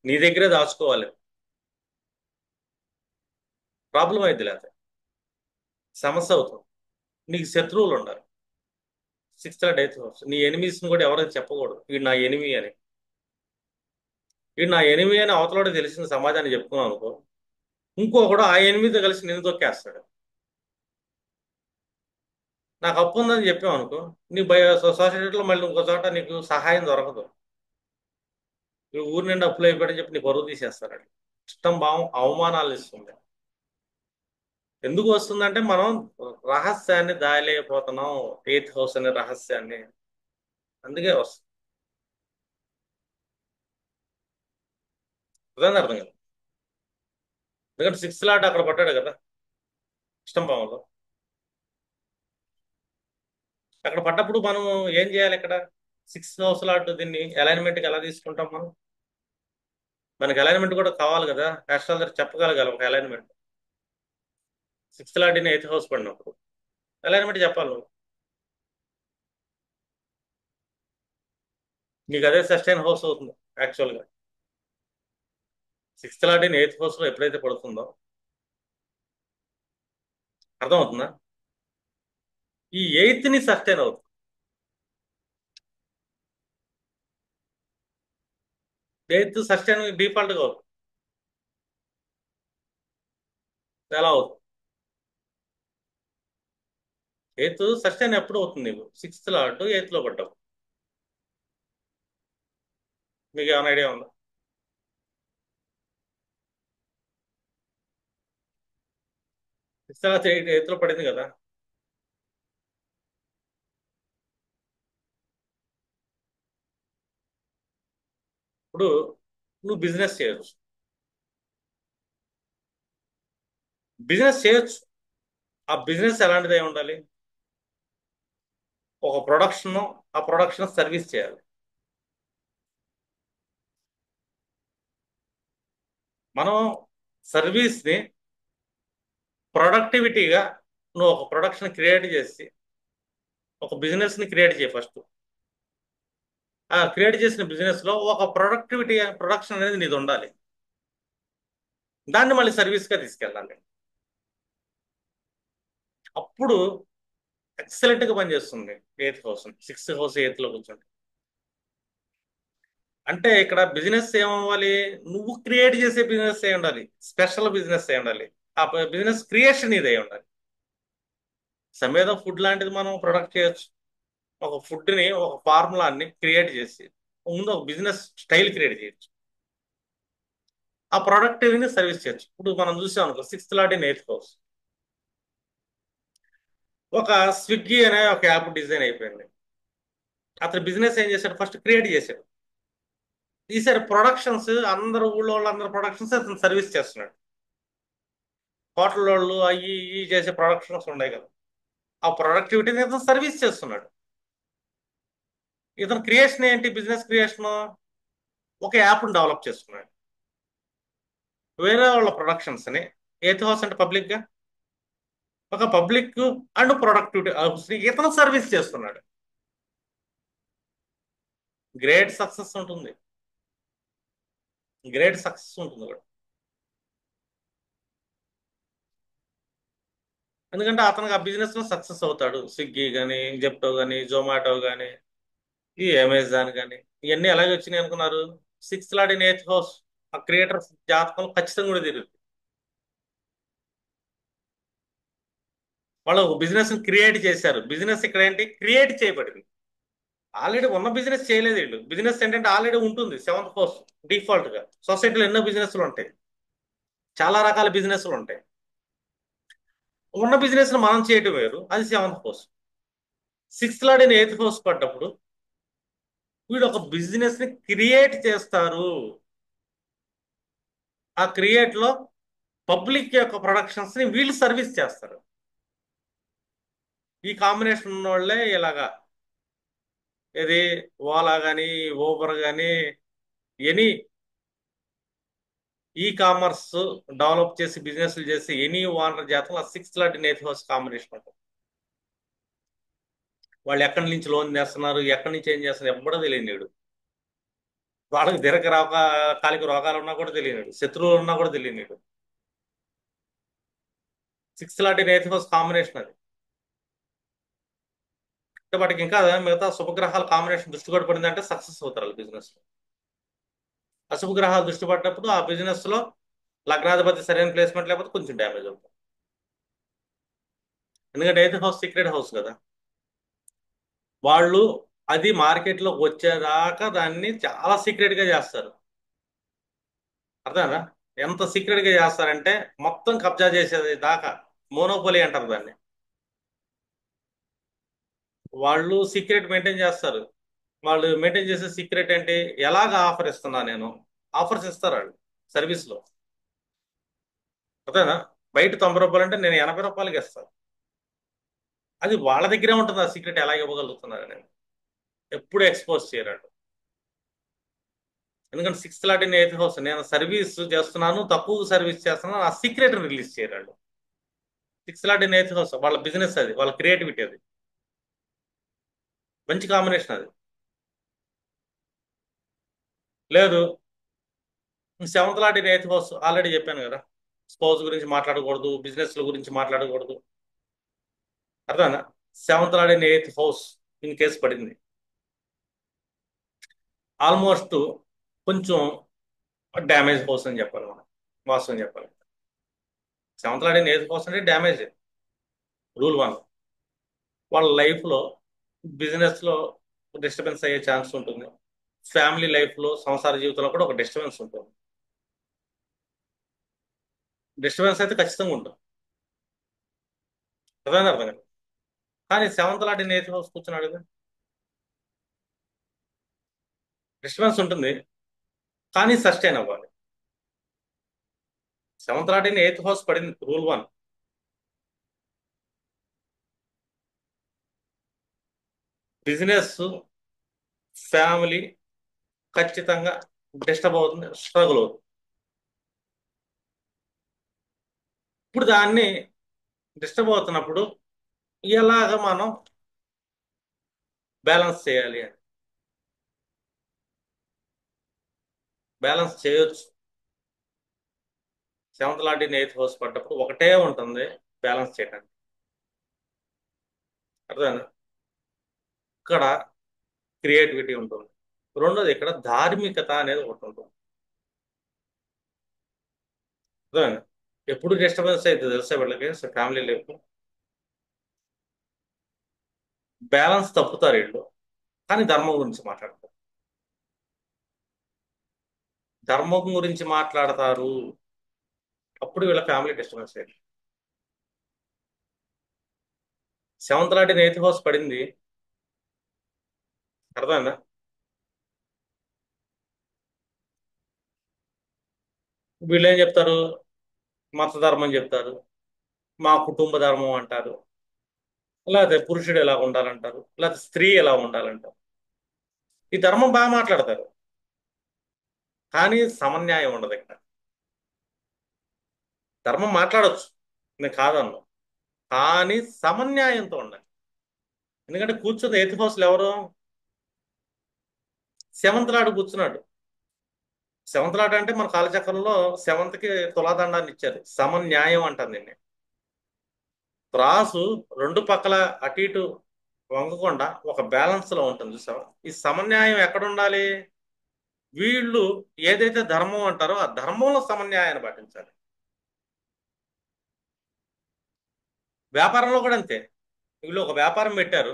నీ దగ్గరే దాచుకోవాలి. ప్రాబ్లం అయింది లేదా సమస్య అవుతుంది. నీకు శత్రువులు ఉండాలి. సిక్స్త్ లాట్ ఎయిత్ హౌస్ నీ ఎనిమీస్ని కూడా ఎవరికి చెప్పకూడదు, వీడు నా ఎనిమి అని. వీడు నా ఎనిమి అని అవతలోడు తెలిసిన సమాజాన్ని చెప్పుకున్నావు అనుకో, ఇంకొకడు ఆ ఎనిమిదితో కలిసి నిన్ను తొక్కేస్తాడు. నాకు అప్పు ఉందని చెప్పావు అనుకో, నీ సొసైటీలో మళ్ళీ ఇంకో చోట నీకు సహాయం దొరకదు. ఈ ఊరి నుండి అప్పులు అయిపోయాడని చెప్పి నీ పరువు తీసేస్తారండి. ఇష్టం భావం అవమానాలు ఇస్తుంది. ఎందుకు వస్తుందంటే మనం రహస్యాన్ని దాయలేకపోతున్నాం, ఎయిత్ హౌస్ అనే రహస్యాన్ని. అందుకే వస్తుంది. అర్థం కదా. ఎందుకంటే సిక్స్త్ లాట్ అక్కడ పడ్డాడు కదా, ఇష్టం భావంలో. అక్కడ పడ్డప్పుడు మనం ఏం చేయాలి ఇక్కడ? సిక్స్త్ హౌస్ లాట్ దీన్ని అలైన్మెంట్కి ఎలా తీసుకుంటాం మనం? మనకి అలైన్మెంట్ కూడా కావాలి కదా, ఆస్ట్రాలజర్ చెప్పగలగాలి ఒక alignment. Sixth lord in eighth house పడినప్పుడు అలైన్మెంట్ చెప్పాలి నువ్వు. నీకు అదే సస్టైన్ హౌస్ అవుతుంది యాక్చువల్గా. Sixth lord in eighth house లో ఎప్పుడైతే పడుతుందో, అర్థమవుతుందా, ఈ ఎయిత్ ని సస్టైన్ అవుతుంది. ఎయిత్ సస్టైన్ డిఫాల్ట్ గా అవుతుంది. ఎలా అవుతుంది? ఎయిత్ సస్టైన్ ఎప్పుడు అవుతుంది నీకు? సిక్స్త్ లాట్ ఎయిత్ లో పడ్డావు. మీకు ఏమైనా ఐడియా ఉందా? ఇస్తారా చేతిలో పడింది కదా. ఇప్పుడు నువ్వు బిజినెస్ చేయొచ్చు. బిజినెస్ చేయొచ్చు. ఆ బిజినెస్ ఎలాంటిది అయి ఉండాలి? ఒక ప్రొడక్షన్, ఆ ప్రొడక్షన్ సర్వీస్ చేయాలి. మనం సర్వీస్ ని ప్రొడక్టివిటీగా, నువ్వు ఒక ప్రొడక్షన్ క్రియేట్ చేసి ఒక బిజినెస్ ని క్రియేట్ చేయి ఫస్ట్. ఆ క్రియేట్ చేసిన బిజినెస్ లో ఒక ప్రొడక్టివిటీ ప్రొడక్షన్ అనేది నీది ఉండాలి. దాన్ని మళ్ళీ సర్వీస్ గా తీసుకెళ్ళాలి. అప్పుడు ఎక్సలెంట్ గా పనిచేస్తుంది. Eighth house, sixth house eighth లో కూర్చోండి. అంటే ఇక్కడ బిజినెస్ ఏమవ్వాలి? నువ్వు క్రియేట్ చేసే బిజినెస్ అయి ఉండాలి, స్పెషల్ బిజినెస్ అయి ఉండాలి. ఆ బిజినెస్ క్రియేషన్ ఇదే ఉండాలి. సమేత ఫుడ్ లాంటిది మనం ప్రొడక్ట్ చేయొచ్చు. ఒక ఫుడ్ ని, ఒక ఫార్ములాని క్రియేట్ చేసి ముందు ఒక బిజినెస్ స్టైల్ క్రియేట్ చేయొచ్చు. ఆ ప్రొడక్టివిటీని సర్వీస్ చేయొచ్చు. ఇప్పుడు మనం చూసాం అనుకో, sixth lord in eighth house, ఒక స్విగ్గీ అనే ఒక యాప్ డిజైన్ అయిపోయింది. అతను బిజినెస్ ఏం చేశాడు? ఫస్ట్ క్రియేట్ చేశాడు. ఈసారి ప్రొడక్షన్స్, అందరు ఊళ్ళో వాళ్ళందరూ ప్రొడక్షన్స్ అతను సర్వీస్ చేస్తున్నాడు. హోటల్ వాళ్ళు అవి ఇవి చేసే ప్రొడక్షన్స్ ఉన్నాయి కదా, ఆ ప్రొడక్టివిటీని ఇతను సర్వీస్ చేస్తున్నాడు. ఇతను క్రియేషన్ ఏంటి? బిజినెస్ క్రియేషన్ ఒక యాప్ను డెవలప్ చేసుకున్నాడు. వేరే వాళ్ళ ప్రొడక్షన్స్ ని, ఎయిత్ హౌస్ అంటే పబ్లిక్ గా, ఒక పబ్లిక్ అండ్ ప్రొడక్టివిటీ హౌస్ ని ఇతను సర్వీస్ చేస్తున్నాడు. గ్రేట్ సక్సెస్ ఉంటుంది. గ్రేట్ సక్సెస్ ఉంటుంది కూడా. ఎందుకంటే అతనికి ఆ బిజినెస్ లో సక్సెస్ అవుతాడు. స్విగ్గీ కానీ, జెప్టో కానీ, జొమాటో కానీ, ఈ అమెజాన్ కానీ, ఇవన్నీ ఎలాగ వచ్చినాయి అనుకున్నారు? Sixth lord in eighth house. ఆ క్రియేటర్ జాతకం ఖచ్చితంగా కూడా తిరుగుతుంది. వాళ్ళు ఒక బిజినెస్ క్రియేట్ చేశారు. బిజినెస్ ఇక్కడ ఏంటి? క్రియేట్ చేయబడింది. ఆల్రెడీ ఉన్న బిజినెస్ చేయలేదు వీళ్ళు. బిజినెస్ ఏంటంటే ఆల్రెడీ ఉంటుంది సెవెంత్ హౌస్. డిఫాల్ట్ గా సొసైటీలో ఎన్నో బిజినెస్లు ఉంటాయి, చాలా రకాల బిజినెస్లు ఉంటాయి. ఉన్న బిజినెస్ మనం చేయటం వేరు, అది seventh house. Sixth lord in eighth house పడ్డప్పుడు వీడు ఒక బిజినెస్ ని క్రియేట్ చేస్తారు. ఆ క్రియేట్ లో పబ్లిక్ యొక్క ప్రొడక్షన్స్ ని వీళ్ళు సర్వీస్ చేస్తారు. ఈ కాంబినేషన్ ఉన్న వాళ్ళే ఇలాగా, ఇది ఓలా కానీ, ఊబర్ కానీ, ఎనీ ఈ కామర్స్ డెవలప్ చేసి బిజినెస్లు చేసి ఎనీ ఓనర్ జాతకం ఆ sixth lord in eighth house combination ఉంటుంది. వాళ్ళు ఎక్కడి నుంచి లోన్ చేస్తున్నారు, ఎక్కడి నుంచి ఏం చేస్తున్నారు ఎప్పుడో తెలియనిడు. వాళ్ళకి దీర్ఘకాలిక రోగాలు ఉన్నా కూడా తెలియనిడు, శత్రువులు ఉన్నా కూడా తెలియనిడు. Sixth lord in eighth house combination అది. అంటే వాటికి ఇంకా మిగతా శుభగ్రహాల కాంబినేషన్ దృష్టి కూడా పడిందంటే సక్సెస్ అవుతారు బిజినెస్ లో. అశుభ గ్రహాలు దృష్టి పడ్డప్పుడు ఆ బిజినెస్ లో లగ్నాధిపతి సరైన ప్లేస్మెంట్ లేకపోతే కొంచెం డ్యామేజ్ అవుతుంది. ఎందుకంటే ఎయిత్ హౌస్ సీక్రెట్ హౌస్ కదా. వాళ్ళు అది మార్కెట్ లోకి వచ్చేదాకా దాన్ని చాలా సీక్రెట్ గా చేస్తారు. అర్థమేనా? ఎంత సీక్రెట్ గా చేస్తారంటే మొత్తం కబ్జా చేసేది దాకా. మోనోపోలీ అంటారు దాన్ని. వాళ్ళు సీక్రెట్ మెయింటైన్ చేస్తారు. వాళ్ళు మెయింటైన్ చేసే సీక్రెట్ ఏంటి? ఎలాగ ఆఫర్ ఇస్తున్నా నేను, ఆఫర్స్ ఇస్తారు వాళ్ళు సర్వీస్ లో. అర్థమేనా? బయట 90 రూపాయలు అంటే నేను 80 రూపాయలకి ఇస్తాను. అది వాళ్ళ దగ్గరే ఉంటుంది ఆ సీక్రెట్ ఎలా ఇవ్వగలుగుతున్నారు నేను. ఎప్పుడు ఎక్స్పోజ్ చేయరాడు. ఎందుకంటే sixth lord in eighth house, నేను సర్వీస్ చేస్తున్నాను, తక్కువ సర్వీస్ చేస్తున్నాను, ఆ సీక్రెట్ రిలీజ్ చేయరాడు. Sixth lord in eighth house వాళ్ళ బిజినెస్, అది వాళ్ళ క్రియేటివిటీ, అది మంచి కాంబినేషన్ అది. లేదు, seventh lord in eighth house already చెప్పాను కదా, స్పౌస్ గురించి మాట్లాడకూడదు, బిజినెస్ల గురించి మాట్లాడకూడదు. అర్థమైందా? Seventh lord in eighth house in case పడింది, ఆల్మోస్ట్ కొంచెం డ్యామేజ్ హౌస్ అని చెప్పాలి మనం, వాస్తవం చెప్పాలి. Seventh lord in eighth house అంటే డ్యామేజ్. రూల్ వన్, వాళ్ళ లైఫ్లో బిజినెస్లో డిస్టర్బెన్స్ అయ్యే ఛాన్స్ ఉంటుంది. ఫ్యామిలీ లైఫ్లో, సంసార జీవితంలో కూడా ఒక డిస్టర్బెన్స్ ఉంటుంది. డిస్టర్బెన్స్ అయితే ఖచ్చితంగా ఉంటుంది. అర్థమైంది అర్థం కాదు. కానీ seventh lord in eighth house కూర్చున్నాడు కదా, డిస్టర్బెన్స్ ఉంటుంది కానీ సస్టైన్ అవ్వాలి. Seventh lord in eighth house పడింది రూల్ 1. బిజినెస్, ఫ్యామిలీ ఖచ్చితంగా డిస్టర్బ్ అవుతుంది, స్ట్రగుల్ అవుతుంది. ఇప్పుడు దాన్ని డిస్టర్బ్ అవుతున్నప్పుడు ఎలాగ మనం బ్యాలెన్స్ చేయాలి అని, బ్యాలెన్స్ చేయొచ్చు. Seventh lord in eighth house పడ్డప్పుడు ఒకటే ఉంటుంది బ్యాలెన్స్ చేయడానికి. అర్థమైందా? ఇక్కడ క్రియేటివిటీ ఉంటుంది. రెండోది ఇక్కడ ధార్మికత అనేది ఒకటి ఉంటుంది. అర్థమైందా? ఎప్పుడు డిస్టర్బెన్స్ అయితే తెలుసా వీళ్ళకి ఫ్యామిలీ లైఫ్, బ్యాలెన్స్ తప్పుతారు వీళ్ళు, కానీ ధర్మం గురించి మాట్లాడతారు. ధర్మం గురించి మాట్లాడతారు, అప్పుడు వీళ్ళ ఫ్యామిలీ డిస్టర్బెన్స్ అయ్యింది. Seventh lord in eighth house పడింది. అర్థమైందా? వీళ్ళు ఏం చెప్తారు? మత ధర్మం చెప్తారు, మా కుటుంబ ధర్మం అంటారు, లేకపోతే పురుషుడు ఎలా ఉండాలంటారు, లేకపోతే స్త్రీ ఎలా ఉండాలంటారు. ఈ ధర్మం బాగా మాట్లాడతారు, కానీ సమన్యాయం ఉండదు ఇక్కడ. ధర్మం మాట్లాడొచ్చు, నేను కాదన్ను, కానీ సమన్యాయంతో ఉండాలి. ఎందుకంటే కూర్చున్న ఎయిత్ హౌస్లో ఎవరు? సెవెంత్ లాట్ కూర్చున్నాడు. సెవెంత్ లాట్ అంటే మన కాలచక్రంలో సెవెంత్కి తులాదండాన్ని ఇచ్చారు, సమన్యాయం అంటాను దీన్ని. త్రాసు రెండు పక్కల అటు ఇటు వంగకుండా ఒక బ్యాలెన్స్ లో ఉంటుంది చూసావా? ఈ సమన్యాయం ఎక్కడ ఉండాలి? వీళ్ళు ఏదైతే ధర్మం అంటారో ఆ ధర్మంలో సమన్యాయాన్ని పాటించాలి. వ్యాపారంలో కూడా అంతే. వీళ్ళు ఒక వ్యాపారం పెట్టారు,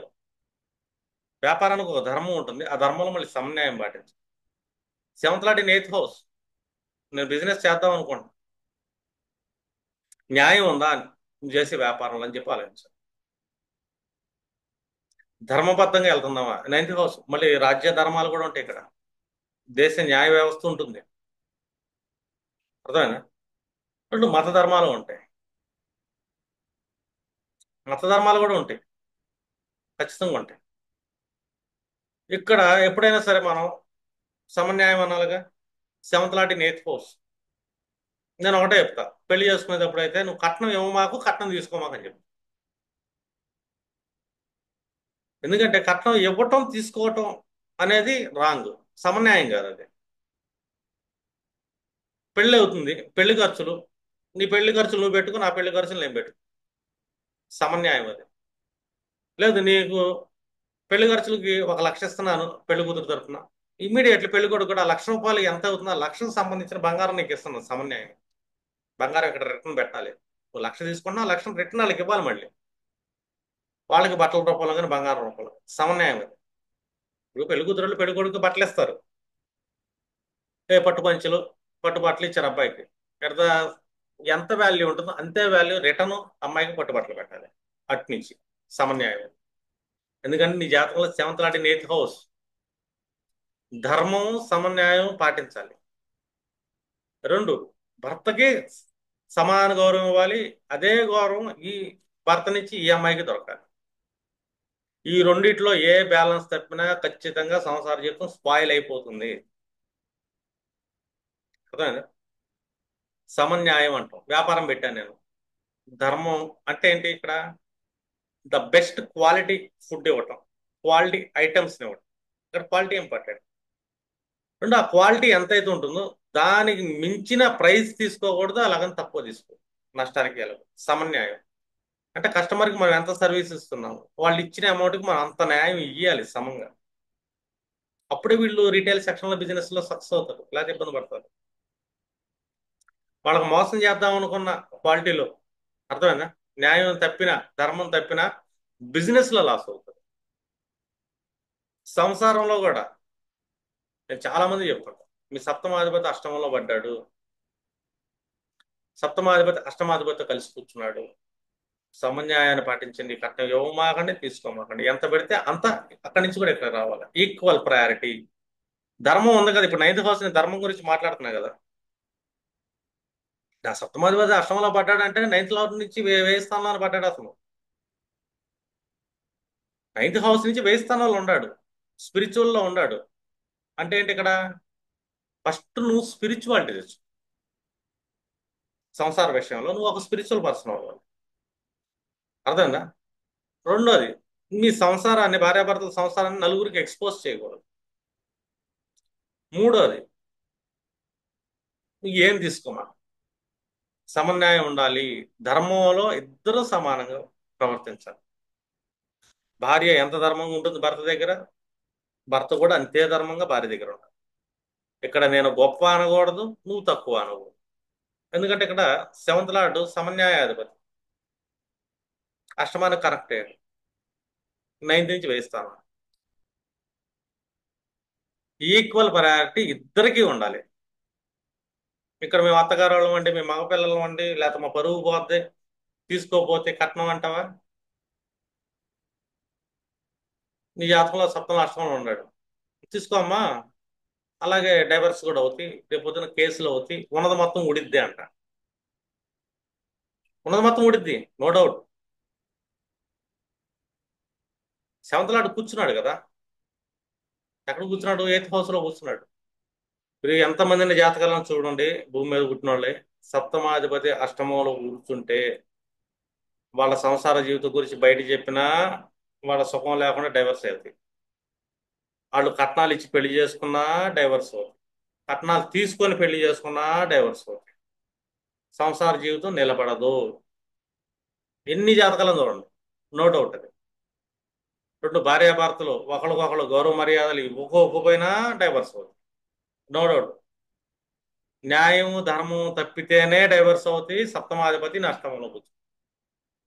వ్యాపారానికి ఒక ధర్మం ఉంటుంది, ఆ ధర్మంలో మళ్ళీ సమన్యాయం పాటించాలి. Seventh lord in eighth house, నేను బిజినెస్ చేద్దాం అనుకుంటున్నాను, న్యాయం ఉందా అని నువ్వు చేసే వ్యాపారంలో అని చెప్పి ఆలోచించాలి. ధర్మబద్ధంగా వెళ్తున్నావా? నైన్త్ హౌస్ మళ్ళీ రాజ్య ధర్మాలు కూడా ఉంటాయి ఇక్కడ, దేశ న్యాయ వ్యవస్థ ఉంటుంది. అర్థమైనా? రెండు మత ధర్మాలు ఉంటాయి, మత ధర్మాలు కూడా ఉంటాయి, ఖచ్చితంగా ఉంటాయి. ఇక్కడ ఎప్పుడైనా సరే మనం సమన్యాయం అనాలిగా. Seventh lord in eighth house, నేను ఒకటే చెప్తా, పెళ్లి చేసుకునేటప్పుడు అయితే నువ్వు కట్నం ఇవ్వ మాకు, కట్నం తీసుకోమాకు అని చెప్పి. ఎందుకంటే కట్నం ఇవ్వటం తీసుకోవటం అనేది రాంగ్, సమన్యాయం కాదు అది. పెళ్లి అవుతుంది, పెళ్లి ఖర్చులు, నీ పెళ్లి ఖర్చులు నువ్వు పెట్టుకో, నా పెళ్లి ఖర్చులు నేను పెట్టు, సమన్యాయం అది. లేదు, నీకు పెళ్లి ఖర్చులకి 1,00,000 ఇస్తున్నాను పెళ్లి కూతురు తరపున, ఇమ్మీడియట్లీ పెళ్లి కొడుకు కూడా ₹1,00,000 ఎంత అవుతుందో ఆ లక్షకు సంబంధించిన బంగారం నీకు ఇస్తున్నాను, సమన్యాయం. బంగారం ఇక్కడ రిటర్న్ పెట్టాలి. నువ్వు 1,00,000 తీసుకున్నా 1,00,000 రిటర్న్ వాళ్ళకి ఇవ్వాలి మళ్ళీ, వాళ్ళకి బట్టల రూపంలో కానీ బంగారం రూపంలో, సమన్యాయం అది. ఇప్పుడు పెళ్లి కూతురు పెళ్లి కొడుకు బట్టలు ఇస్తారు, పట్టు పంచెలు, పట్టు బట్టలు ఇచ్చారు అబ్బాయికి, పెద్ద ఎంత వాల్యూ ఉంటుందో అంతే వాల్యూ రిటర్న్ అమ్మాయికి పట్టు బట్టలు పెట్టాలి, అటు నుంచి సమన్యాయం. ఎందుకంటే నీ జాతకంలో సెవెంత్ లాంటి ఎయిత్ హౌస్, ధర్మం సమన్యాయం పాటించాలి. రెండు, భర్తకి సమాన గౌరవం ఇవ్వాలి, అదే గౌరవం ఈ భర్త నుంచి ఈ అమ్మాయికి దొరకాలి. ఈ రెండిట్లో ఏ బ్యాలెన్స్ తప్పినా ఖచ్చితంగా సంసార జీవితం స్పాయిల్ అయిపోతుంది. అర్థమైందా? సమన్యాయం అంటాం. వ్యాపారం పెట్టాను నేను, ధర్మం అంటే ఏంటి ఇక్కడ? ద బెస్ట్ క్వాలిటీ ఫుడ్ ఇవ్వటం, క్వాలిటీ ఐటమ్స్ ఇవ్వటం, ఇక్కడ క్వాలిటీ ఇంపార్టెంట్. రెండు, ఆ క్వాలిటీ ఎంతైతే ఉంటుందో దానికి మించిన ప్రైస్ తీసుకోకూడదు, అలాగని తక్కువ తీసుకో, నష్టానికి వెళ్ళదు. సమన్యాయం అంటే కస్టమర్కి మనం ఎంత సర్వీస్ ఇస్తున్నాము, వాళ్ళు ఇచ్చిన అమౌంట్కి మనం అంత న్యాయం ఇవ్వాలి సమంగా. అప్పుడే వీళ్ళు రీటైల్ సెక్షన్లో బిజినెస్లో సక్సెస్ అవుతారు, లేకపోతే ఇబ్బంది పడతారు. వాళ్ళకి మోసం చేద్దాం అనుకున్న క్వాలిటీలో, అర్థమైందా, న్యాయం తప్పిన, ధర్మం తప్పిన బిజినెస్లో లాస్ అవుతారు. సంసారంలో కూడా నేను చాలా మంది చెప్తాను, మీ సప్తమాధిపతి అష్టమంలో పడ్డాడు, సప్తమాధిపతి అష్టమాధిపతితో కలిసి కూర్చున్నాడు, సమన్యాయాన్ని పాటించండి, కట్నం ఇవ్వమాకండి, తీసుకోమాకండి, ఎంత పెడితే అంత అక్కడి నుంచి కూడా ఇక్కడ రావాలి. Equal priority. ధర్మం ఉంది కదా, ఇప్పుడు నైన్త్ హౌస్, నేను ధర్మం గురించి మాట్లాడుతున్నా కదా. నా సప్తమాధిపతి అష్టమంలో పడ్డాడంటే నైన్త్ హౌస్ నుంచి వేయి స్థానాలు పడ్డాడు అసలు. నైన్త్ హౌస్ నుంచి వేయి స్థానాలు ఉన్నాడు, స్పిరిచువల్లో ఉన్నాడు. అంటే ఏంటి ఇక్కడ? ఫస్ట్ నువ్వు స్పిరిచువాలిటీ తెచ్చు. సంసార విషయంలో నువ్వు ఒక స్పిరిచువల్ పర్సన్ అవ్వాలి. అర్థమైందా? రెండోది, మీ సంసారాన్ని, భార్యాభర్తల సంసారాన్ని నలుగురికి ఎక్స్పోజ్ చేయకూడదు. మూడోది, నువ్వు ఏం తీసుకోమా, సమన్యాయం ఉండాలి. ధర్మంలో ఇద్దరూ సమానంగా ప్రవర్తించాలి. భార్య ఎంత ధర్మంగా ఉంటుంది భర్త దగ్గర, భర్త కూడా అంతే ధర్మంగా భార్య దగ్గర ఉండాలి. ఇక్కడ నేను గొప్ప అనకూడదు, నువ్వు తక్కువ అనకూడదు. ఎందుకంటే ఇక్కడ సెవెంత్ లార్డ్ సమన్యాయాధిపతి, అష్టమానికి కనెక్ట్ అయ్యాడు, నైన్త్ నుంచి వేయిస్తాను. ఈక్వల్ ప్రయారిటీ ఇద్దరికీ ఉండాలి. ఇక్కడ మేము అత్తగారు వాళ్ళం అండి, మేము మగపిల్లలం అండి, లేకపోతే మా పరువు పోద్ది తీసుకోపోతే కట్నం అంటావా? నీ జాతకంలో సప్తమ అష్టమంలో ఉన్నాడు, తీసుకోమ్మా. అలాగే డైవర్స్ కూడా అవుతాయి, రేపు పొద్దున కేసులు అవుతాయి, ఉన్నది మొత్తం ఉడిద్ది అంట. ఉన్నది మొత్తం ఉడిద్ది, నో డౌట్. సెవెంత్ లార్డ్ కూర్చున్నాడు కదా, ఎక్కడ కూర్చున్నాడు? ఎయిత్ హౌస్ లో కూర్చున్నాడు. మీరు ఎంతమందిని జాతకాలను చూడండి, భూమి మీద పుట్టిన వాళ్ళే, సప్తమాధిపతి అష్టమంలో కూర్చుంటే వాళ్ళ సంసార జీవితం గురించి బయట చెప్పినా వాళ్ళ సుఖం లేకుండా డైవర్స్ అవుతాయి. వాళ్ళు కట్నాలు ఇచ్చి పెళ్లి చేసుకున్నా డైవర్స్ అవుతాయి, కట్నాలు తీసుకొని పెళ్లి చేసుకున్నా డైవర్స్ అవుతాయి, సంసార జీవితం నిలబడదు. ఎన్ని జాతకాలను చూడండి, నో డౌట్ అది. రెండు భార్యాభర్తలు ఒకరికొకరు గౌరవ మర్యాదలు ఇవ్వకపోయినా డైవర్స్ అవుతాయి, నో డౌట్. న్యాయం ధర్మం తప్పితేనే డైవర్స్ అవుతాయి, సప్తమాధిపతి నష్టంలో కూర్చు.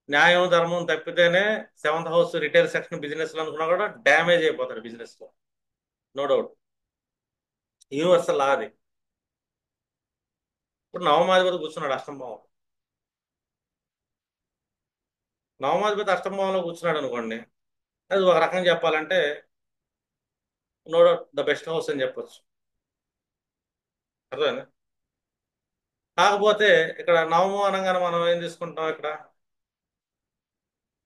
న్యాయం ధర్మం తప్పితేనే seventh house retail section business లో అనుకున్నా కూడా డ్యామేజ్ అయిపోతాడు బిజినెస్ లో, నో డౌట్. యూనివర్సల్ లా అది. ఇప్పుడు నవమాధిపతి కూర్చున్నాడు అష్టంభావం, నవమాధిపతి అష్టంభావంలో కూర్చున్నాడు అనుకోండి, అది ఒక రకంగా చెప్పాలంటే no doubt the best house అని చెప్పొచ్చు. అర్థమైందా? కాకపోతే ఇక్కడ నవమం అనగానే మనం ఏం తీసుకుంటాం ఇక్కడ?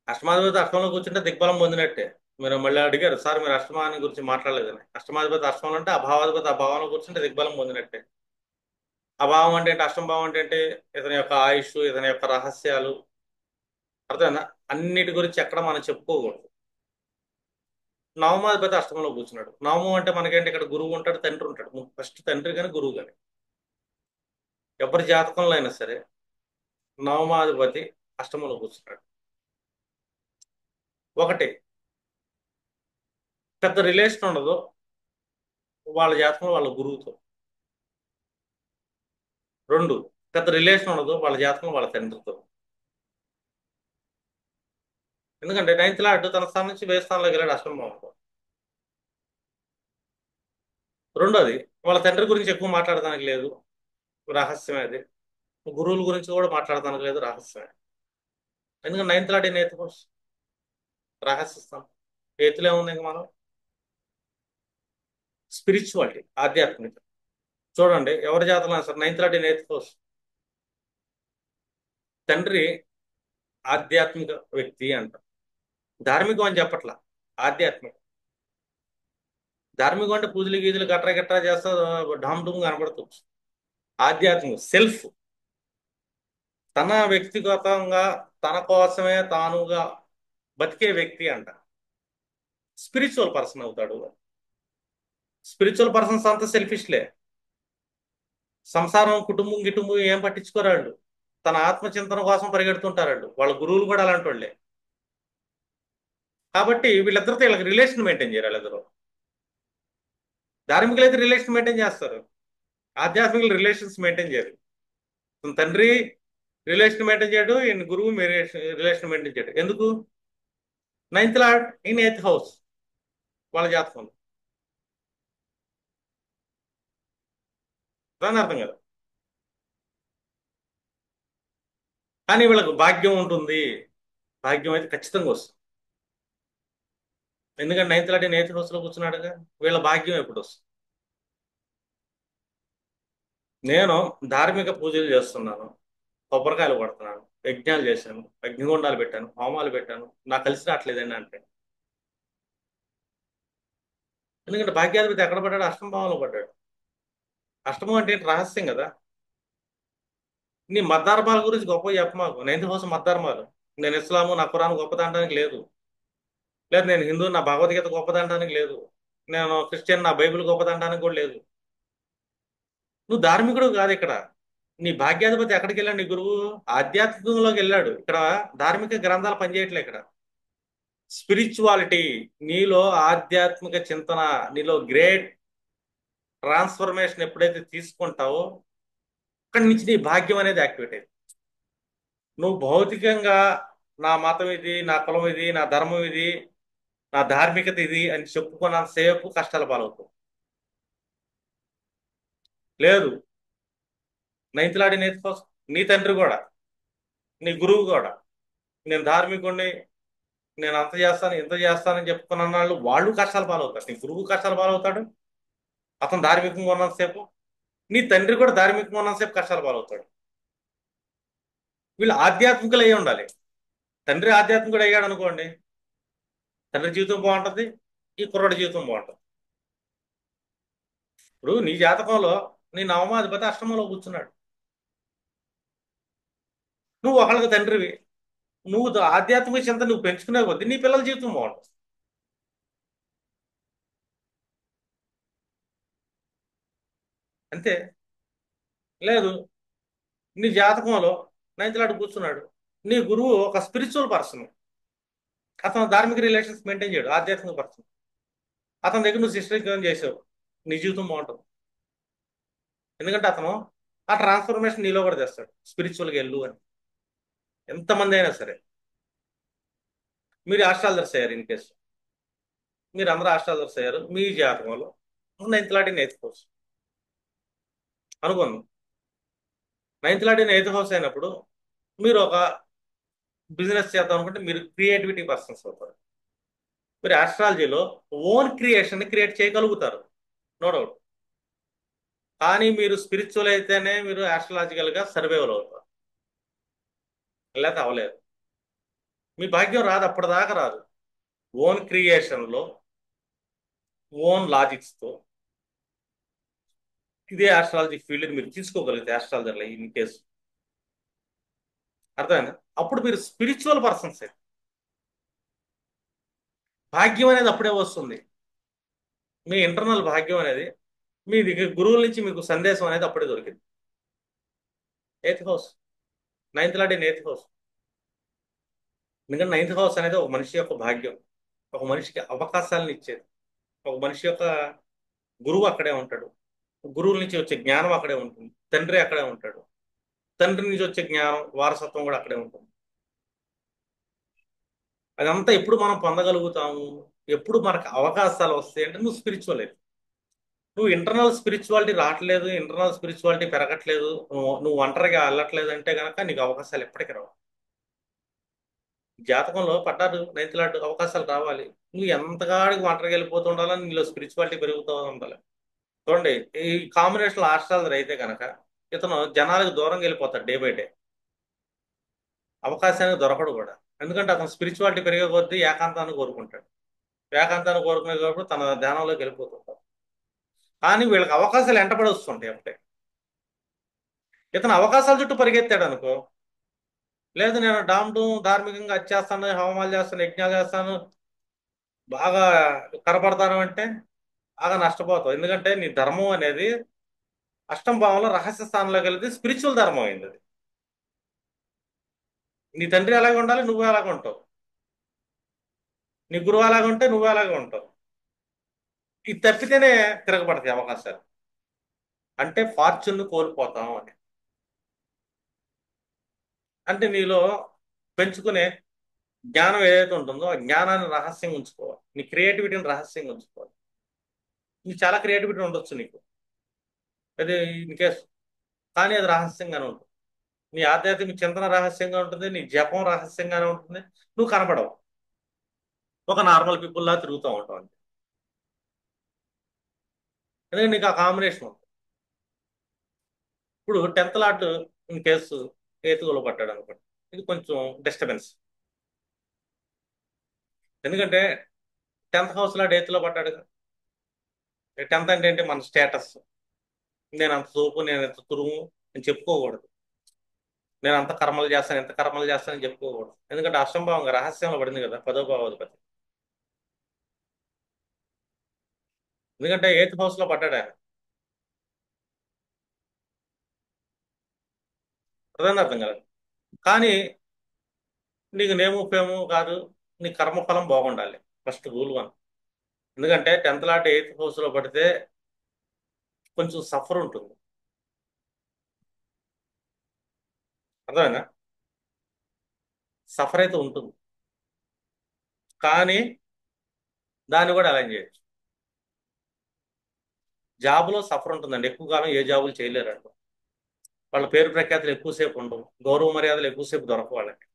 అష్టమాధిపతి అష్టమంలో కూర్చుంటే దిగ్బలం పొందినట్టే. మీరు మళ్ళీ అడిగారు, సార్ మీరు అష్టమాన్ని గురించి మాట్లాడలేదని. అష్టమాధిపతి అష్టమంలో అంటే అభావాధిపతి అభావంలో కూర్చుంటే దిగ్బలం పొందినట్టే. అభావం అంటే ఏంటి, అష్టమ భావం అంటే ఏంటి? ఇతని యొక్క ఆయుష్, ఇతని యొక్క రహస్యాలు, అర్థమైందా? అన్నిటి గురించి ఎక్కడ మనం చెప్పుకోకూడదు. నవమాధిపతి అష్టమంలో కూర్చున్నాడు. నవమం అంటే మనకేంటి, ఇక్కడ గురువు ఉంటాడు, తండ్రి ఉంటాడు. ఫస్ట్ తండ్రి కానీ గురువు కానీ, ఎవరి జాతకంలో అయినా సరే నవమాధిపతి అష్టమంలో కూర్చున్నాడు. ఒకటి, పెద్ద రిలేషన్ ఉండదు వాళ్ళ జాతకంలో వాళ్ళ గురువుతో. రెండు, పెద్ద రిలేషన్ ఉండదు వాళ్ళ జాతకం వాళ్ళ తండ్రితో. ఎందుకంటే నైన్త్ లార్డ్ తన స్థానం నుంచి వేరే స్థానంలోకి వెళ్ళాడు అష్టమ భావంలో. రెండోది, వాళ్ళ తండ్రి గురించి ఎక్కువ మాట్లాడడానికి లేదు, రహస్యమే అది. గురువుల గురించి కూడా మాట్లాడడానికి లేదు, రహస్యమే. ఎందుకంటే ninth lord in eighth house, రహస్యస్తాం. ఎయిత్లో ఏముంది ఇంకా మనం? స్పిరిచువాలిటీ, ఆధ్యాత్మిక. చూడండి ఎవరి జాతకంలో sir ninth lord in eighth house, తండ్రి ఆధ్యాత్మిక వ్యక్తి అంట. ధార్మికం అని చెప్పట్లా, ఆధ్యాత్మిక. ధార్మికం అంటే పూజలు గీజులు గట్రా గట్రా చేస్తా ఢామ్ డూమ్ కనబడుతుంది. ఆధ్యాత్మిక సెల్ఫ్, తన వ్యక్తిగతంగా తన కోసమే తానుగా బతికే వ్యక్తి అంట. స్పిరిచువల్ పర్సన్ అవుతాడు. స్పిరిచువల్ పర్సన్స్ అంతా సెల్ఫిష్లే. సంసారం కుటుంబం గిటుంబం ఏం పట్టించుకోరాళ్ళు, తన ఆత్మచింతన కోసం పరిగెడుతుంటారు వాళ్ళ గురువులు కూడా అలాంటి వాళ్ళే. కాబట్టి వీళ్ళిద్దరితో వీళ్ళకి రిలేషన్ మెయింటైన్ చేయరు వాళ్ళిద్దరు. ధార్మికులు అయితే రిలేషన్ మెయింటైన్ చేస్తారు, ఆధ్యాత్మిక రిలేషన్స్ మెయింటైన్ చేయరు. తండ్రి రిలేషన్ మెయింటైన్ చేయడు, ఈయన గురువు రిలేషన్ మెయింటైన్ చేయడు. ఎందుకు? Ninth lord in eighth house వాళ్ళ జాతకంలో. దాని అర్థం కదా. కానీ వీళ్ళకు భాగ్యం ఉంటుంది, భాగ్యం అయితే ఖచ్చితంగా వస్తుంది. ఎందుకంటే నైన్త్ లాంటి నేతి హౌస్లో కూర్చున్నాడుగా. వీళ్ళ భాగ్యం ఎప్పుడు వస్తుంది? నేను ధార్మిక పూజలు చేస్తున్నాను, కొబ్బరికాయలు కొడుతున్నాను, యజ్ఞాలు చేశాను, అగ్నిగుండాలు పెట్టాను, హోమాలు పెట్టాను, నాకు కలిసి రావట్లేదండి అంటే. ఎందుకంటే భాగ్యాధిపతి ఎక్కడ పడ్డాడు? అష్టమ భావంలో పడ్డాడు. అష్టమం అంటే ఏంటి? రహస్యం కదా. నీ మతధర్మాల గురించి గొప్ప చెప్పమాకు. Ninth house మతధర్మాలు. నేను ఇస్లాము, నా ఖురాన్ గొప్పదనడానికి లేదు. లేదు నేను హిందూ, నా భగవద్గీత గొప్పదనడానికి లేదు. నేను క్రిస్టియన్, నా బైబిల్ గొప్పదనడానికి కూడా లేదు. నువ్వు ధార్మికుడు కాదు ఇక్కడ. నీ భాగ్యాధిపతి ఎక్కడికి వెళ్ళాడు? నీ గురువు ఆధ్యాత్మికంలోకి వెళ్ళాడు. ఇక్కడ ధార్మిక గ్రంథాలు పనిచేయట్లే ఇక్కడ. స్పిరిచువాలిటీ, నీలో ఆధ్యాత్మిక చింతన, నీలో గ్రేట్ ట్రాన్స్ఫర్మేషన్ ఎప్పుడైతే తీసుకుంటావో అక్కడి నుంచి నీ భాగ్యం అనేది యాక్టివేట్ అయింది. నువ్వు భౌతికంగా నా మతం ఇది, నా కులం ఇది, నా ధర్మం ఇది, నా ధార్మికత ఇది అని చెప్పుకున్నంత సేపు కష్టాల పాలవుతావు. లేదు, నైన్త్ లాడి నేతి కోసం నీ తండ్రి కూడా, నీ గురువు కూడా, నేను ధార్మికుడిని, నేను అంత చేస్తాను ఇంత చేస్తానని చెప్పుకున్న వాళ్ళు కష్టాలు పాలవుతారు. నీ గురువు కష్టాలు పాలవుతాడు, అతను ధార్మికంగా ఉన్నంతసేపు. నీ తండ్రి కూడా ధార్మికంగా ఉన్నంతసేపు కష్టాలు పాలవుతాడు. వీళ్ళు ఆధ్యాత్మికులు అయి ఉండాలి. తండ్రి ఆధ్యాత్మికుడు అయ్యాడు అనుకోండి, తండ్రి జీవితం బాగుంటుంది, ఈ కుర్రాడి జీవితం బాగుంటుంది. ఇప్పుడు నీ జాతకంలో నీ నవమాధిపతి అష్టమంలో కూర్చున్నాడు. నువ్వు ఒకళ్ళకి తండ్రివి. నువ్వు ఆధ్యాత్మిక చింత నువ్వు పెంచుకునే కొద్దీ నీ పిల్లల జీవితం బాగుంటుంది. అంతే. లేదు, నీ జాతకంలో నైన్త్ లాడు కూర్చున్నాడు. నీ గురువు ఒక స్పిరిచువల్ పర్సన్. అతను ధార్మిక రిలేషన్స్ మెయింటైన్ చేయడు, ఆధ్యాత్మిక పర్సన్. అతని దగ్గర నువ్వు శిష్యరికం చేసావు, నీ జీవితం బాగుంటుంది. ఎందుకంటే అతను ఆ ట్రాన్స్ఫర్మేషన్ నీలో కూడా తెస్తాడు. స్పిరిచువల్గా వెళ్ళు అని. ఎంతమంది అయినా సరే. మీరు ఆస్ట్రాలజర్స్ అయ్యారు, ఇన్ కేసు మీరు అందరూ ఆస్ట్రాలజర్స్ అయ్యారు, మీ జాతకంలో నైన్త్ లాడిని ఎయిత్ హౌస్ అనుకుందాం. నైన్త్ లాడిని ఎయిత్ హౌస్ అయినప్పుడు మీరు ఒక బిజినెస్ చేద్దాం అనుకుంటే మీరు క్రియేటివిటీ పర్సన్స్ అవుతారు. మీరు ఆస్ట్రాలజీలో ఓన్ క్రియేషన్ క్రియేట్ చేయగలుగుతారు, నో డౌట్. కానీ మీరు స్పిరిచువల్ అయితేనే మీరు ఆస్ట్రాలజికల్ గా సర్వైవల్ అవుతారు, లేకపోతే అవ్వలేదు. మీ భాగ్యం రాదు, అప్పటిదాకా రాదు. ఓన్ క్రియేషన్ లో, ఓన్ లాజిక్స్ తో ఇదే ఆస్ట్రాలజీ ఫీల్డ్ మీరు తీసుకోగలిగితే ఆస్ట్రాలజర్లో ఇన్ కేసు, అర్థమైందా? అప్పుడు మీరు స్పిరిచువల్ పర్సన్స్. భాగ్యం అనేది అప్పుడే వస్తుంది. మీ ఇంటర్నల్ భాగ్యం అనేది మీ దగ్గర గురువుల నుంచి మీకు సందేశం అనేది అప్పుడే దొరికింది. ఎయిత్ హౌస్, నైన్త్ లాంటి ఎయిత్ హౌస్. ఎందుకంటే నైన్త్ హౌస్ అనేది ఒక మనిషి యొక్క భాగ్యం, ఒక మనిషికి అవకాశాలను ఇచ్చేది. ఒక మనిషి యొక్క గురువు అక్కడే ఉంటాడు, గురువుల నుంచి వచ్చే జ్ఞానం అక్కడే ఉంటుంది, తండ్రి అక్కడే ఉంటాడు, తండ్రి నుంచి వచ్చే జ్ఞానం వారసత్వం కూడా అక్కడే ఉంటుంది. అదంతా ఎప్పుడు మనం పొందగలుగుతాము? ఎప్పుడు మనకు అవకాశాలు వస్తాయి అంటే నువ్వు స్పిరిచువల్ అయితే. నువ్వు ఇంటర్నల్ స్పిరిచువాలిటీ రావట్లేదు, ఇంటర్నల్ స్పిరిచువాలిటీ పెరగట్లేదు, నువ్వు ఒంటరిగా వెళ్ళట్లేదు అంటే కనుక నీకు అవకాశాలు ఎప్పటికీ రావు. జాతకంలో పడ్డారు నైన్త్ లాంటి అవకాశాలు రావాలి. నువ్వు ఎంతగా ఒంటరిగా వెళ్ళిపోతూ ఉండాలని నీలో స్పిరిచువాలిటీ పెరుగుతూ ఉండాలి. చూడండి, ఈ కాంబినేషన్ ఆస్ట్రాలజర్ అయితే కనుక ఇతను జనాలకు దూరంగా వెళ్ళిపోతాడు డే బై డే. అవకాశానికి దొరకడు కూడా. ఎందుకంటే అతను స్పిరిచువాలిటీ పెరిగే కొద్దీ ఏకాంతాన్ని కోరుకుంటాడు. ఏకాంతాన్ని కోరుకునేటప్పుడు తన ధ్యానంలోకి వెళ్ళిపోతుంటాడు. కానీ వీళ్ళకి అవకాశాలు ఎంటబడి వస్తుంటాయి అప్పుడే. ఇతను అవకాశాల చుట్టూ పరిగెత్తాడు అనుకో, లేదు నేను ధార్మికంగా అది చేస్తాను, హోమాలు చేస్తాను, యజ్ఞాలు చేస్తాను, బాగా కనపడతాను అంటే బాగా నష్టపోతావు. ఎందుకంటే నీ ధర్మం అనేది అష్టమ భావంలో రహస్య స్థానంలోకి వెళ్తే స్పిరిచువల్ ధర్మం అయింది అది. నీ తండ్రి ఎలాగ ఉండాలి, నువ్వు ఎలాగ ఉంటావు. నీ గురువు ఎలాగ ఉంటే నువ్వు ఎలాగ ఉంటావు. ఇది తప్పితేనే తిరగబడతాయి అవకాశాలు. అంటే ఫార్చ్యూన్ కోల్పోతాం అని. అంటే నీలో పెంచుకునే జ్ఞానం ఏదైతే ఉంటుందో ఆ జ్ఞానాన్ని రహస్యంగా ఉంచుకోవాలి, నీ క్రియేటివిటీని రహస్యంగా ఉంచుకోవాలి. నీకు చాలా క్రియేటివిటీ ఉండొచ్చు నీకు, అదే ఇన్ కేస్, కానీ అది రహస్యంగానే ఉంటుంది. నీ ఆధ్యాత్మిక చింతన రహస్యంగా ఉంటుంది, నీ జపం రహస్యంగానే ఉంటుంది. నువ్వు కనపడవు, ఒక నార్మల్ పీపుల్ లా తిరుగుతూ ఉంటావు అంతే. ఎందుకంటే నీకు ఆ కాంబినేషన్ ఉంది. ఇప్పుడు 10th లాట్ ఇన్ కేసు కేతువులో పడ్డాడు అనుకోండి, ఇది కొంచెం డిస్టర్బెన్స్. ఎందుకంటే 10th హౌస్ లాట్ ఎయిత్లో పడ్డాడు. 10th అంటే ఏంటి? మన స్టేటస్. నేను అంత తోపు, నేను ఎంత తురుము అని చెప్పుకోకూడదు. నేను అంత కర్మలు చేస్తాను, ఎంత కర్మలు చేస్తానని చెప్పుకోకూడదు. ఎందుకంటే అష్టంభావంగా రహస్యంలో పడింది కదా 10వ భావాధిపతి. ఎందుకంటే 8th హౌస్ లో పడ్డాడు ఆయన. ప్రధాన అర్థం కాదు. కానీ నీకు నేము ఫేము కాదు, నీ కర్మఫలం బాగుండాలి. First rule 1. ఎందుకంటే 10th లాట్ 8th హౌస్ లో పడితే కొంచెం సఫర్ ఉంటుంది. అర్థమైనా? సఫర్ అయితే ఉంటుంది, కానీ దాన్ని కూడా అలైన్ చేయొచ్చు. జాబ్లో సఫర్ ఉంటుందండి, ఎక్కువ కాలం ఏ జాబులు చేయలేరంట. వాళ్ళ పేరు ప్రఖ్యాతులు ఎక్కువసేపు ఉండవు, గౌరవ మర్యాదలు ఎక్కువసేపు దొరకవు వాళ్ళకి.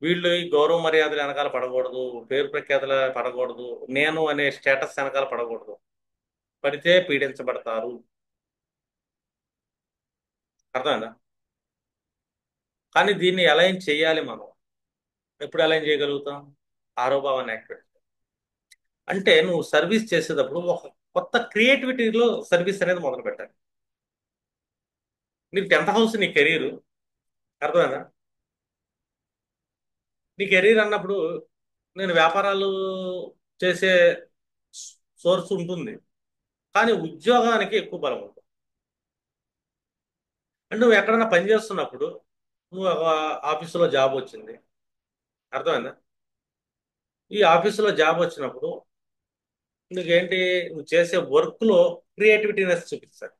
వీళ్ళు ఈ గౌరవ మర్యాదలు వెనకాల పడకూడదు, పేరు ప్రఖ్యాతులు పడకూడదు, నేను అనే స్టేటస్ వెనకాల పడకూడదు. పడితే పీడించబడతారు. అర్థమైందా? కానీ దీన్ని అలైన్ చేయాలి మనం. ఎప్పుడు అలైన్ చేయగలుగుతాం? ఆరో భావాన్ని యాక్టివేట్. అంటే నువ్వు సర్వీస్ చేసేటప్పుడు ఒక కొత్త క్రియేటివిటీలో సర్వీస్ అనేది మొదలు పెట్టాలి. నీకు 10th హౌస్ నీ కెరీర్. అర్థమైందా? నీ కెరీర్ అన్నప్పుడు నేను వ్యాపారాలు చేసే సోర్స్ ఉంటుంది, కానీ ఉద్యోగానికి ఎక్కువ బలం ఉంటుంది. అంటే నువ్వు ఎక్కడైనా పని చేస్తున్నప్పుడు, నువ్వు ఒక ఆఫీసులో జాబ్ వచ్చింది. అర్థమైందా? ఈ ఆఫీసులో జాబ్ వచ్చినప్పుడు నీకేంటి, నువ్వు చేసే వర్క్లో క్రియేటివిటీనెస్ చూపిస్తారు.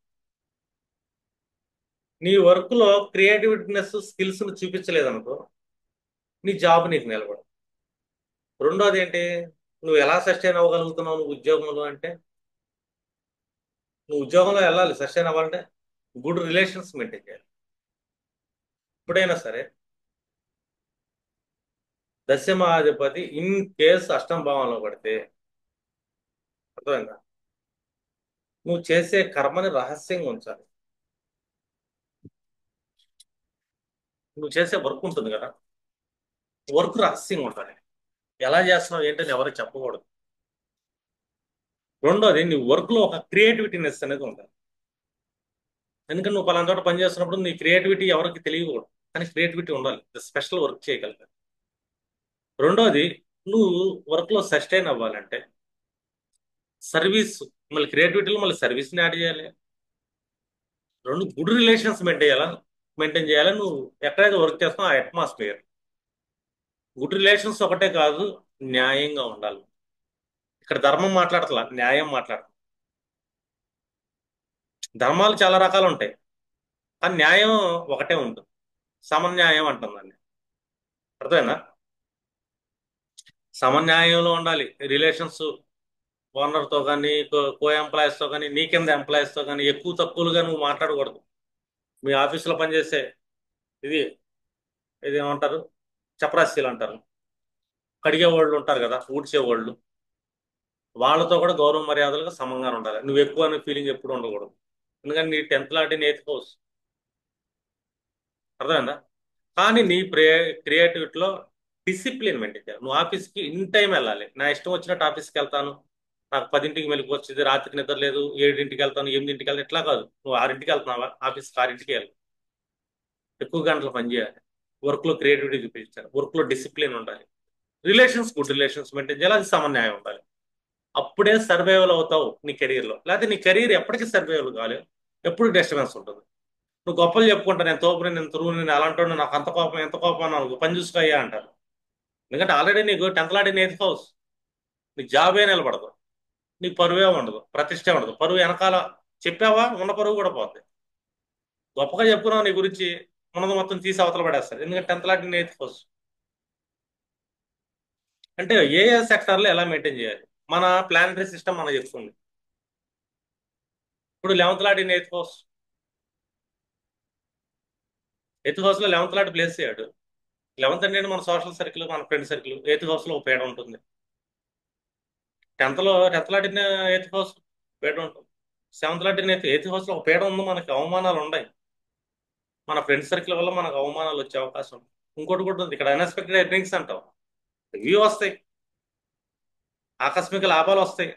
నీ వర్క్లో క్రియేటివిటీనెస్ స్కిల్స్ చూపించలేదనుకో, నీ జాబ్ నీకు నిలబడదు. రెండోది ఏంటి? నువ్వు ఎలా సస్టైన్ అవ్వగలుగుతున్నావు నువ్వు ఉద్యోగంలో అంటే, నువ్వు ఉద్యోగంలో వెళ్ళాలి సస్టైన్ అవ్వాలంటే గుడ్ రిలేషన్స్ మెయింటైన్ చేయాలి. ఎప్పుడైనా సరే దశమాధిపతి ఇన్ కేస్ అష్టమ భావంలో పడితే, అర్థమైందా, నువ్వు చేసే కర్మని రహస్యంగా ఉంచాలి. నువ్వు చేసే వర్క్ ఉంటుంది కదా, వర్క్ రహస్యంగా ఉండాలి. ఎలా చేస్తున్నావు ఏంటని ఎవరికి చెప్పకూడదు. రెండోది, నీ వర్క్లో ఒక క్రియేటివిటీనెస్ అనేది ఉండాలి. ఎందుకంటే నువ్వు పలానా చోట పని చేస్తున్నప్పుడు నీ క్రియేటివిటీ ఎవరికి తెలియకూడదు, కానీ క్రియేటివిటీ ఉండాలి, స్పెషల్ వర్క్ చేయగలగాలి. రెండోది, నువ్వు వర్క్లో సస్టైన్ అవ్వాలంటే సర్వీస్, మళ్ళీ క్రియేటివిటీలో మళ్ళీ సర్వీస్ని యాడ్ చేయాలి. రెండు, గుడ్ రిలేషన్స్ మెయింటైన్ చేయాలి. నువ్వు ఎక్కడైతే వర్క్ చేస్తావు ఆ అట్మాస్ఫియర్. గుడ్ రిలేషన్స్ ఒకటే కాదు, న్యాయంగా ఉండాలి. ఇక్కడ ధర్మం మాట్లాడతలా, న్యాయం మాట్లాడతాం. ధర్మాలు చాలా రకాలు ఉంటాయి, కానీ న్యాయం ఒకటే ఉంటుంది. సమన్యాయం అంటుంది దాన్ని. అర్థమైనా? సమన్యాయంలో ఉండాలి రిలేషన్స్. ఓనర్తో కానీ, కో ఎంప్లాయీస్తో కానీ, నీ కింద ఎంప్లాయీస్తో కానీ ఎక్కువ తక్కువలుగా నువ్వు మాట్లాడకూడదు. మీ ఆఫీసులో పనిచేసే ఇది ఇది ఏమంటారు, చపరాస్తీలు అంటారు, కడిగే వాళ్ళు ఉంటారు కదా, ఊడ్చే వాళ్ళు, వాళ్ళతో కూడా గౌరవ మర్యాదలుగా సమంగా ఉండాలి. నువ్వు ఎక్కువ అనే ఫీలింగ్ ఎప్పుడు ఉండకూడదు. ఎందుకంటే నీ 10th లాట్ 8th హౌస్. అర్థమైందా? కానీ నీ క్రియేటివిటీలో డిసిప్లిన్ మెయింటైన్ చేయాలి. నువ్వు ఆఫీస్కి ఇన్ టైం వెళ్ళాలి. నా ఇష్టం వచ్చినట్టు ఆఫీస్కి వెళ్తాను, నాకు 10ంటికి మెలకు వచ్చింది, రాత్రికి నిద్ర లేదు, 7ంటికి వెళ్తాను, 8ంటికి వెళ్తాను, ఇట్లా కాదు. నువ్వు 6ంటికి వెళ్తున్నావా, ఆఫీస్కి 6ంటికి వెళ్ళి ఎక్కువ గంటలు పని చేయాలి. వర్క్లో క్రియేటివిటీ చూపించాలి, వర్క్లో డిసిప్లిన్ ఉండాలి, రిలేషన్స్ గుడ్ రిలేషన్స్ మెయింటైన్ చేయాలి, అది సమన్యాయం ఉండాలి. అప్పుడే సర్వైవల్ అవుతావు నీ కెరీర్లో. లేకపోతే నీ కెరీర్ ఎప్పటికీ సర్వైవల్ కావాలి, ఎప్పుడు డిస్టర్బెన్స్ ఉంటుంది. నువ్వు గొప్పలు చెప్పుకుంటా, నేను తోపుని, నేను తురువు, నేను అలాంటి నాకు అంత కోపం ఎంత కోపం అన్నావు, పని చూసుకోయ్యా అంటారు. ఎందుకంటే ఆల్రెడీ నీకు 10th లాట్ 8th హౌస్. నీకు జాబే నిలబడదు, నీకు పరువే ఉండదు, ప్రతిష్టే ఉండదు. పరువు వెనకాల చెప్పావా, ఉన్న పరువు కూడా పోద్ది. గొప్పగా చెప్పుకున్నావు నీ గురించి, ఉన్నది మొత్తం తీసి అవతల పడేస్తారు. ఎందుకంటే 10th లాట్ 8th హౌస్. అంటే ఏ ఏ సెక్టార్లో ఎలా మెయింటైన్ చేయాలి, మన ప్లానటరీ సిస్టమ్ మనకు చెప్తుంది. ఇప్పుడు 11th lot 8th house eighth house లో 11th లాట్ ప్లేస్ అయ్యాడు. 11th అంటే మన సోషల్ సర్కిల్, మన ఫ్రెండ్ సర్కిల్. ఎయిత్ హౌస్ లో ఒక పేడ ఉంటుంది. 10th లాట్ ఎయిత్ హౌస్ పేడ ఉంటుంది. 7th లాట్ ఎయిత్ హౌస్ లో ఒక పేడ ఉంది. మనకి అవమానాలు ఉన్నాయి. మన ఫ్రెండ్ సర్కిల్ వల్ల మనకు అవమానాలు వచ్చే అవకాశం ఉంది. ఇంకోటి కూడా ఉంది ఇక్కడ, అన్ఎక్స్పెక్టెడ్ ఎర్నింగ్స్ అంటాం. ఇవి వస్తాయి, ఆకస్మిక లాభాలు వస్తాయి,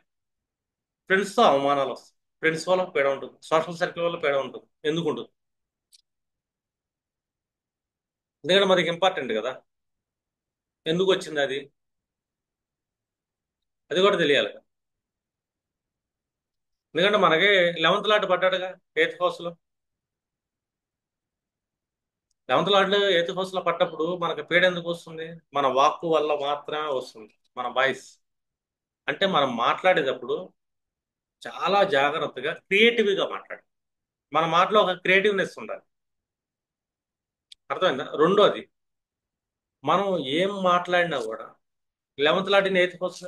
ఫ్రెండ్స్ తో అవమానాలు వస్తాయి. ఫ్రెండ్స్ వల్ల పేడ ఉంటుంది, సోషల్ సర్కిల్ వల్ల పేడ ఉంటుంది. ఎందుకు ఉంటుంది? ఎందుకంటే మనకి ఇంపార్టెంట్ కదా. ఎందుకు వచ్చింది అది? అది కూడా తెలియాలి కదా. ఎందుకంటే మనకి 11th లాట్ పడ్డాడుగా ఎయిత్ హౌస్ లో. 11th లాట్ ఎయిత్ హౌస్ లో పడ్డప్పుడు మనకి పేడ ఎందుకు వస్తుంది? మన వాక్కు వల్ల మాత్రమే వస్తుంది. మన వాయిస్ అంటే మనం మాట్లాడేటప్పుడు చాలా జాగ్రత్తగా క్రియేటివ్గా మాట్లాడాలి. మన మాటలో ఒక క్రియేటివ్నెస్ ఉండాలి. అర్థమైందా? రెండోది, మనం ఏం మాట్లాడినా కూడా 11th లాట్ ఎయిత్ హౌస్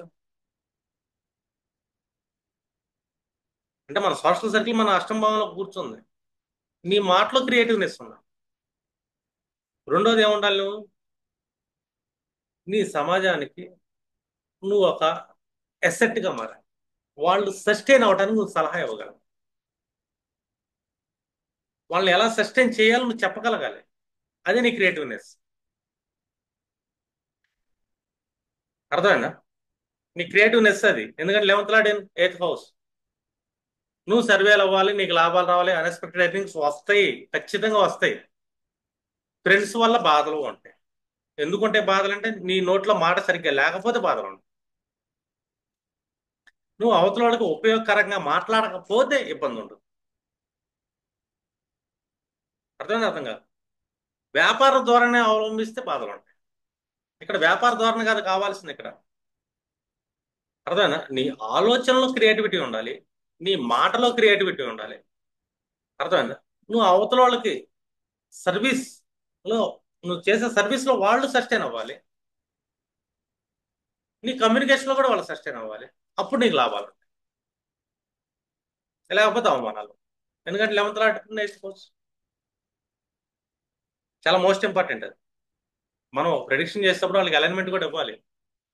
అంటే మన సోషల్ సర్కిల్ మన అష్టమ భావంలో కూర్చుంది. నీ మాటలో క్రియేటివ్నెస్ ఉండాలి. రెండోది ఏముండాలి? నువ్వు నీ సమాజానికి నువ్వు ఒక ఎసెట్గా మారాలి. వాళ్ళు సస్టైన్ అవడానికి నువ్వు సలహా ఇవ్వగలవు. వాళ్ళని ఎలా సస్టైన్ చేయాలో నువ్వు చెప్పగలగాలి. అదే నీ క్రియేటివ్నెస్. అర్థమైందా? నీ క్రియేటివ్నెస్ అది. ఎందుకంటే 11th లాట్ ఎయిత్ హౌస్. నువ్వు సర్వేలు అవ్వాలి, నీకు లాభాలు రావాలి, అన్ఎక్స్పెక్టెడ్ ఎర్నింగ్స్ వస్తాయి, ఖచ్చితంగా వస్తాయి. ఫ్రెండ్స్ వల్ల బాధలు ఉంటాయి. ఎందుకుంటే బాధలు అంటే నీ నోట్లో మాట సరిగ్గా లేకపోతే బాధలు ఉంటాయి. నువ్వు అవతల వాళ్ళకి ఉపయోగకరంగా మాట్లాడకపోతే ఇబ్బంది ఉంటుంది. అర్థమైంది? అర్థం కాదు. వ్యాపార ధోరణి అవలంబిస్తే బాధలు ఉంటాయి. ఇక్కడ వ్యాపార ధోరణి కాదు కావాల్సింది ఇక్కడ. అర్థమైనా? నీ ఆలోచనలో క్రియేటివిటీ ఉండాలి, నీ మాటలో క్రియేటివిటీ ఉండాలి. అర్థమైందా? నువ్వు అవతల వాళ్ళకి సర్వీస్ లో, నువ్వు చేసే సర్వీస్ లో వాళ్ళు సస్టైన్ అవ్వాలి. నీ కమ్యూనికేషన్ లో కూడా వాళ్ళు సస్టైన్ అవ్వాలి. అప్పుడు నీకు లాభాలు. లేకపోతే అవమానాలు. ఎందుకంటే 11th లాట్ నేర్చుకోవచ్చు. చాలా మోస్ట్ ఇంపార్టెంట్ అది. మనం ప్రెడిక్షన్ చేసేటప్పుడు వాళ్ళకి అలైన్మెంట్ కూడా ఇవ్వాలి.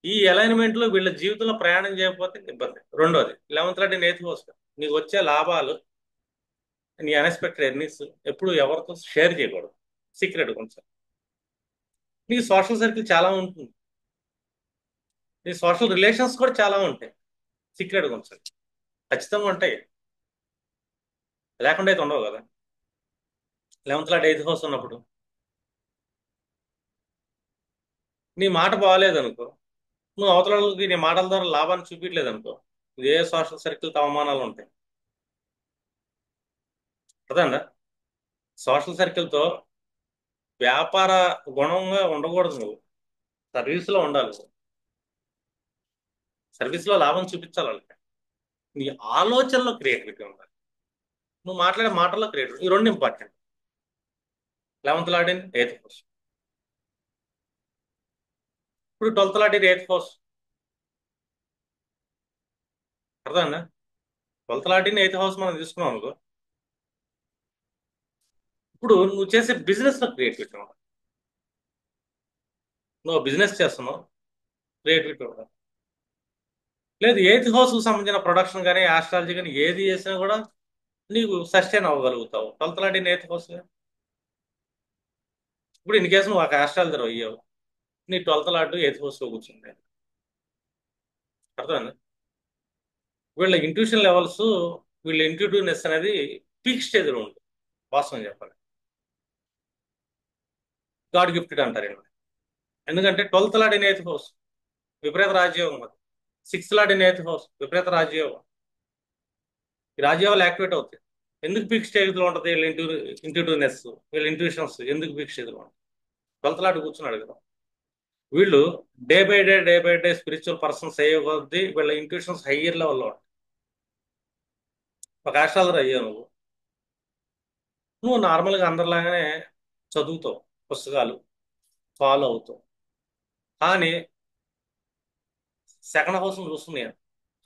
ఈ అలైన్మెంట్ లో వీళ్ళ జీవితంలో ప్రయాణం చేయకపోతే ఇబ్బంది. రెండోది, 11th లాట్ నేర్చుకోవచ్చు. నీకు వచ్చే లాభాలు, నీ అన్ఎక్స్పెక్టెడ్ ఎర్నింగ్స్ ఎప్పుడు ఎవరితో షేర్ చేయకూడదు. సీక్రెట్ కొంచెం. నీకు సోషల్ సర్కిల్ చాలా ఉంటుంది, నీ సోషల్ రిలేషన్స్ కూడా చాలా ఉంటాయి. సీక్రెట్ కొంచెం ఖచ్చితంగా ఉంటాయి. లేకుండా అయితే ఉండవు కదా. 11th లాట్ ఎయిత్ హౌస్ ఉన్నప్పుడు నీ మాట బాగాలేదు అనుకో, నువ్వు అవతల వాళ్ళకి నీ మాటల ద్వారా లాభాన్ని చూపించలేదు అనుకో, ఇదే సోషల్ సర్కిల్ అవమానాలు ఉంటాయి. అర్థందా? సోషల్ సర్కిల్ తో వ్యాపార గుణంగా ఉండకూడదు. నువ్వు సర్వీస్ లో ఉండాలి. సర్వీస్ లో లాభం చూపించాలి వాళ్ళకి. నీ ఆలోచనలో క్రియేటివిటీ ఉండాలి, నువ్వు మాట్లాడే మాటల్లో క్రియేటివిటీ. ఈ రెండు important. 11th lot eighth house. ఇప్పుడు 12th లాట్ ఎయిత్ హౌస్. అర్థందా? 12th లాట్ ఎయిత్ హౌస్ మనం తీసుకున్నాం అనుకో, ఇప్పుడు నువ్వు చేసే బిజినెస్ లో క్రియేటివిటీ ఉండాలి. నువ్వు బిజినెస్ చేస్తున్నావు, క్రియేటివిటీ ఉండాలి. లేదు, ఎయిత్ హౌస్ కు సంబంధించిన ప్రొడక్షన్ కానీ ఆస్ట్రాలజీ కానీ ఏది చేసినా కూడా నీకు సస్టైన్ అవ్వగలుగుతావు. 12th lord eighth house. ఇప్పుడు ఇన్ కేసు నువ్వు ఒక ఆస్ట్రాలజర్ అయ్యావు, నీ 12th లాట్ ఎయిత్ హౌస్ లో కూర్చుంది. అర్థమైంది? వీళ్ళ ఇంట్యూషన్ లెవెల్స్, వీళ్ళ ఇంట్యూటివ్నెస్ అనేది పీక్ స్టేజ్లో ఉంటుంది. వాస్తవం చెప్పాలి, గాడ్ గిఫ్టెడ్ అంటారు ఈయన. ఎందుకంటే 12th లాట్ ఎయిత్ హౌస్ విపరీత రాజ్యోగం అది. 6th లాట్ ఎయిత్ హౌస్ విపరీత రాజ్యోగం. ఈ రాజ్యోగాలు యాక్టివేట్ అవుతాయి. ఎందుకు పీక్ స్టేజ్ లో ఉంటుంది? వీళ్ళ ఇంట్యూటివ్నెస్, వీళ్ళ ఇంట్యూషన్స్ ఎందుకు పీక్ స్టేజ్ లో ఉంటుంది? 12th లాట్ కూర్చున్నాడు కదా. వీళ్ళు day by day spiritual persons అయ్యే కొద్దీ వీళ్ళ ఇంట్యూషన్స్ హయ్యర్ లెవెల్లో ఉంటాయి. ఒక ఆస్ట్రాలజర్ అయ్యావు నువ్వు, నువ్వు నార్మల్గా అందరిలాగానే చదువుతావు, పుస్తకాలు ఫాలో అవుతావు. కానీ సెకండ్ హౌస్ చూస్తున్నాయి.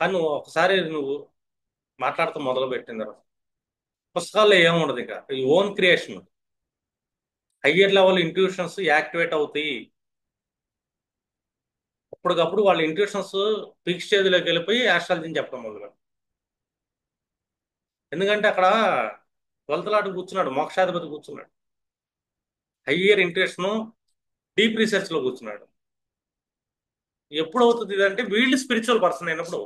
కానీ నువ్వు ఒకసారి నువ్వు మాట్లాడుతూ మొదలు పెట్టిన తర్వాత పుస్తకాల్లో ఏముండదు, ఇక ఈ own creation. Higher level intuitions activate అవుతాయి. అప్పటికప్పుడు వాళ్ళ ఇంట్యూషన్స్ పీక్ స్టేజ్లోకి వెళ్ళిపోయి ఆస్ట్రాలజీని చెప్పడం మొదలు. ఎందుకంటే అక్కడ 12th లాట్ కూర్చున్నాడు, మోక్షాధిపతి కూర్చున్నాడు, హయ్యర్ ఇంట్యూషన్ డీప్ రీసెర్చ్ లో కూర్చున్నాడు. ఎప్పుడు అవుతుంది ఇదంటే వీళ్ళు స్పిరిచువల్ పర్సన్ అయినప్పుడు.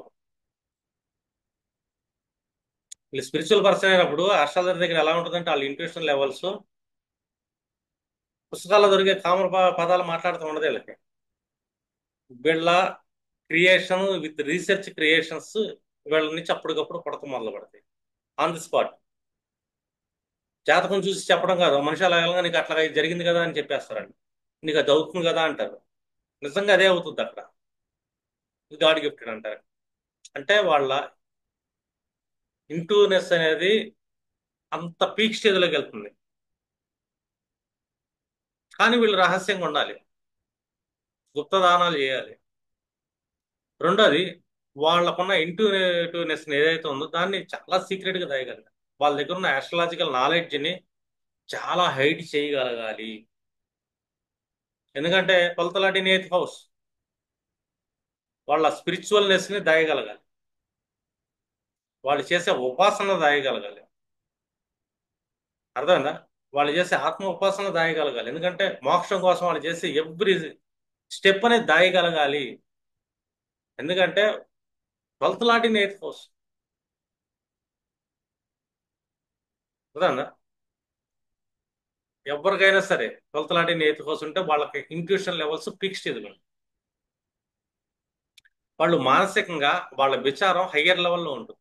వీళ్ళు స్పిరిచువల్ పర్సన్ అయినప్పుడు ఆస్ట్రాలజీ దగ్గర ఎలా ఉంటుందంటే వాళ్ళ ఇంట్యూషన్ లెవెల్స్ పుస్తకాల్లో దొరికే కామన్ పదాలు మాట్లాడుతూ ఉండదు వీళ్ళకి. వీళ్ళ క్రియేషన్ విత్ రీసెర్చ్ క్రియేషన్స్ వీళ్ళ నుంచి అప్పటికప్పుడు పుడక మొదలు పడతాయి ఆన్ ది స్పాట్. జాతకం చూసి చెప్పడం కాదు, మనిషి అలా వెళ్ళగా నీకు అట్లా జరిగింది కదా అని చెప్పేస్తారండి, నీకు అది అవుతుంది కదా అంటారు. నిజంగా అదే అవుతుంది అక్కడ. ఇది గాడ్ గిఫ్టెడ్ అంటారు. అంటే వాళ్ళ ఇంటూనెస్ అనేది అంత పీక్ స్టేజ్లోకి వెళ్తుంది. కానీ వీళ్ళు రహస్యంగా ఉండాలి, గుప్తదానాలు చేయాలి. రెండోది, వాళ్ళకున్న ఇంటూటివ్నెస్ ఏదైతే ఉందో దాన్ని చాలా సీక్రెట్ గా దాయగలగాలి. వాళ్ళ దగ్గర ఉన్న ఆస్ట్రాలజికల్ నాలెడ్జ్ ని చాలా హైడ్ చేయగలగాలి. ఎందుకంటే 12th lot in 8th house, వాళ్ళ స్పిరిచువల్నెస్ ని దాయగలగాలి, వాళ్ళు చేసే ఉపాసన దాయగలగాలి. అర్థమైందా? వాళ్ళు చేసే ఆత్మ ఉపాసన దాయగలగాలి. ఎందుకంటే మోక్షం కోసం వాళ్ళు చేసే ఎవ్రీ స్టెప్ అనేది దాయగలగాలి. ఎందుకంటే 12th lot in 8th house. అర్థమైందా? ఎవరికైనా సరే 12th lot in 8th house ఉంటే వాళ్ళకి ఇంట్యూషన్ లెవెల్స్ పీక్ స్టేజ్లో, వాళ్ళు మానసికంగా వాళ్ళ విచారం హయ్యర్ లెవెల్లో ఉంటుంది.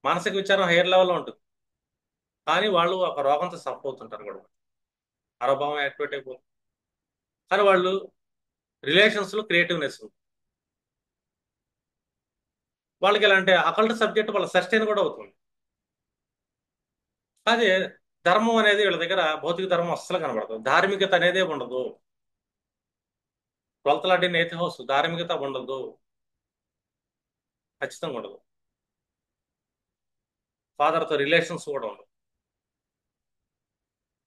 మానసిక విచారం హయ్యర్ లెవెల్లో ఉంటుంది. కానీ వాళ్ళు ఒక రోగంతో సఫర్ అవుతుంటారు కూడా, అరభావం యాక్టివేట్ అయిపోతుంది. కానీ వాళ్ళు రిలేషన్స్ లో క్రియేటివ్నెస్ ఉంది. వాళ్ళకి ఎలా అంటే అకల్ట్ సబ్జెక్ట్ వాళ్ళ సస్టైన్ కూడా అవుతుంది. అదే ధర్మం అనేది వీళ్ళ దగ్గర భౌతిక ధర్మం అస్సలు కనబడదు, ధార్మికత అనేదే ఉండదు. 12th lot in 8th house ధార్మికత ఉండదు, ఖచ్చితంగా ఉండదు. ఫాదర్తో రిలేషన్స్ కూడా ఉండదు.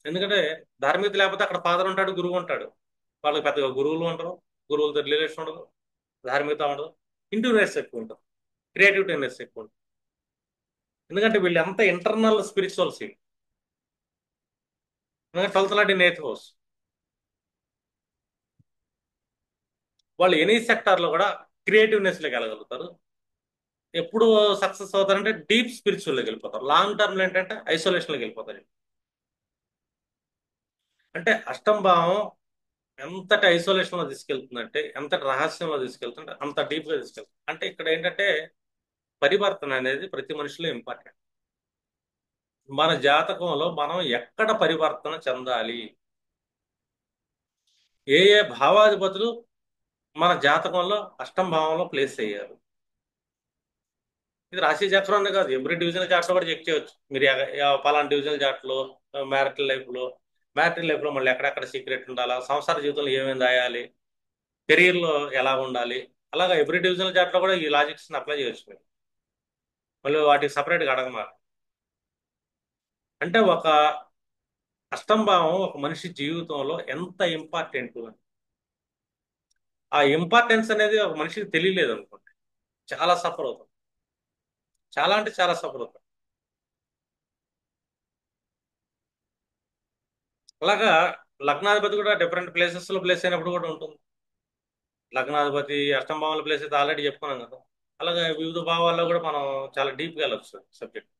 ఎందుకంటే ధార్మికత లేకపోతే అక్కడ ఫాదర్ ఉంటాడు, గురువు ఉంటాడు. వాళ్ళకి పెద్దగా గురువులు ఉండరు, గురువులతో రిలేషన్ ఉండదు, ధార్మికత ఉండదు. ఇంటూనెస్ ఎక్కువ ఉంటుంది, క్రియేటివిటీనెస్ ఎక్కువ ఉంటుంది. ఎందుకంటే వీళ్ళు ఎంత ఇంటర్నల్ స్పిరిచువల్స్. ఎందుకంటే 12th lot in 8th house, వాళ్ళు ఎనీ సెక్టార్ లో కూడా క్రియేటివ్నెస్ లోకి వెళ్ళగలుగుతారు. ఎప్పుడు సక్సెస్ అవుతారంటే డీప్ స్పిరిచువల్ లోకి వెళ్ళిపోతారు. లాంగ్ టర్మ్ లో ఏంటంటే ఐసోలేషన్ లోకి వెళ్ళిపోతారు. అంటే అష్టం భావం ఎంతటి ఐసోలేషన్ లో తీసుకెళ్తుందంటే, ఎంతటి రహస్యంలో తీసుకెళ్తుంటే అంత డీప్ గా తీసుకెళ్తుంది. అంటే ఇక్కడ ఏంటంటే పరివర్తన అనేది ప్రతి మనిషిలో ఇంపార్టెంట్. మన జాతకంలో మనం ఎక్కడ పరివర్తన చెందాలి, ఏ ఏ భావాధిపతులు మన జాతకంలో అష్టం భావంలో ప్లేస్ అయ్యారు. ఇది రాశి చక్రం అనే కాదు, ఎవ్రీ డివిజనల్ చార్ట్ కూడా చెక్ చేయొచ్చు మీరు. పలానా డివిజనల్ చార్ట్ లో మ్యారిటల్ లైఫ్ లో, మ్యారిటల్ లైఫ్ లో మళ్ళీ ఎక్కడెక్కడ సీక్రెట్ ఉండాలా, సంసార జీవితంలో ఏమేమి దాయాలి, కెరీర్ లో ఎలా ఉండాలి, అలాగా ఎవ్రీ డివిజనల్ చార్ట్ లో కూడా ఈ లాజిక్స్ అప్లై చేయొచ్చు మీరు. మళ్ళీ వాటికి సపరేట్ గా అడగమారు. అంటే ఒక అష్టంభావం ఒక మనిషి జీవితంలో ఎంత ఇంపార్టెంట్ అని, ఆ ఇంపార్టెన్స్ అనేది ఒక మనిషికి తెలియలేదు అనుకోండి, చాలా సఫర్ అవుతాం. చాలా అంటే చాలా సఫర్ అవుతాం. అలాగా లగ్నాధిపతి కూడా డిఫరెంట్ ప్లేసెస్ లో ప్లేస్ అయినప్పుడు కూడా ఉంటుంది. లగ్నాధిపతి అష్టం భావాల ప్లేస్ అయితే ఆల్రెడీ చెప్పుకున్నాం కదా. అలాగే వివిధ భావాల్లో కూడా మనం చాలా డీప్గా వెళ్ళొచ్చు సబ్జెక్ట్.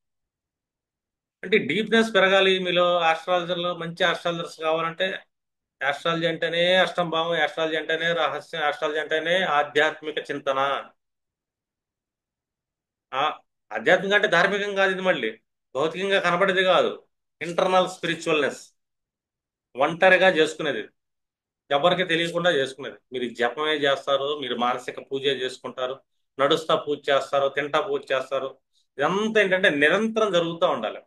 అంటే డీప్నెస్ పెరగాలి మీలో, ఆస్ట్రాలజర్లో మంచి ఆస్ట్రాలజర్స్ కావాలంటే ఆస్ట్రాలజీ అంటేనే అష్టం భావం, ఆస్ట్రాలజీ అంటేనే రహస్యం, ఆస్ట్రాలజీ అంటేనే ఆధ్యాత్మిక చింతన. ఆ ఆధ్యాత్మిక అంటే ధార్మికం కాదు, ఇది మళ్ళీ భౌతికంగా కనబడేది కాదు. ఇంటర్నల్ స్పిరిచువల్నెస్ ఒంటరిగా చేసుకునేది, ఎవరికి తెలియకుండా చేసుకునేది. మీరు జపమే చేస్తారు, మీరు మానసిక పూజ చేసుకుంటారు, నడుస్తా పూజ చేస్తారు, తింటా పూజ చేస్తారు. ఇదంతా ఏంటంటే నిరంతరం జరుగుతూ ఉండాలి.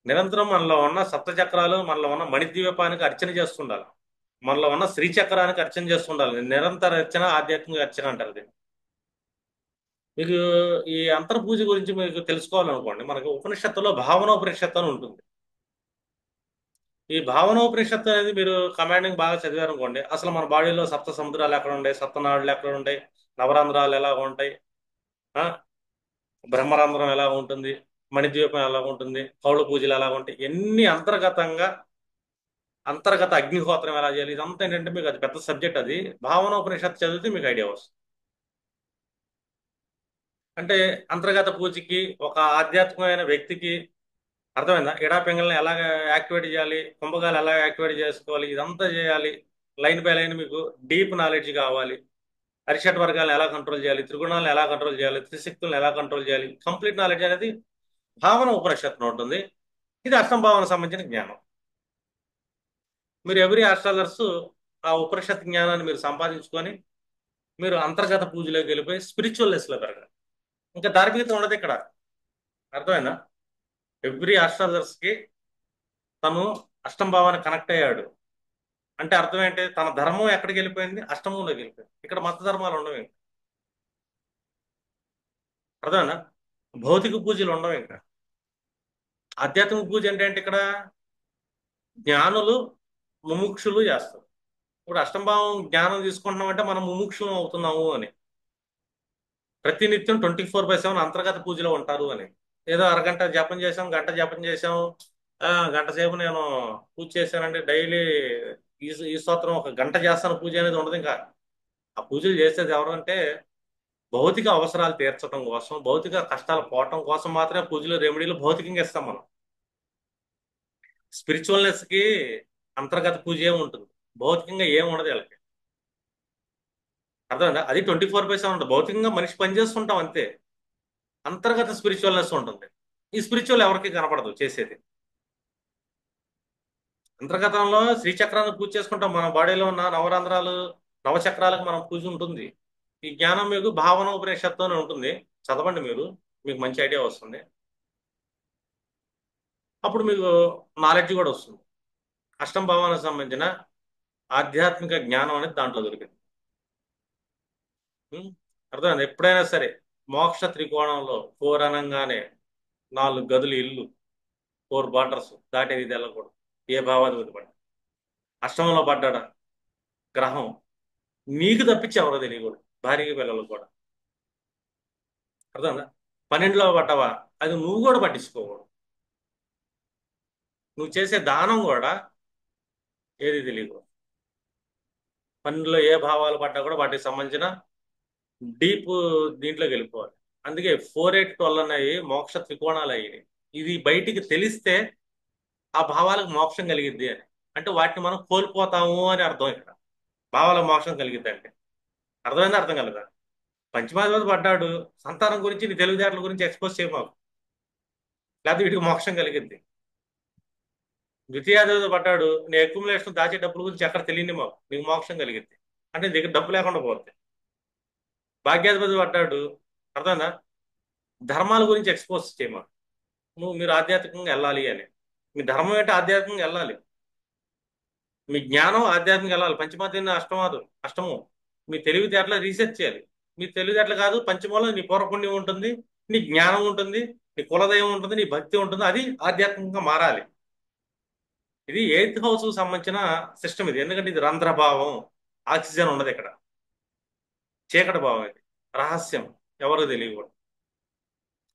నిరంతరం మనలో ఉన్న సప్తచక్రాలు, మనలో ఉన్న మణిద్వీపానికి అర్చన చేస్తుండాలి, మనలో ఉన్న శ్రీచక్రానికి అర్చన చేస్తుండాలి. నిరంతర అర్చన ఆధ్యాత్మిక అర్చన అంటారు దీన్ని. మీకు ఈ అంతర్పూజ గురించి మీకు తెలుసుకోవాలనుకోండి, మనకి ఉపనిషత్తులో భావనోపనిషత్తు అని ఉంటుంది. ఈ భావనోపనిషత్తు అనేది మీరు కమాండింగ్ బాగా చదివారు అనుకోండి, అసలు మన బాడీలో సప్త సముద్రాలు ఎక్కడ ఉంటాయి, సప్తనాడులు ఎక్కడ ఉంటాయి, నవరంధ్రాలు ఎలా ఉంటాయి, ఆ బ్రహ్మరంధ్రం ఎలా ఉంటుంది, మణిద్వీపం ఎలా ఉంటుంది, కౌళ పూజలు ఎలా ఉంటాయి, ఎన్ని అంతర్గత అగ్నిహోత్రం ఎలా చేయాలి, ఇదంతా ఏంటంటే మీకు అది పెద్ద సబ్జెక్ట్. అది భావనోపనిషత్తు చదివితే మీకు ఐడియా వస్తుంది. అంటే అంతర్గత పూజకి ఒక ఆధ్యాత్మికమైన వ్యక్తికి అర్థమైందా, ఎడా పింగళని ఎలా యాక్టివేట్ చేయాలి, కుంభకాలు ఎలా యాక్టివేట్ చేసుకోవాలి, ఇదంతా చేయాలి. లైన్ బై లైన్ మీకు డీప్ నాలెడ్జ్ కావాలి. అరిషట్ వర్గాలను ఎలా కంట్రోల్ చేయాలి, త్రిగుణాలను ఎలా కంట్రోల్ చేయాలి, త్రిశక్తులను ఎలా కంట్రోల్ చేయాలి, కంప్లీట్ నాలెడ్జ్ అనేది భావన ఉపనిషత్తులో ఉంటుంది. ఇది అష్టం భావన సంబంధించిన జ్ఞానం. మీరు ఎవ్రీ ఆస్ట్రాలర్స్ ఆ ఉపనిషత్ జ్ఞానాన్ని మీరు సంపాదించుకొని మీరు అంతర్గత పూజలోకి వెళ్ళిపోయి స్పిరిచువల్నెస్ లో పెరగాలి. ఇంకా ధార్మికత ఉండదు ఇక్కడ. అర్థమైందా? ఎవ్రీ ఆస్ట్రాలర్స్ కి తను అష్టం భావాన్ని కనెక్ట్ అయ్యాడు అంటే అర్థం ఏంటి, తన ధర్మం ఎక్కడికి వెళ్ళిపోయింది, అష్టమంలోకి వెళ్ళిపోయింది. ఇక్కడ మత ధర్మాలు ఉండవు ఇంకా. అర్థమైందా? భౌతిక పూజలు ఉండవు ఇంకా. ఆధ్యాత్మిక పూజ అంటే ఏంటి ఇక్కడ, జ్ఞానులు ముముక్షులు చేస్తారు. ఇప్పుడు అష్టంభావం జ్ఞానం తీసుకుంటున్నాం అంటే మనం ముముక్షులం అవుతున్నాము అని. ప్రతినిత్యం 24/7 అంతర్గత పూజలో ఉంటారు అని. ఏదో అరగంట జపం చేసాం, గంట జపం చేసాం, గంట సేపు నేను పూజ చేశానంటే డైలీ ఈ స్తోత్రం ఒక గంట చేస్తాను పూజ అనేది ఉండదు ఇంకా. ఆ పూజలు చేసేది ఎవరు అంటే భౌతిక అవసరాలు తీర్చడం కోసం, భౌతిక కష్టాలు పోవటం కోసం మాత్రమే పూజలు రెమెడీలు భౌతికంగా ఇస్తాం మనం. స్పిరిచువల్నెస్ కి అంతర్గత పూజ ఏమి ఉంటుంది, భౌతికంగా ఏమి ఉండదు వీళ్ళకి. అర్థమైందా? అది 24/7 ఉంటుంది. భౌతికంగా మనిషి పనిచేస్తుంటాం అంతే. అంతర్గత స్పిరిచువల్నెస్ ఉంటుంది. ఈ స్పిరిచువల్ ఎవరికి కనపడదు చేసేది. అంతర్గతంలో శ్రీచక్రాన్ని పూజ చేసుకుంటాం, మన బాడీలో ఉన్న నవరంధ్రాలు నవచక్రాలకు మనం పూజ ఉంటుంది. ఈ జ్ఞానం మీకు భావన ఉపనిషత్తునే ఉంటుంది. చదవండి మీరు, మీకు మంచి ఐడియా వస్తుంది. అప్పుడు మీకు నాలెడ్జ్ కూడా వస్తుంది. అష్టం భావానికి సంబంధించిన ఆధ్యాత్మిక జ్ఞానం అనేది దాంట్లో దొరికింది. ఉం? అర్థమైంది? ఎప్పుడైనా సరే మోక్ష త్రికోణంలో 4 అనగానే 4 గదులు ఇల్లు, 4 బార్డర్స్ దాటేది ఇది వెళ్ళకూడదు. ఏ భావాధిపతి పడ్డా, అష్టమంలో పడ్డాడా గ్రహం, నీకు తప్పించి ఎవరో తెలియకూడదు, భార్యకి పిల్లలు కూడా. అర్థమైందా? 12లో పడ్డావా, అది నువ్వు కూడా పట్టించుకోకూడదు. నువ్వు చేసే దానం కూడా ఏది తెలియకూడదు. 12లో ఏ భావాలు పడ్డా కూడా వాటికి సంబంధించిన డీప్ దీంట్లోకి వెళ్ళిపోవాలి. అందుకే 4, 8, 12 అనేవి మోక్ష త్రికోణాలు అయ్యాయి. ఇది బయటికి తెలిస్తే ఆ భావాలకు మోక్షం కలిగిద్ది అని. అంటే వాటిని మనం కోల్పోతాము అని అర్థం ఇక్కడ. భావాలకు మోక్షం కలిగిద్ది అంటే అర్థమైందా, అర్థం కలదా? పంచమాధిపతి పడ్డాడు, సంతానం గురించి నీ తెలివితేటల గురించి ఎక్స్పోజ్ చేయమాకు, లేకపోతే వీటికి మోక్షం కలిగిద్ది. ద్వితీయాధిపతి పడ్డాడు, నీ అక్యుములేషన్ దాచే డబ్బుల గురించి ఎక్కడ తెలియని మాకు, నీకు మోక్షం కలిగిద్ది. అంటే నీ దగ్గర డబ్బు లేకుండా పోతుంది. భాగ్యాధిపతి పడ్డాడు, అర్థమైందా, ధర్మాల గురించి ఎక్స్పోజ్ చేయమాకు, మీరు ఆధ్యాత్మికంగా వెళ్ళాలి అని. మీ ధర్మం ఏంటి, ఆధ్యాత్మికంగా వెళ్ళాలి. మీ జ్ఞానం ఆధ్యాత్మికంగా వెళ్ళాలి. పంచమాధిని అష్టము మీ తెలివితేటలో రీసెర్చ్ చేయాలి. మీ తెలివితేటలు కాదు, పంచమంలో నీ పూర్వపుణ్యం ఉంటుంది, నీ జ్ఞానం ఉంటుంది, నీ కులదైవం ఉంటుంది, నీ భక్తి ఉంటుంది. అది ఆధ్యాత్మికంగా మారాలి. ఇది 8th హౌస్ కు సంబంధించిన సిస్టమ్ ఇది. ఎందుకంటే ఇది రంధ్రభావం, ఆక్సిజన్ ఉండదు ఇక్కడ, చీకటి భావం. ఇది రహస్యం, ఎవరు తెలియకూడదు.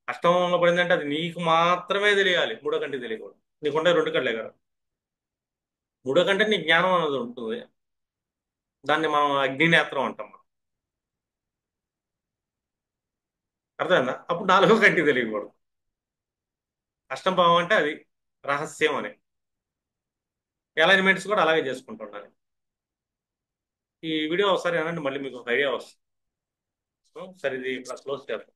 అష్టమంలో పడిందంటే అది నీకు మాత్రమే తెలియాలి, మూడో కంటికి తెలియకూడదు. నీకుండే 2 కళ్ళే కదా. మూడో కంటే నీ జ్ఞానం అనేది ఉంటుంది, దాన్ని మనం అగ్నినేత్రం అంటాం మనం. అర్థమైందా? అప్పుడు 4వ కంటికి తెలియకూడదు. అష్టం భావం అంటే అది రహస్యం అని. అలైన్మెంట్స్ కూడా అలాగే చేసుకుంటుండాలి. ఈ వీడియో ఒకసారి అనండి, మళ్ళీ మీకు ఒక ఐడియా వస్తుంది. సరే, ఇది ఇక్కడ క్లోజ్ చేద్దాం.